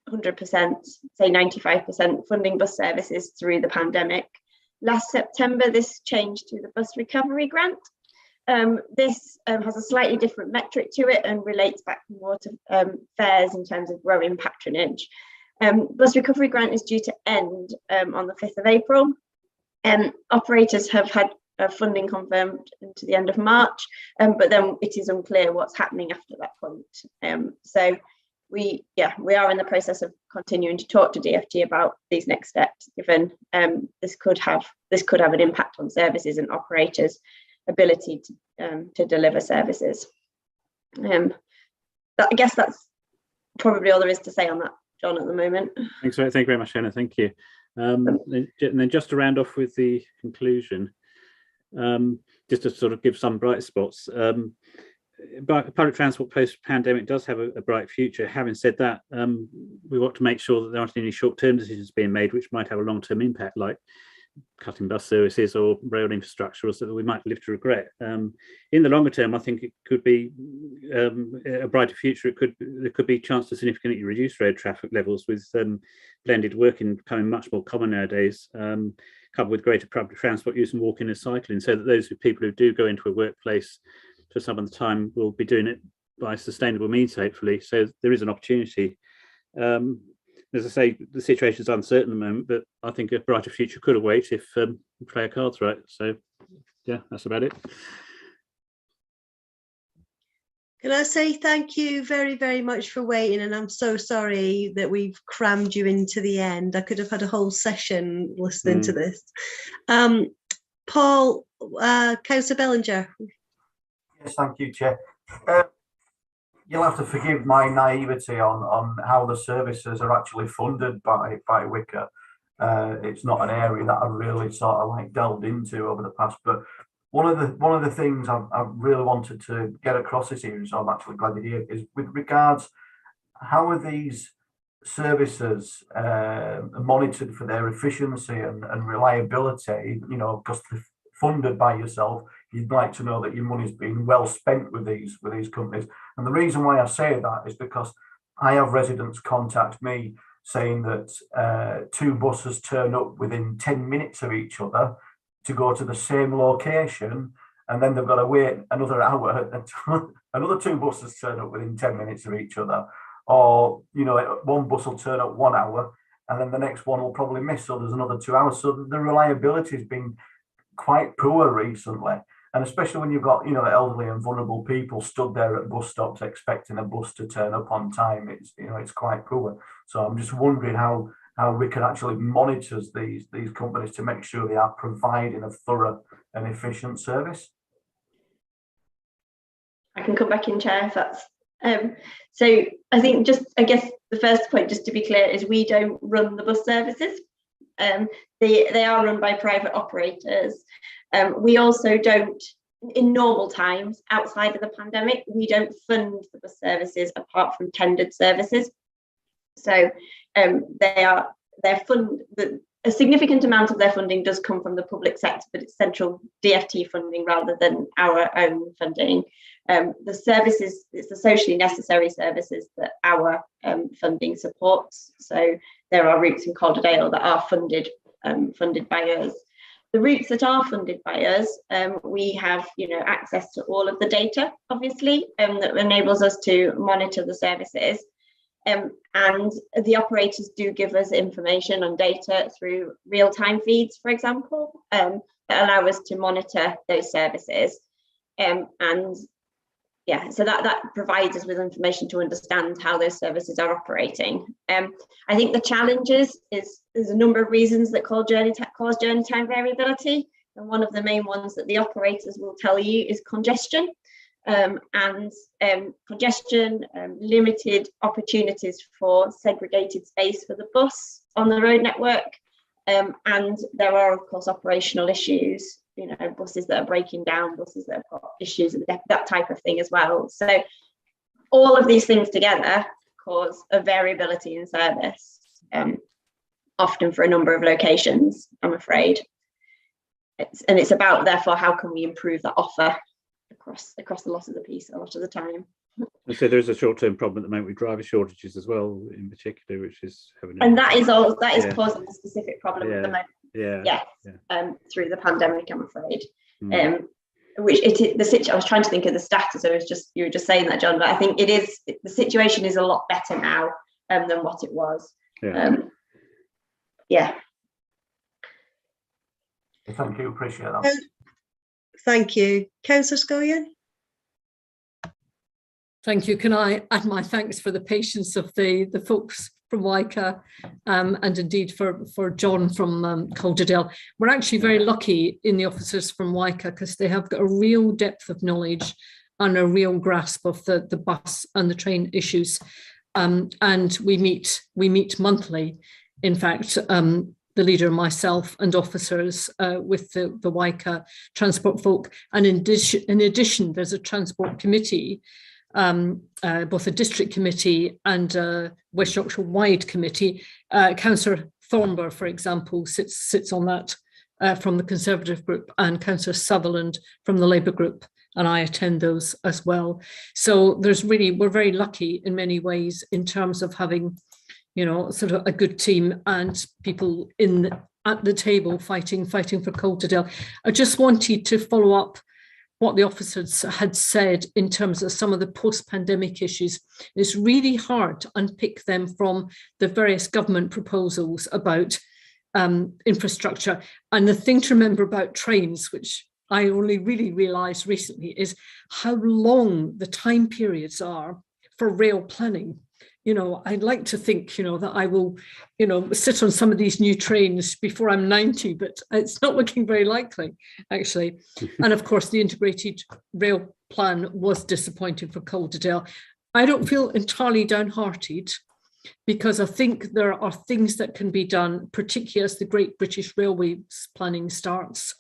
100%, say 95% funding bus services through the pandemic. Last September, this changed to the bus recovery grant. This has a slightly different metric to it and relates back more to fares in terms of growing patronage. Bus recovery grant is due to end on the 5th of April. Operators have had funding confirmed to the end of March, but then it is unclear what's happening after that point. So we are in the process of continuing to talk to DfT about these next steps, given this could have an impact on services and operators' ability to deliver services. I guess that's probably all there is to say on that, John, at the moment. Thank you very much, Anna. Thank you. And then just to round off with the conclusion, just to sort of give some bright spots. Public transport post-pandemic does have a bright future. Having said that, we want to make sure that there aren't any short-term decisions being made which might have a long-term impact, like cutting bus services or rail infrastructure, or so that we might live to regret. In the longer term, I think it could be a brighter future. There could be a chance to significantly reduce road traffic levels, with blended working becoming much more common nowadays, coupled with greater public transport use and walking and cycling, so that those people who do go into a workplace for some of the time will be doing it by sustainable means, hopefully. So there is an opportunity. As I say, the situation is uncertain at the moment, but I think a brighter future could await if we play our cards right. So, yeah, that's about it. Can I say thank you very, very much for waiting, and I'm so sorry that we've crammed you into the end. I could have had a whole session listening to this. Paul, Councillor Bellinger. Yes, thank you, Chair. You'll have to forgive my naivety on how the services are actually funded by Wickr. It's not an area that I've really sort of like delved into over the past, but one of the things I've really wanted to get across this evening, so I'm actually glad to hear, is with regards, how are these services monitored for their efficiency and reliability? You know, because they're funded by yourself, you'd like to know that your money's been well spent with these companies. And the reason why I say that is because I have residents contact me saying that 2 buses turn up within 10 minutes of each other to go to the same location, and then they've got to wait another hour until another 2 buses turn up within 10 minutes of each other. Or, you know, one bus will turn up 1 hour and then the next one will probably miss, so there's another 2 hours. So the reliability has been quite poor recently. And especially when you've got, you know, elderly and vulnerable people stood there at bus stops expecting a bus to turn up on time, it's, you know, it's quite poor. So I'm just wondering how we can actually monitor these companies to make sure they are providing a thorough and efficient service. I can come back in, Chair, if that's so. I think I guess the first point, just to be clear, is we don't run the bus services. They are run by private operators. We also don't, in normal times, outside of the pandemic, we don't fund the bus services apart from tendered services. So a significant amount of their funding does come from the public sector, but it's central DfT funding rather than our own funding. The services, it's the socially necessary services that our funding supports. So there are routes in Calderdale that are funded by us. The routes that are funded by us, we have, you know, access to all of the data, obviously, that enables us to monitor the services. And the operators do give us information on data through real-time feeds, for example, that allow us to monitor those services. And yeah, so that provides us with information to understand how those services are operating. I think the challenges is there's a number of reasons that cause journey time variability, and one of the main ones that the operators will tell you is congestion. Congestion, limited opportunities for segregated space for the bus on the road network, and there are of course operational issues, you know, buses that are breaking down, buses that have got issues, that type of thing as well. So all of these things together cause a variability in service, often for a number of locations, I'm afraid. It's about, therefore, how can we improve that offer across the lot of the piece a lot of the time. So there is a short-term problem at the moment with driver shortages as well, in particular, which is having. And that is causing a specific problem at the moment. Yeah. Through the pandemic, I'm afraid. I was trying to think of the status. You were just saying that, John. But I think the situation is a lot better now than what it was. Thank you. Appreciate that. Thank you. Councillor Scullion. Thank you. Can I add my thanks for the patience of the folks from Wyker, and indeed for John from Calderdale. We're actually very lucky in the officers from Wyker because they have got a real depth of knowledge and a real grasp of the bus and the train issues. And we meet monthly. In fact, the leader, myself, and officers with the Wyker transport folk. And in addition, there's a transport committee, both a district committee and a West Yorkshire wide committee. Councillor Thornber, for example, sits on that from the Conservative group, and Councillor Sutherland from the Labour group, and I attend those as well. So we're very lucky in many ways in terms of having, you know, sort of a good team and people at the table fighting for Calderdale. I just wanted to follow up what the officers had said in terms of some of the post-pandemic issues. It's really hard to unpick them from the various government proposals about infrastructure. And the thing to remember about trains, which I only really realised recently, is how long the time periods are for rail planning. You know, I'd like to think, you know, that I will, you know, sit on some of these new trains before I'm 90, but it's not looking very likely, actually. And of course, the integrated rail plan was disappointing for Calderdale. I don't feel entirely downhearted because I think there are things that can be done, particularly as the Great British Railways planning starts.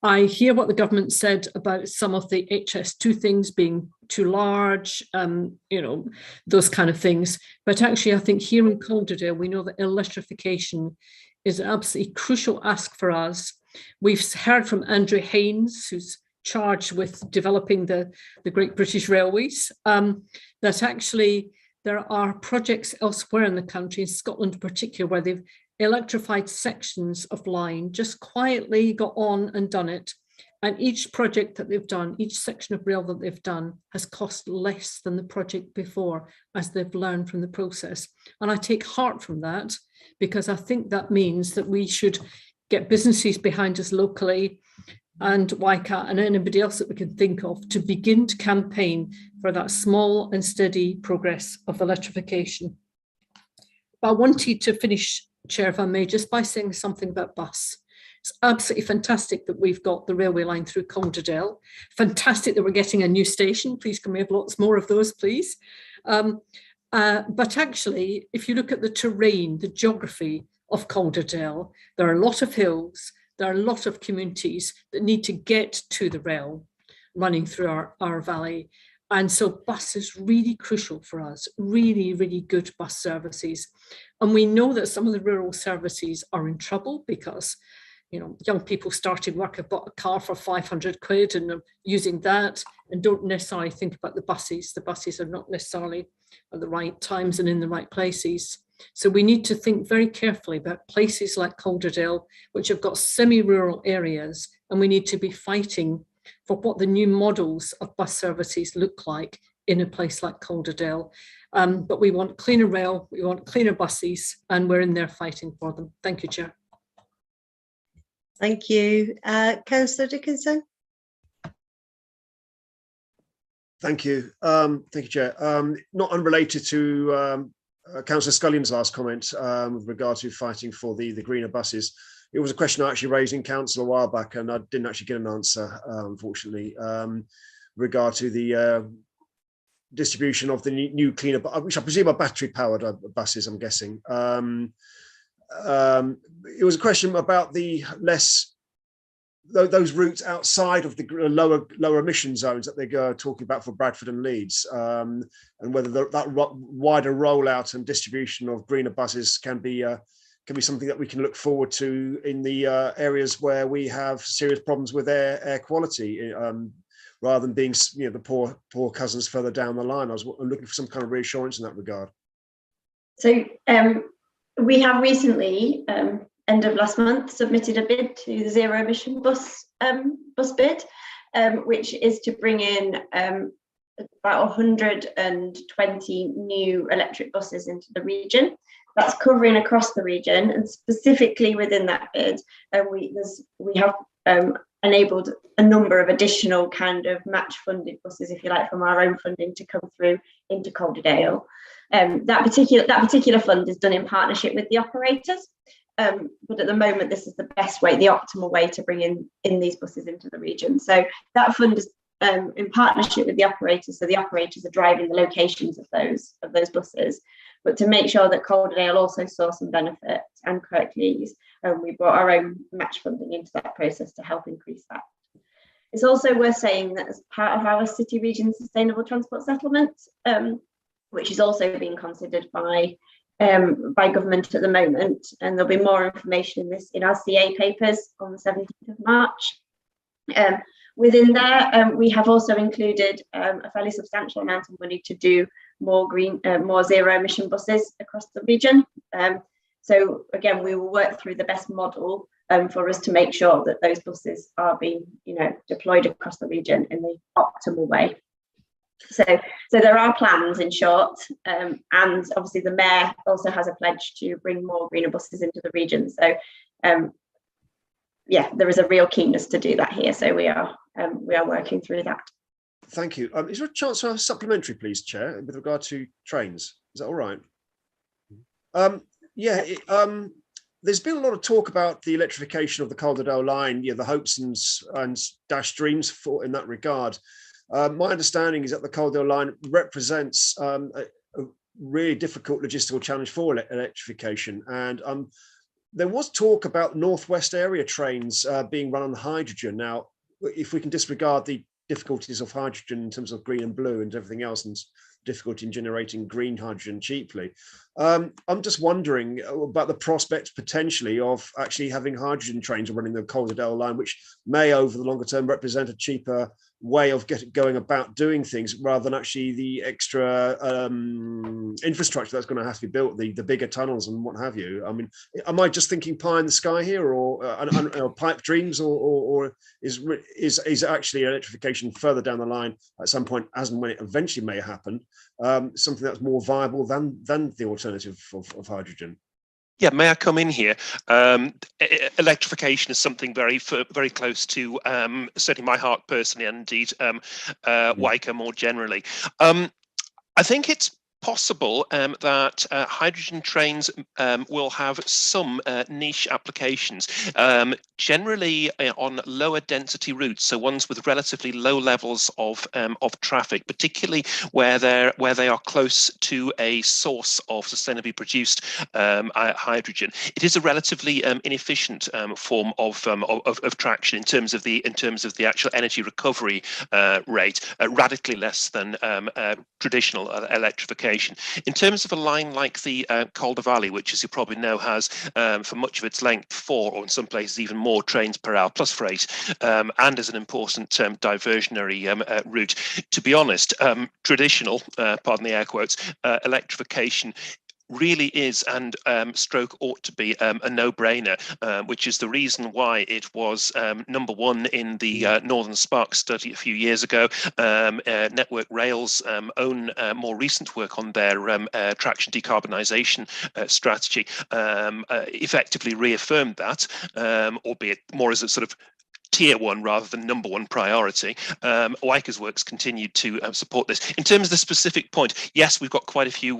I hear what the government said about some of the HS2 things being too large, you know, those kind of things. But actually, I think here in Calderdale, we know that electrification is an absolutely crucial ask for us. We've heard from Andrew Haynes, who's charged with developing the Great British Railways, that actually there are projects elsewhere in the country, in Scotland in particular, where they've electrified sections of line, just quietly got on and done it. And each project that they've done, each section of rail that they've done has cost less than the project before, as they've learned from the process. And I take heart from that, because I think that means that we should get businesses behind us locally, and Wyker and anybody else that we can think of, to begin to campaign for that small and steady progress of electrification. But I wanted to finish, Chair, if I may, just by saying something about bus. It's absolutely fantastic that we've got the railway line through Calderdale. Fantastic that we're getting a new station. Please can we have lots more of those, please? But actually, if you look at the terrain, the geography of Calderdale, there are a lot of hills, there are a lot of communities that need to get to the rail running through our valley. And so bus is really crucial for us, really, really good bus services. And we know that some of the rural services are in trouble because, you know, young people starting work have bought a car for 500 quid and are using that and don't necessarily think about the buses. The buses are not necessarily at the right times and in the right places. So we need to think very carefully about places like Calderdale, which have got semi-rural areas, and we need to be fighting for what the new models of bus services look like in a place like Calderdale. But we want cleaner rail, we want cleaner buses, and we're in there fighting for them. Thank you, Chair. Thank you. Councillor Dickinson. Thank you. Thank you, Chair. Not unrelated to Councillor Scullion's last comment with regard to fighting for the greener buses. It was a question I actually raised in council a while back, and I didn't actually get an answer, unfortunately, regard to the distribution of the new cleaner, which I presume are battery-powered buses, I'm guessing. It was a question about the those routes outside of the lower emission zones that they go talking about for Bradford and Leeds, and whether that wider rollout and distribution of greener buses can be something that we can look forward to in the areas where we have serious problems with air quality, rather than being the poor cousins further down the line. I'm looking for some kind of reassurance in that regard. So we have recently, end of last month, submitted a bid to the zero emission bus bid, which is to bring in about 120 new electric buses into the region. That's covering across the region, and specifically within that bid, we have enabled a number of additional kind of match funded buses, if you like, from our own funding to come through into Calderdale. That particular fund is done in partnership with the operators, but at the moment this is the best way, the optimal way to bring in these buses into the region. So that fund is in partnership with the operators, so the operators are driving the locations of those buses. But to make sure that Calderdale also saw some benefit and correctly used, we brought our own match funding into that process to help increase that. It's also worth saying that as part of our City Region Sustainable Transport Settlement, which is also being considered by government at the moment, and there'll be more information in this in our CA papers on the 17th of March. Within there, we have also included a fairly substantial amount of money to do more zero emission buses across the region. So again, we will work through the best model for us to make sure that those buses are being, deployed across the region in the optimal way. So there are plans, in short, and obviously the Mayor also has a pledge to bring more greener buses into the region. So yeah, there is a real keenness to do that here. So we are working through that. Thank you. Is there a chance for a supplementary, please, Chair, with regard to trains? Is that all right? There's been a lot of talk about the electrification of the Calderdale line, the hopes and dashed dreams in that regard. My understanding is that the Calderdale line represents a really difficult logistical challenge for electrification. And there was talk about Northwest area trains being run on hydrogen. Now, if we can disregard the difficulties of hydrogen in terms of green and blue and everything else, and difficulty in generating green hydrogen cheaply, I'm just wondering about the prospect potentially of actually having hydrogen trains running the Calderdale line, which may over the longer term represent a cheaper way of going about doing things, rather than actually the extra infrastructure that's going to have to be built, the bigger tunnels and what have you. I mean, am I just thinking pie in the sky here, or pipe dreams, or is actually electrification further down the line at some point, as and when it eventually may happen, something that's more viable than the alternative of hydrogen? Yeah, may I come in here? Electrification is something very close to certainly my heart personally, and indeed WICA more generally. I think it's possible that hydrogen trains will have some niche applications, generally on lower density routes, so ones with relatively low levels of traffic, particularly where they are close to a source of sustainably produced hydrogen. It is a relatively inefficient form of traction in terms of the actual energy recovery rate, radically less than traditional electrification. In terms of a line like the Calder Valley, which, as you probably know, has for much of its length 4, or in some places even more, trains per hour plus freight, and is an important diversionary route. To be honest, traditional, pardon the air quotes, electrification really is, and stroke ought to be, a no-brainer, which is the reason why it was number 1 in the Northern Spark study a few years ago. Network Rail's own more recent work on their traction decarbonisation strategy effectively reaffirmed that, albeit more as a sort of tier one rather than number one priority. Wyker's works continued to support this. In terms of the specific point, yes, we've got quite a few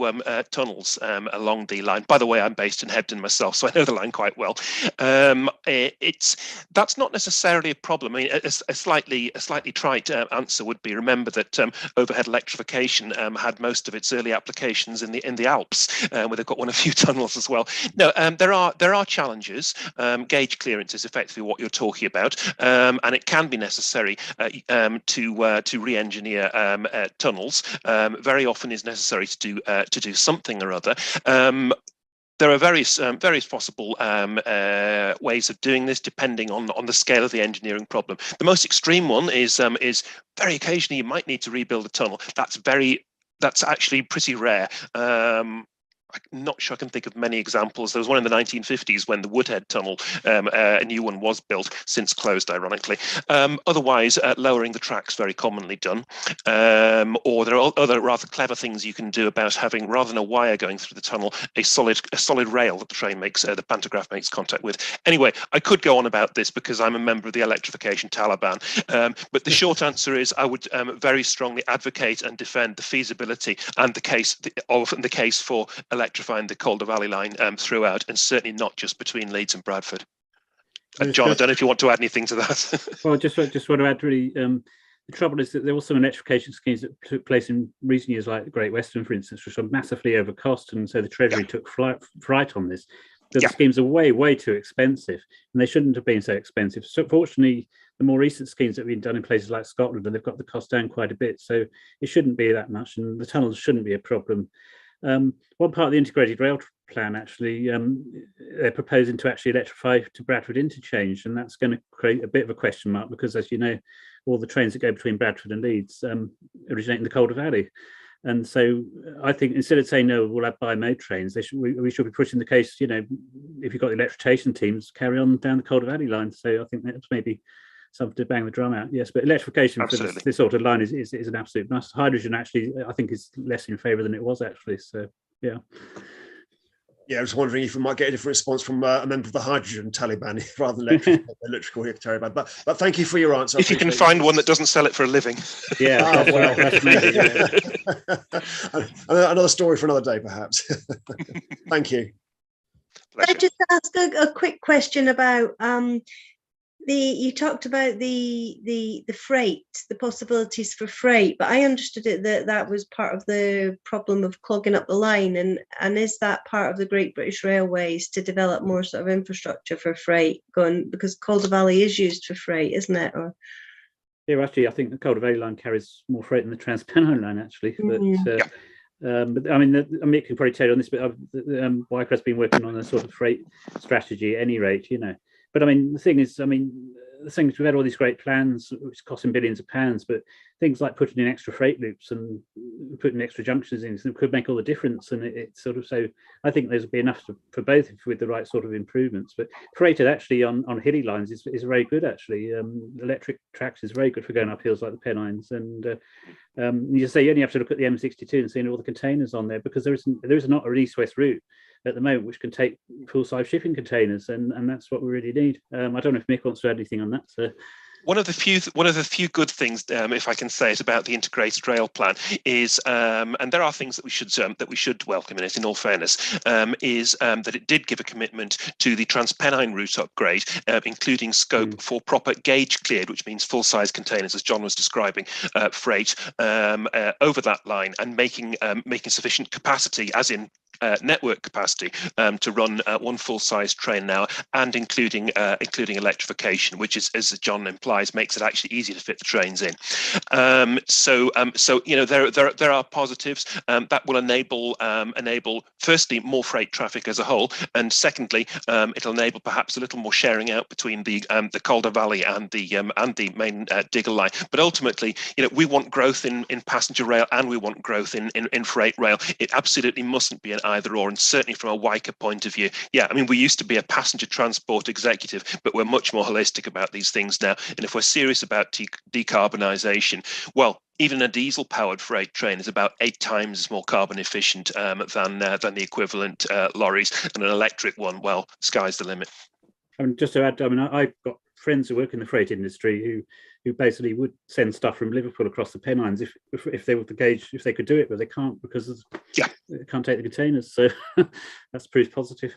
tunnels along the line. By the way, I'm based in Hebden myself, so I know the line quite well. That's not necessarily a problem. I mean, a slightly trite answer would be, remember that overhead electrification had most of its early applications in the Alps, where they've got one or few tunnels as well. No, there are challenges. Gauge clearance is effectively what you're talking about. And it can be necessary to re-engineer tunnels. Very often is necessary to do something or other. There are various possible ways of doing this, depending on the scale of the engineering problem. The most extreme one is very occasionally you might need to rebuild a tunnel. That's actually pretty rare. I'm not sure I can think of many examples. There was one in the 1950s when the Woodhead Tunnel, a new one was built, since closed, ironically. Otherwise, lowering the track's very commonly done. Or there are other rather clever things you can do about having, rather than a wire going through the tunnel, a solid rail that the train makes, the pantograph makes contact with. Anyway, I could go on about this because I'm a member of the electrification Taliban. But the short answer is I would very strongly advocate and defend the feasibility and the case for electrifying the Calder Valley line throughout, and certainly not just between Leeds and Bradford. John, I don't know if you want to add anything to that. Well, just want to add really, the trouble is that there were some electrification schemes that took place in recent years, like the Great Western, for instance, which are massively over cost, and so the Treasury took fright on this. The schemes are way too expensive, and they shouldn't have been so expensive. So fortunately, the more recent schemes that have been done in places like Scotland, and they've got the cost down quite a bit, so it shouldn't be that much, and the tunnels shouldn't be a problem. One part of the integrated rail plan, actually, they're proposing to actually electrify to Bradford interchange, and that's going to create a bit of a question mark because, as you know, all the trains that go between Bradford and Leeds originate in the Calder Valley. And so I think instead of saying, no, we'll have bi-mode trains, we should be pushing the case, you know, if you've got the electrification teams, carry on down the Calder Valley line. So I think that's maybe something to bang the drum out. Yes, but electrification for this sort of line is an absolute must. Hydrogen actually, I think, is less in favour than it was actually. So yeah. Yeah, I was wondering if we might get a different response from a member of the hydrogen Taliban rather than electrical Taliban. But thank you for your answer. If you can find one that doesn't sell it for a living. Yeah, that's maybe, another story for another day, perhaps. Thank you. Can I just ask a quick question about you talked about the freight, the possibilities for freight, but I understood it that was part of the problem of clogging up the line, and is that part of the Great British Railways to develop more sort of infrastructure for freight going, because Calder Valley is used for freight, isn't it? Or yeah, actually, I think the Calder Valley line carries more freight than the Transpennine line, actually. But I mean, Mick can probably tell you on this, but Wyker has been working on a sort of freight strategy at any rate, you know. But I mean, the thing is, we've had all these great plans which cost them billions of pounds, but things like putting in extra freight loops and putting extra junctions in could make all the difference. And it's sort of, so I think there's be enough for both with the right sort of improvements. But freighted actually on hilly lines is very good actually. Electric tracks is very good for going up hills like the Pennines. And you say you only have to look at the M62 and seeing all the containers on there, because there is not an east-west route at the moment which can take full-size shipping containers, and that's what we really need. I don't know if Mick wants to add anything on that. So. One of the few good things, if I can say it, about the integrated rail plan is, and there are things that we should welcome in it. In all fairness, is that it did give a commitment to the Transpennine route upgrade, including scope for proper gauge cleared, which means full-size containers, as John was describing, freight over that line, and making sufficient capacity, as in network capacity, to run one full-size train now, and including electrification, which is, as John implies, makes it actually easy to fit the trains in. So you know, there are positives that will enable firstly more freight traffic as a whole, and secondly it'll enable perhaps a little more sharing out between the Calder Valley and the main Diggle line. But ultimately, you know, we want growth in passenger rail and we want growth in freight rail. It absolutely mustn't be an either or, and certainly from a Wyker point of view, yeah, I mean, we used to be a passenger transport executive, but we're much more holistic about these things now. And if we're serious about decarbonisation, well, even a diesel-powered freight train is about 8 times more carbon efficient than the equivalent lorries, and an electric one, well, sky's the limit. Just to add, I mean, I've got friends who work in the freight industry who basically would send stuff from Liverpool across the Pennines if they were the gauge, if they could do it, but they can't because they can't take the containers. So that's proof positive.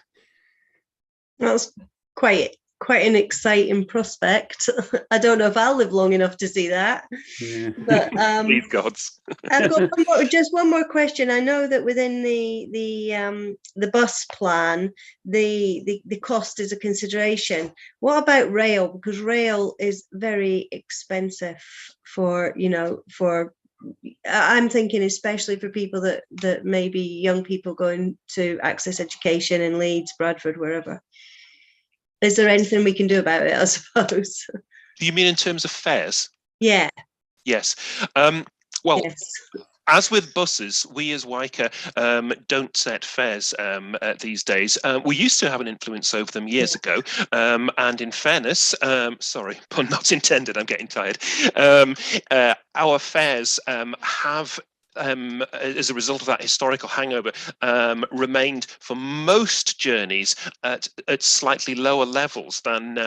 That's quite an exciting prospect. I don't know if I'll live long enough to see that. Yeah. But Please gods. I've got just one more question. I know that within the bus plan, the cost is a consideration. What about rail? Because rail is very expensive for I'm thinking especially for people that maybe young people going to access education in Leeds, Bradford, wherever. Is there anything we can do about it, I suppose? Do you mean in terms of fares? Yeah. Yes. Yes. As with buses, we as WICA don't set fares these days. We used to have an influence over them years ago. And in fairness, sorry, pun not intended, I'm getting tired. Our fares have as a result of that historical hangover, remained for most journeys at slightly lower levels than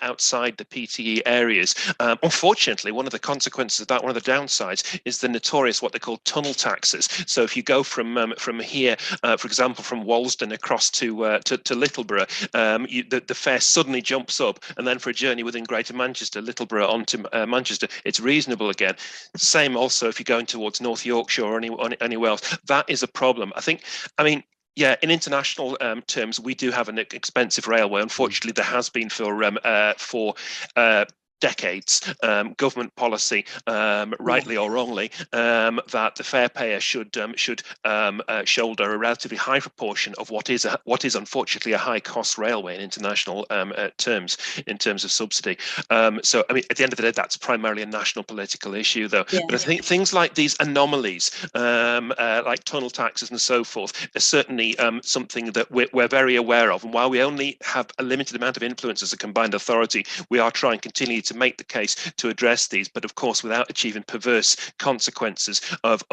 outside the PTE areas. Unfortunately, one of the consequences of that, one of the downsides, is the notorious what they call tunnel taxes. So if you go from here, for example, from Walsden across to Littleborough, the fare suddenly jumps up, and then for a journey within Greater Manchester, Littleborough onto Manchester, it's reasonable again. Same also if you're going towards North Yorkshire or anywhere else. That is a problem. Yeah, in international terms, we do have an expensive railway. Unfortunately, there has been for decades government policy, rightly or wrongly, that the fare payer should shoulder a relatively high proportion of what is unfortunately a high cost railway in international terms in terms of subsidy. So at the end of the day, that's primarily a national political issue, though. Yeah. But I think things like these anomalies, like tunnel taxes and so forth, are certainly something that we're very aware of. And while we only have a limited amount of influence as a combined authority, we are trying to continue to make the case to address these, but of course without achieving perverse consequences of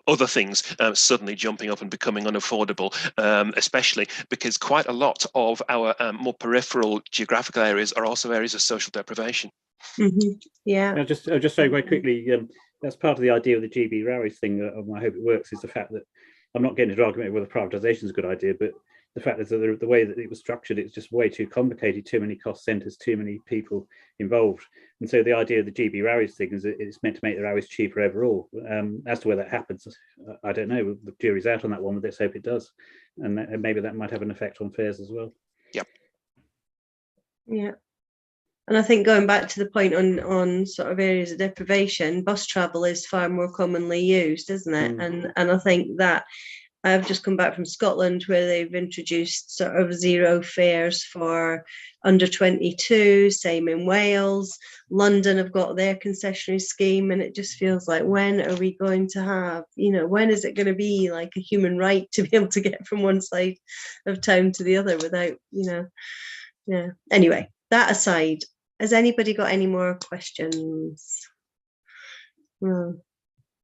other things suddenly jumping up and becoming unaffordable, especially because quite a lot of our more peripheral geographical areas are also areas of social deprivation. Mm-hmm. Yeah. I'll just say very quickly, that's part of the idea of the GB Rowries thing, I hope it works, is the fact that I'm not getting into an argument whether privatisation is a good idea, but the fact is that the way that it was structured, it's just way too complicated, too many cost centres, too many people involved. And so the idea of the GB Rowries thing is that it's meant to make the Rowries cheaper overall. As to whether that happens, I don't know. The jury's out on that one, but let's hope it does. And maybe that might have an effect on fares as well. Yep. Yeah. And I think going back to the point on sort of areas of deprivation, bus travel is far more commonly used, isn't it? And I think that I've just come back from Scotland where they've introduced sort of zero fares for under 22, same in Wales. London have got their concessionary scheme, and it just feels like, when are we going to have, when is it going to be like a human right to be able to get from one side of town to the other without, yeah. Anyway, that aside, has anybody got any more questions? Are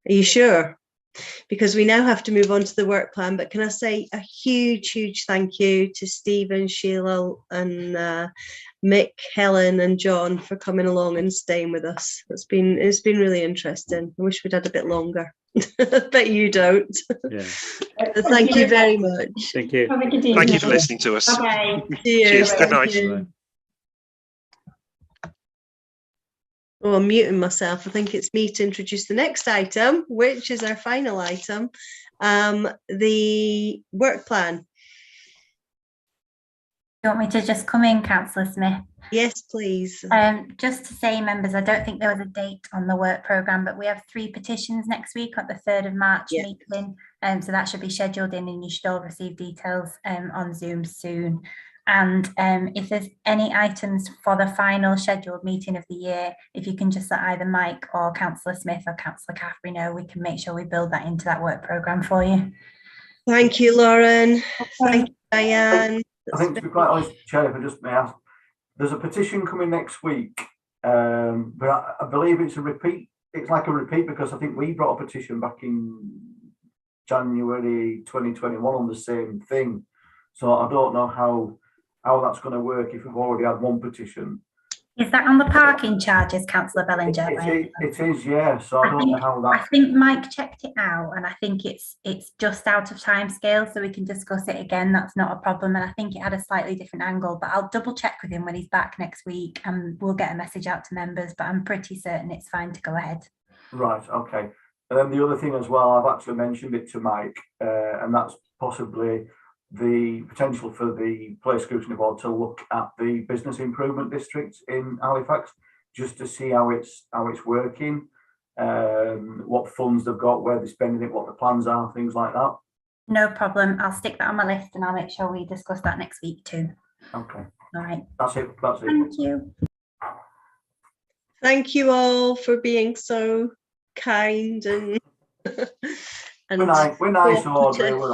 you sure? Because we now have to move on to the work plan, but can I say a huge thank you to Stephen, Sheila and Mick, Helen and John for coming along and staying with us. It's been really interesting. I wish we'd had a bit longer. But you don't. Yeah. Thank you very much. Thank you. Thank you for listening to us. Okay. Cheers. Good night. Oh, I'm muting myself. I think it's me to introduce the next item, which is our final item, the work plan. You want me to just come in, Councillor Smith? Yes, please. Just to say, members, I don't think there was a date on the work programme, but we have 3 petitions next week at the 3rd of March meeting. So that should be scheduled in, and you should all receive details on Zoom soon. And if there's any items for the final scheduled meeting of the year, if you can just let either Mike or Councillor Smith or Councillor Caffrey know, we can make sure we build that into that work programme for you. Thank you, Lauren. Thank you, Diane. I think, to be quite honest, Chair, if I just may ask, there's a petition coming next week, but I believe it's a repeat. It's like a repeat because I think we brought a petition back in January 2021 on the same thing. So I don't know how that's going to work if we've already had one petition. Is that on the parking charges, Councillor Bellinger? It is, yeah. So I don't know how that. I think Mike checked it out, and I think it's just out of time scale, so we can discuss it again. That's not a problem, and I think it had a slightly different angle. But I'll double check with him when he's back next week, and we'll get a message out to members. But I'm pretty certain it's fine to go ahead. Right. Okay. And then the other thing as well, I've actually mentioned it to Mike, and that's possibly the potential for the Place Scrutiny Board to look at the business improvement district in Halifax, just to see how it's working, what funds they've got, where they're spending it, what the plans are, things like that. No problem. I'll stick that on my list, and I'll make sure we discuss that next week too. Okay. All right. That's it. That's it. Thank you. Thank you all for being so kind and we're nice, Audrey. We're